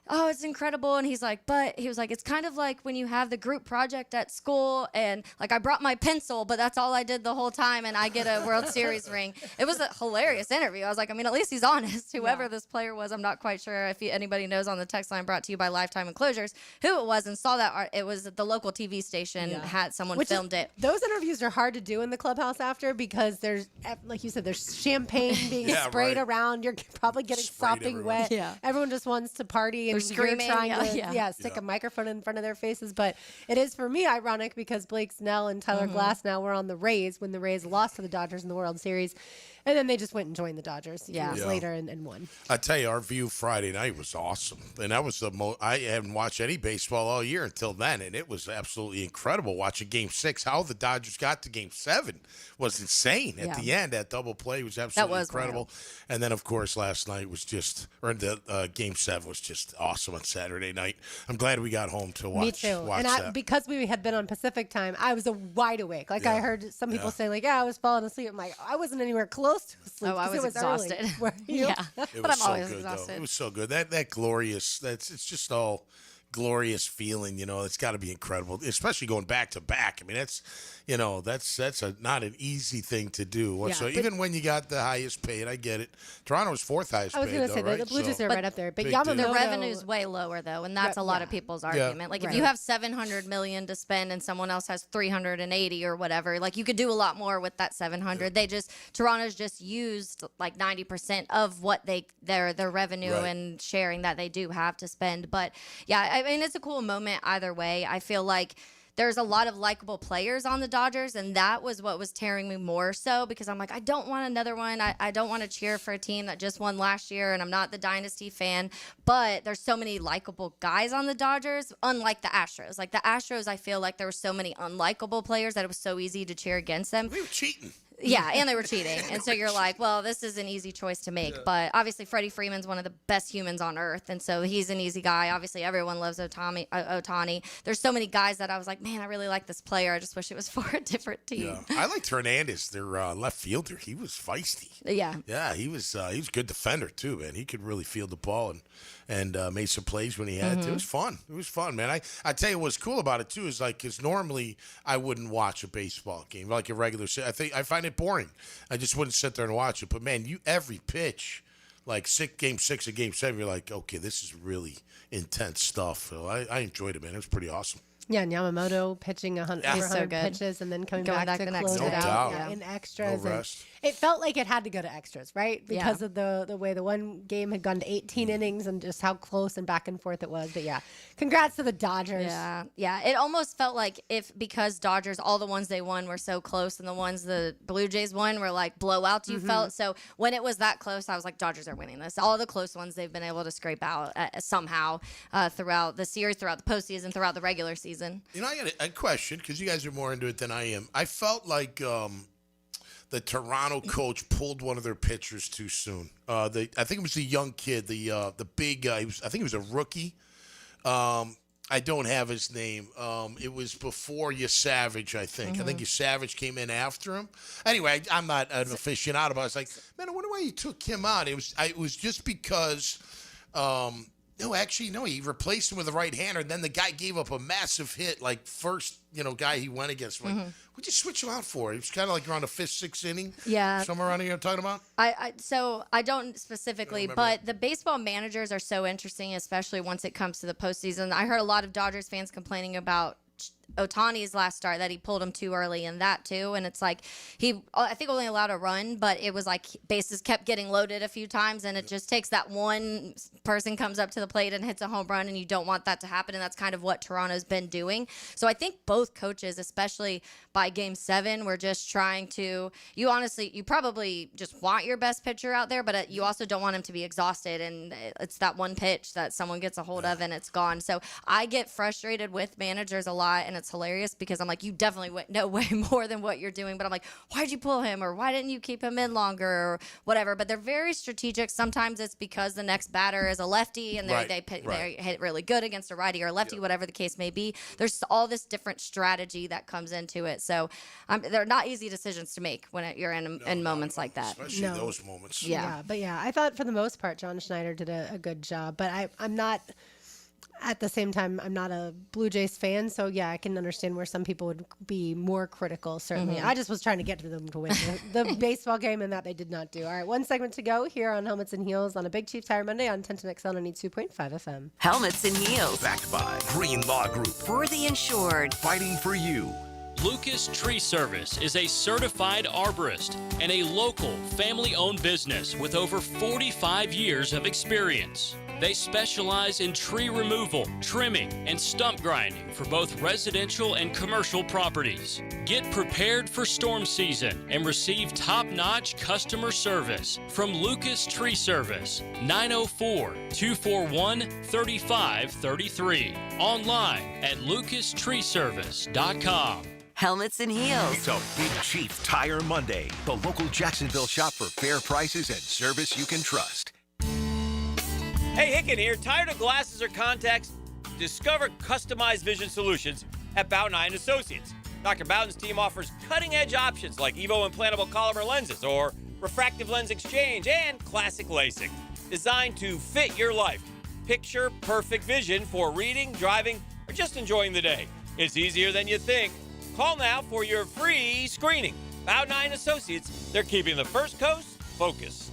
oh, it's incredible. And he's like, it's kind of like when you have the group project at school and like I brought my pencil, but that's all I did the whole time and I get a World Series ring. It was a hilarious interview. I was like, I mean, at least he's honest. Whoever this player was, I'm not quite sure if anybody knows on the text line brought to you by Lifetime Enclosures who it was and saw that it was the local TV station had someone filmed it. Those interviews are hard to do in the clubhouse after because there's, like you said, there's champagne being sprayed around. You're probably getting sopping wet. Yeah. Everyone just wants to party. And screaming, trying to stick a microphone in front of their faces. But it is for me ironic because Blake Snell and Tyler Glasnow were on the Rays when the Rays lost to the Dodgers in the World Series. And then they just went and joined the Dodgers years later and won. I tell you, our view Friday night was awesome. And that was the most, I haven't watched any baseball all year until then. And it was absolutely incredible watching Game 6. How the Dodgers got to Game 7 was insane. At the end, that double play was absolutely incredible. Wild. And then, of course, last night was just, or the Game 7 was just awesome on Saturday night. I'm glad we got home to watch. Me too. Watch that. Because we had been on Pacific time, I was wide awake. Like I heard some people say, like, I was falling asleep. I'm like, I wasn't anywhere close to sleep. Oh, I was exhausted. Were you? Yeah, but I'm always good, exhausted. Though. It was so good. That glorious. It's just all glorious feeling. It's got to be incredible, especially going back to back. I mean, that's not an easy thing to do. So even when you got the highest paid, I get it. Toronto was fourth highest paid. I was going to say right? the Blue Jays are right up there, but the revenue's way lower though, and that's a lot of people's argument. Like if you have $700 million to spend and someone else has 380 or whatever, like you could do a lot more with that 700. Toronto's just used like 90% of what their revenue and sharing that they do have to spend. But I mean, it's a cool moment either way. I feel like there's a lot of likable players on the Dodgers, and that was what was tearing me more so because I'm like, I don't want another one. I don't want to cheer for a team that just won last year, and I'm not the Dynasty fan. But there's so many likable guys on the Dodgers, unlike the Astros. Like the Astros, I feel like there were so many unlikable players that it was so easy to cheer against them. We were cheating. Yeah, and they were cheating. And so you're like, well, this is an easy choice to make. But obviously, Freddie Freeman's one of the best humans on earth. And so he's an easy guy. Obviously, everyone loves Ohtani. There's so many guys that I was like, man, I really like this player. I just wish it was for a different team. Yeah. I liked Hernandez, their left fielder. He was feisty. Yeah. Yeah, he was a good defender, too, man. He could really field the ball and made some plays when he had to. It was fun. It was fun, man. I tell you what's cool about it, too, is like, because normally I wouldn't watch a baseball game, like a regular I find it boring. I just wouldn't sit there and watch it. But, man, every pitch, like Game 6 and Game 7, you're like, okay, this is really intense stuff. So I enjoyed it, man. It was pretty awesome. Yeah, and Yamamoto pitching 100 pitches and then coming back to close it out in extras. No rest. it felt like it had to go to extras, right? Because of the way the one game had gone to 18 innings and just how close and back and forth it was. But yeah, congrats to the Dodgers. Yeah. It almost felt like because Dodgers, all the ones they won were so close, and the ones the Blue Jays won were like blowouts. You felt so when it was that close, I was like, Dodgers are winning this. All the close ones they've been able to scrape out somehow throughout the series, throughout the postseason, throughout the regular season. You know, I got a question because you guys are more into it than I am. I felt like the Toronto coach pulled one of their pitchers too soon. I think it was the young kid, the big guy. I think he was a rookie. I don't have his name. It was before Savage, I think. I think Savage came in after him. Anyway, I'm not an aficionado, but I was like, man, I wonder why you took him out. It was just because. No, he replaced him with a right-hander, and then the guy gave up a massive hit, like first, guy he went against. Like, what'd you switch him out for? He was kind of like around the 5th, 6th inning. Yeah. Somewhere around here I'm talking about? So I don't specifically, but the baseball managers are so interesting, especially once it comes to the postseason. I heard a lot of Dodgers fans complaining about Ohtani's last start, that he pulled him too early in that too, and it's like I think only allowed a run, but it was like bases kept getting loaded a few times, and it just takes that one person comes up to the plate and hits a home run, and you don't want that to happen, and that's kind of what Toronto's been doing. So I think both coaches, especially by Game 7, were just trying to, you probably just want your best pitcher out there, but you also don't want him to be exhausted, and it's that one pitch that someone gets a hold of and it's gone. So I get frustrated with managers a lot, and it's hilarious because I'm like, you definitely know way more than what you're doing, but I'm like, why'd you pull him, or why didn't you keep him in longer, or whatever. But they're very strategic. Sometimes it's because the next batter is a lefty and they hit really good against a righty or a lefty, whatever the case may be. There's all this different strategy that comes into it. So they're not easy decisions to make when you're in moments like that. Especially those moments. Yeah, but I thought for the most part John Schneider did a good job, but I'm not. At the same time, I'm not a Blue Jays fan, so I can understand where some people would be more critical, certainly. I just was trying to get to them to win the baseball game, and that they did not do. All right, one segment to go here on Helmets and Heels on a Big Chief Tire Monday on 1010XL 92.5 FM. Helmets and Heels. Backed by Green Law Group. For the insured. Fighting for you. Lucas Tree Service is a certified arborist and a local family-owned business with over 45 years of experience. They specialize in tree removal, trimming, and stump grinding for both residential and commercial properties. Get prepared for storm season and receive top-notch customer service from Lucas Tree Service, 904-241-3533. Online at lucastreeservice.com. Helmets and Heels. It's a Big Chief Tire Monday. The local Jacksonville shop for fair prices and service you can trust. Hey, Hicken here. Tired of glasses or contacts? Discover customized vision solutions at Bowden Eye & Associates. Dr. Bowden's team offers cutting-edge options like EVO implantable Collamer lenses or refractive lens exchange and classic LASIK, designed to fit your life. Picture perfect vision for reading, driving, or just enjoying the day. It's easier than you think. Call now for your free screening. Bowden Eye & Associates, they're keeping the First Coast focused.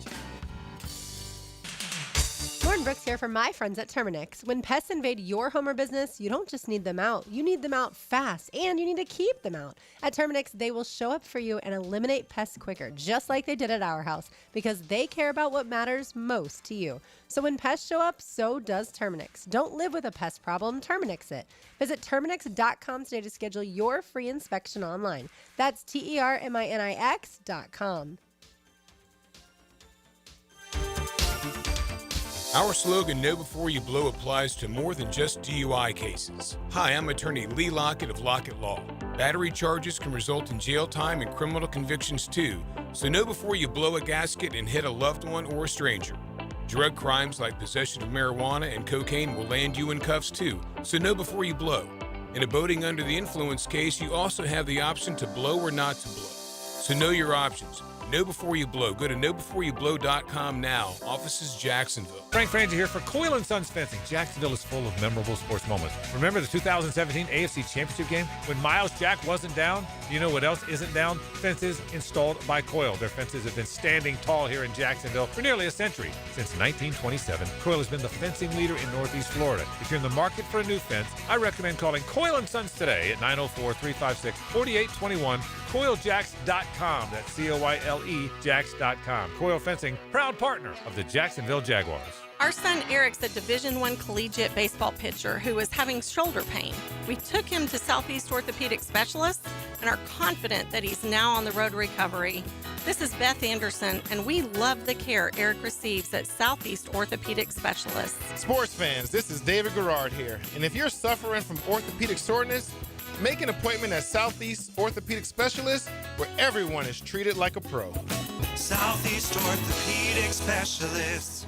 Lauren Brooks here for my friends at Terminix. When pests invade your home or business, you don't just need them out. You need them out fast, and you need to keep them out. At Terminix, they will show up for you and eliminate pests quicker, just like they did at our house, because they care about what matters most to you. So when pests show up, so does Terminix. Don't live with a pest problem, Terminix it. Visit Terminix.com today to schedule your free inspection online. That's TERMINIX.com. Our slogan, Know Before You Blow, applies to more than just DUI cases. Hi, I'm attorney Lee Lockett of Lockett Law. Battery charges can result in jail time and criminal convictions too, so know before you blow a gasket and hit a loved one or a stranger. Drug crimes like possession of marijuana and cocaine will land you in cuffs too, so know before you blow. In a boating under the influence case, you also have the option to blow or not to blow. So know your options. Know Before You Blow. Go to knowbeforeyouBlow.com now. Offices Jacksonville. Frank Frangie here for Coyle & Sons Fencing. Jacksonville is full of memorable sports moments. Remember the 2017 AFC Championship game when Miles Jack wasn't down? You know what else isn't down? Fences installed by Coil. Their fences have been standing tall here in Jacksonville for nearly a century. Since 1927, Coil has been the fencing leader in Northeast Florida. If you're in the market for a new fence, I recommend calling Coil & Sons today at 904-356-4821. CoilJacks.com. That's COILE Jacks.com. Coil Fencing, proud partner of the Jacksonville Jaguars. Our son Eric's a Division I collegiate baseball pitcher who is having shoulder pain. We took him to Southeast Orthopedic Specialists and are confident that he's now on the road to recovery. This is Beth Anderson, and we love the care Eric receives at Southeast Orthopedic Specialists. Sports fans, this is David Garrard here, and if you're suffering from orthopedic soreness, make an appointment at Southeast Orthopedic Specialists, where everyone is treated like a pro. Southeast Orthopedic Specialists.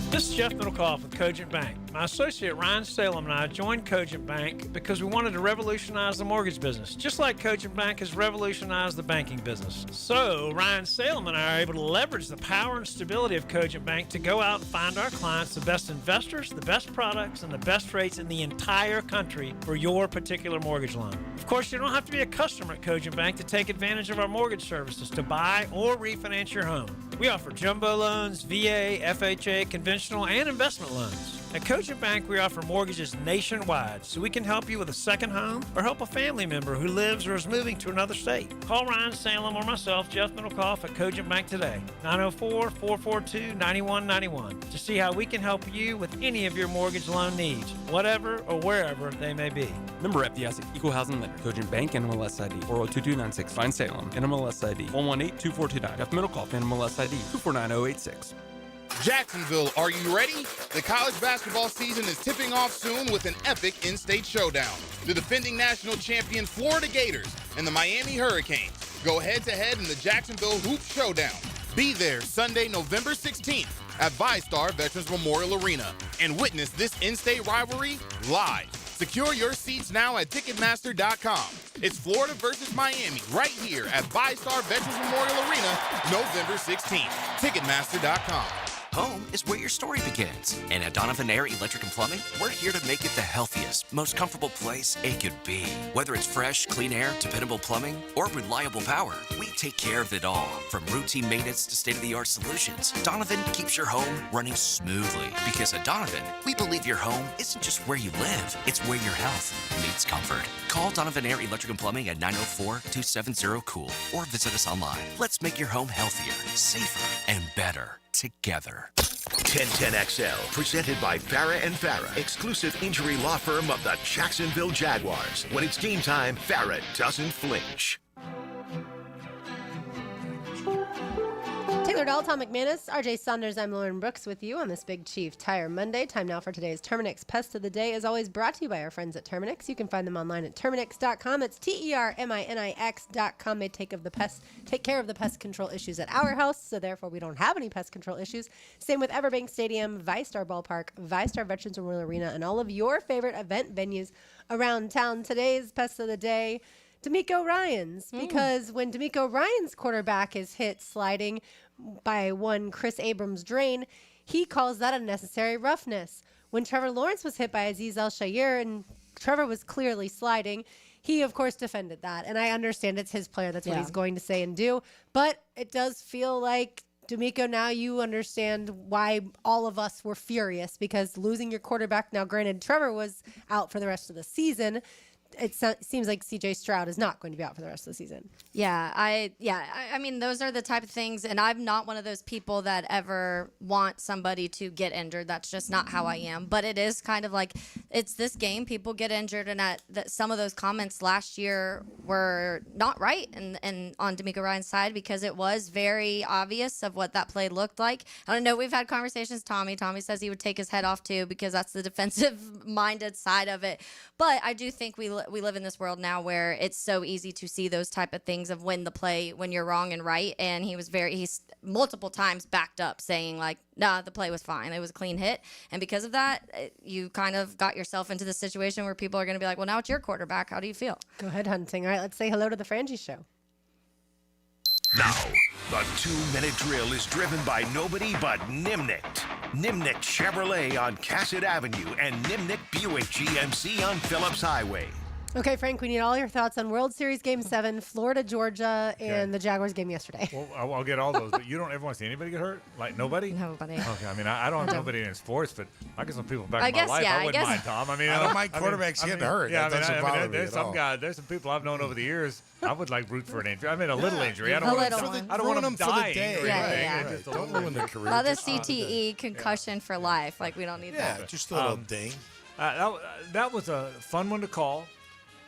This is Jeff Middlecoff with Cogent Bank. My associate Ryan Salem and I joined Cogent Bank because we wanted to revolutionize the mortgage business, just like Cogent Bank has revolutionized the banking business. So Ryan Salem and I are able to leverage the power and stability of Cogent Bank to go out and find our clients the best investors, the best products, and the best rates in the entire country for your particular mortgage loan. Of course, you don't have to be a customer at Cogent Bank to take advantage of our mortgage services to buy or refinance your home. We offer jumbo loans, VA, FHA, conventional, and investment loans. At Cogent Bank, we offer mortgages nationwide, so we can help you with a second home or help a family member who lives or is moving to another state. Call Ryan Salem or myself, Jeff Middlecoff, at Cogent Bank today, 904-442-9191, to see how we can help you with any of your mortgage loan needs, whatever or wherever they may be. Member FDIC, Equal Housing Lender, Cogent Bank, NMLS ID 402296. Ryan Salem, NMLS ID 1182429. Jeff Middlecoff, NMLS ID 249086. Jacksonville, are you ready? The college basketball season is tipping off soon with an epic in-state showdown. The defending national champion Florida Gators and the Miami Hurricanes go head-to-head in the Jacksonville Hoop Showdown. Be there Sunday, November 16th at VyStar Veterans Memorial Arena and witness this in-state rivalry live. Secure your seats now at Ticketmaster.com. It's Florida versus Miami right here at VyStar Veterans Memorial Arena, November 16th. Ticketmaster.com. Home is where your story begins. And at Donovan Air Electric and Plumbing, we're here to make it the healthiest, most comfortable place it could be. Whether it's fresh, clean air, dependable plumbing, or reliable power, we take care of it all. From routine maintenance to state-of-the-art solutions, Donovan keeps your home running smoothly. Because at Donovan, we believe your home isn't just where you live, it's where your health meets comfort. Call Donovan Air Electric and Plumbing at 904-270-COOL or visit us online. Let's make your home healthier, safer, and better together. 1010XL, presented by Farah & Farah, exclusive injury law firm of the Jacksonville Jaguars. When it's game time, Farah doesn't flinch. Taylor Dahl, Tom McManus, RJ Saunders, I'm Lauren Brooks with you on this Big Chief Tire Monday. Time now for today's Terminix Pest of the Day, as always brought to you by our friends at Terminix. You can find them online at Terminix.com. It's TERMINIX.com. They take care of the pest control issues at our house, so therefore we don't have any pest control issues. Same with Everbank Stadium, VyStar Ballpark, VyStar Veterans Memorial Arena, and all of your favorite event venues around town. Today's Pest of the Day, D'Amico Ryans, because when D'Amico Ryans' quarterback is hit sliding by one Chris Abrams drain, he calls that unnecessary roughness. When Trevor Lawrence was hit by Aziz El-Shaair and Trevor was clearly sliding, he, of course, defended that. And I understand it's his player. That's what he's going to say and do. But it does feel like, D'Amico, now you understand why all of us were furious, because losing your quarterback, now granted, Trevor was out for the rest of the season. It seems like C.J. Stroud is not going to be out for the rest of the season. I mean, those are the type of things, and I'm not one of those people that ever want somebody to get injured. That's just not how I am. But it is kind of like, it's this game. People get injured, and some of those comments last year were not right and on D'Amico Ryan's side, because it was very obvious of what that play looked like. I don't know, we've had conversations. Tommy says he would take his head off too, because that's the defensive-minded side of it. But I do think we live in this world now where it's so easy to see those type of things of when you're wrong and right. And he's multiple times backed up saying like, nah, the play was fine. It was a clean hit. And because of that, you kind of got yourself into the situation where people are going to be like, well, now it's your quarterback. How do you feel? Go ahead, Hunting. All right, let's say hello to the Frangie Show. Now, the 2-minute drill is driven by nobody but Nimnicht. Nimnicht Chevrolet on Cassett Avenue and Nimnicht Buick GMC on Phillips Highway. Okay, Frank, we need all your thoughts on World Series Game 7, Florida, Georgia, and the Jaguars game yesterday. Well, I'll get all those, but you don't ever want to see anybody get hurt? Like nobody? Nobody. Okay, I mean, I don't have nobody in sports, but I get some people back in my life. I wouldn't mind, Tom. I mean, I don't mind quarterbacks getting hurt. Yeah, That doesn't bother me there's at some all. guys, there's some people I've known over the years. I would like root for an injury. I mean, a little injury. I I don't want ruin them them for the dying day. or anything. Yeah. It's just a Don't little ruin their A career. lot of CTE, concussion for life. Like, we don't need that. Just a little ding. That was a fun one to call,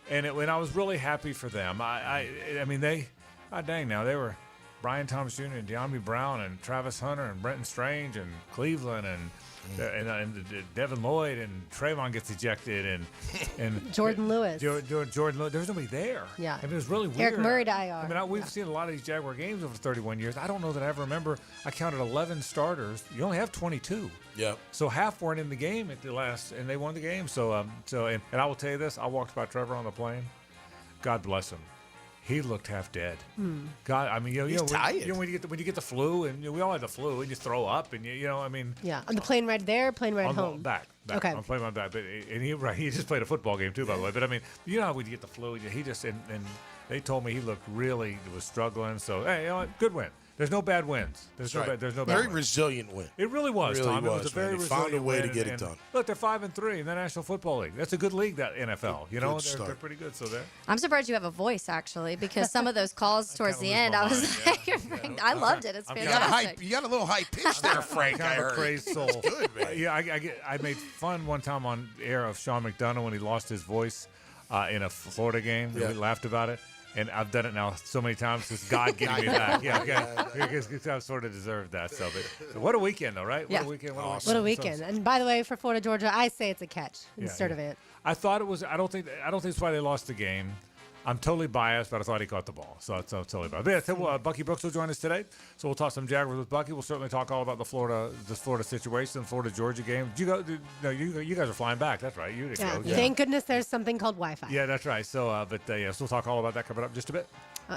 and I was really happy for them. I mean, they were Brian Thomas Jr. and De'Ami Brown and Travis Hunter and Brenton Strange and Cleveland and Devin Lloyd and Trayvon gets ejected and Jordan Lewis. Jordan Lewis. There was nobody there. Yeah. I mean, it was really weird. Eric Murray to IR. I mean, we've seen a lot of these Jaguar games over 31 years. I don't know that I ever remember. I counted 11 starters. You only have 22. Yeah. So half weren't in the game at the last, and they won the game. So and I will tell you this: I walked by Trevor on the plane. God bless him. He looked half dead. God, I mean, He's tired. when you get the flu, and we all had the flu, and you throw up, and I mean. Yeah, on the plane ride there, plane ride On home. back. Okay. I'm playing my back, but he just played a football game too, by the way. But I mean, you know how when you get the flu, he just and they told me he looked really was struggling. So hey, you know what? Good win. There's no bad wins. There's no bad Very wins. resilient win. It really was, Really Tom. It was, was a very man. He resilient found a way to win, get it and done. Look, they're 5-3 in the National Football League. That's a good league, that NFL. They're start. pretty good. So there. I'm surprised you have a voice, actually, because some of the calls towards the end, I was like, I loved it. It's fantastic. You got a little high pitch there, Frank. Kind I of a heard. crazed soul. Good, man. Yeah, I made fun one time on air of Sean McDonough when he lost his voice in a Florida game. Yeah. We laughed about it. And I've done it now so many times. It's God getting me back. Yeah, okay. I sort of deserved that. So, but what a weekend, though, right? Yeah. What a weekend. What a weekend. And by the way, for Florida, Georgia, I say it's a catch instead of it. I thought it was. I don't think that's why they lost the game. I'm totally biased, but I thought he caught the ball. So it's totally biased. But yeah, so, Bucky Brooks will join us today. So we'll talk some Jaguars with Bucky. We'll certainly talk all about the Florida situation, Florida-Georgia game. Did you go? No, you guys are flying back. That's right. You didn't go. Yeah. Thank goodness there's something called Wi-Fi. Yeah, that's right. So, so we'll talk all about that coming up in just a bit.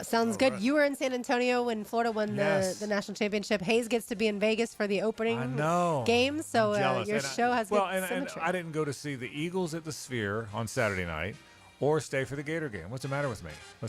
Sounds good. You were in San Antonio when Florida won the national championship. Hayes gets to be in Vegas for the opening game. So your show has good symmetry. And I didn't go to see the Eagles at the Sphere on Saturday night or stay for the Gator game. What's the matter with me? I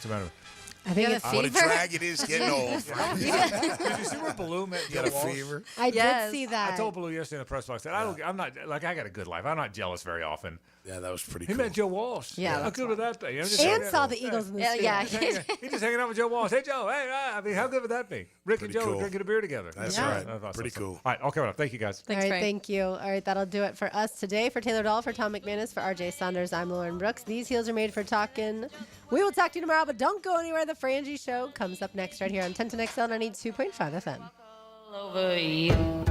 think it's what a drag it is getting old. Did you see where Baloo met Joe Got a Walsh? fever. I did see that. I told Baloo yesterday in the press box that I'm not like I got a good life. I'm not jealous very often. Yeah, that was pretty He cool. met Joe Walsh. Yeah, How good would that be? And saw the Eagles in the Sphere. Yeah. He's just hanging out with Joe Walsh. Hey, Joe. Hey, I mean, how good would that be? Rick Pretty and Joe cool. drinking a beer together. That's Yeah. right. That's Pretty awesome. cool. All right, all coming up. Thank you, guys. All right, thank you. All right, that'll do it for us today. For Taylor Dahl, for Tom McManus, for RJ Saunders, I'm Lauren Brooks. These heels are made for talking. We will talk to you tomorrow, but don't go anywhere. The Frangie Show comes up next right here on 10 to XL 92.5 FM. All over you.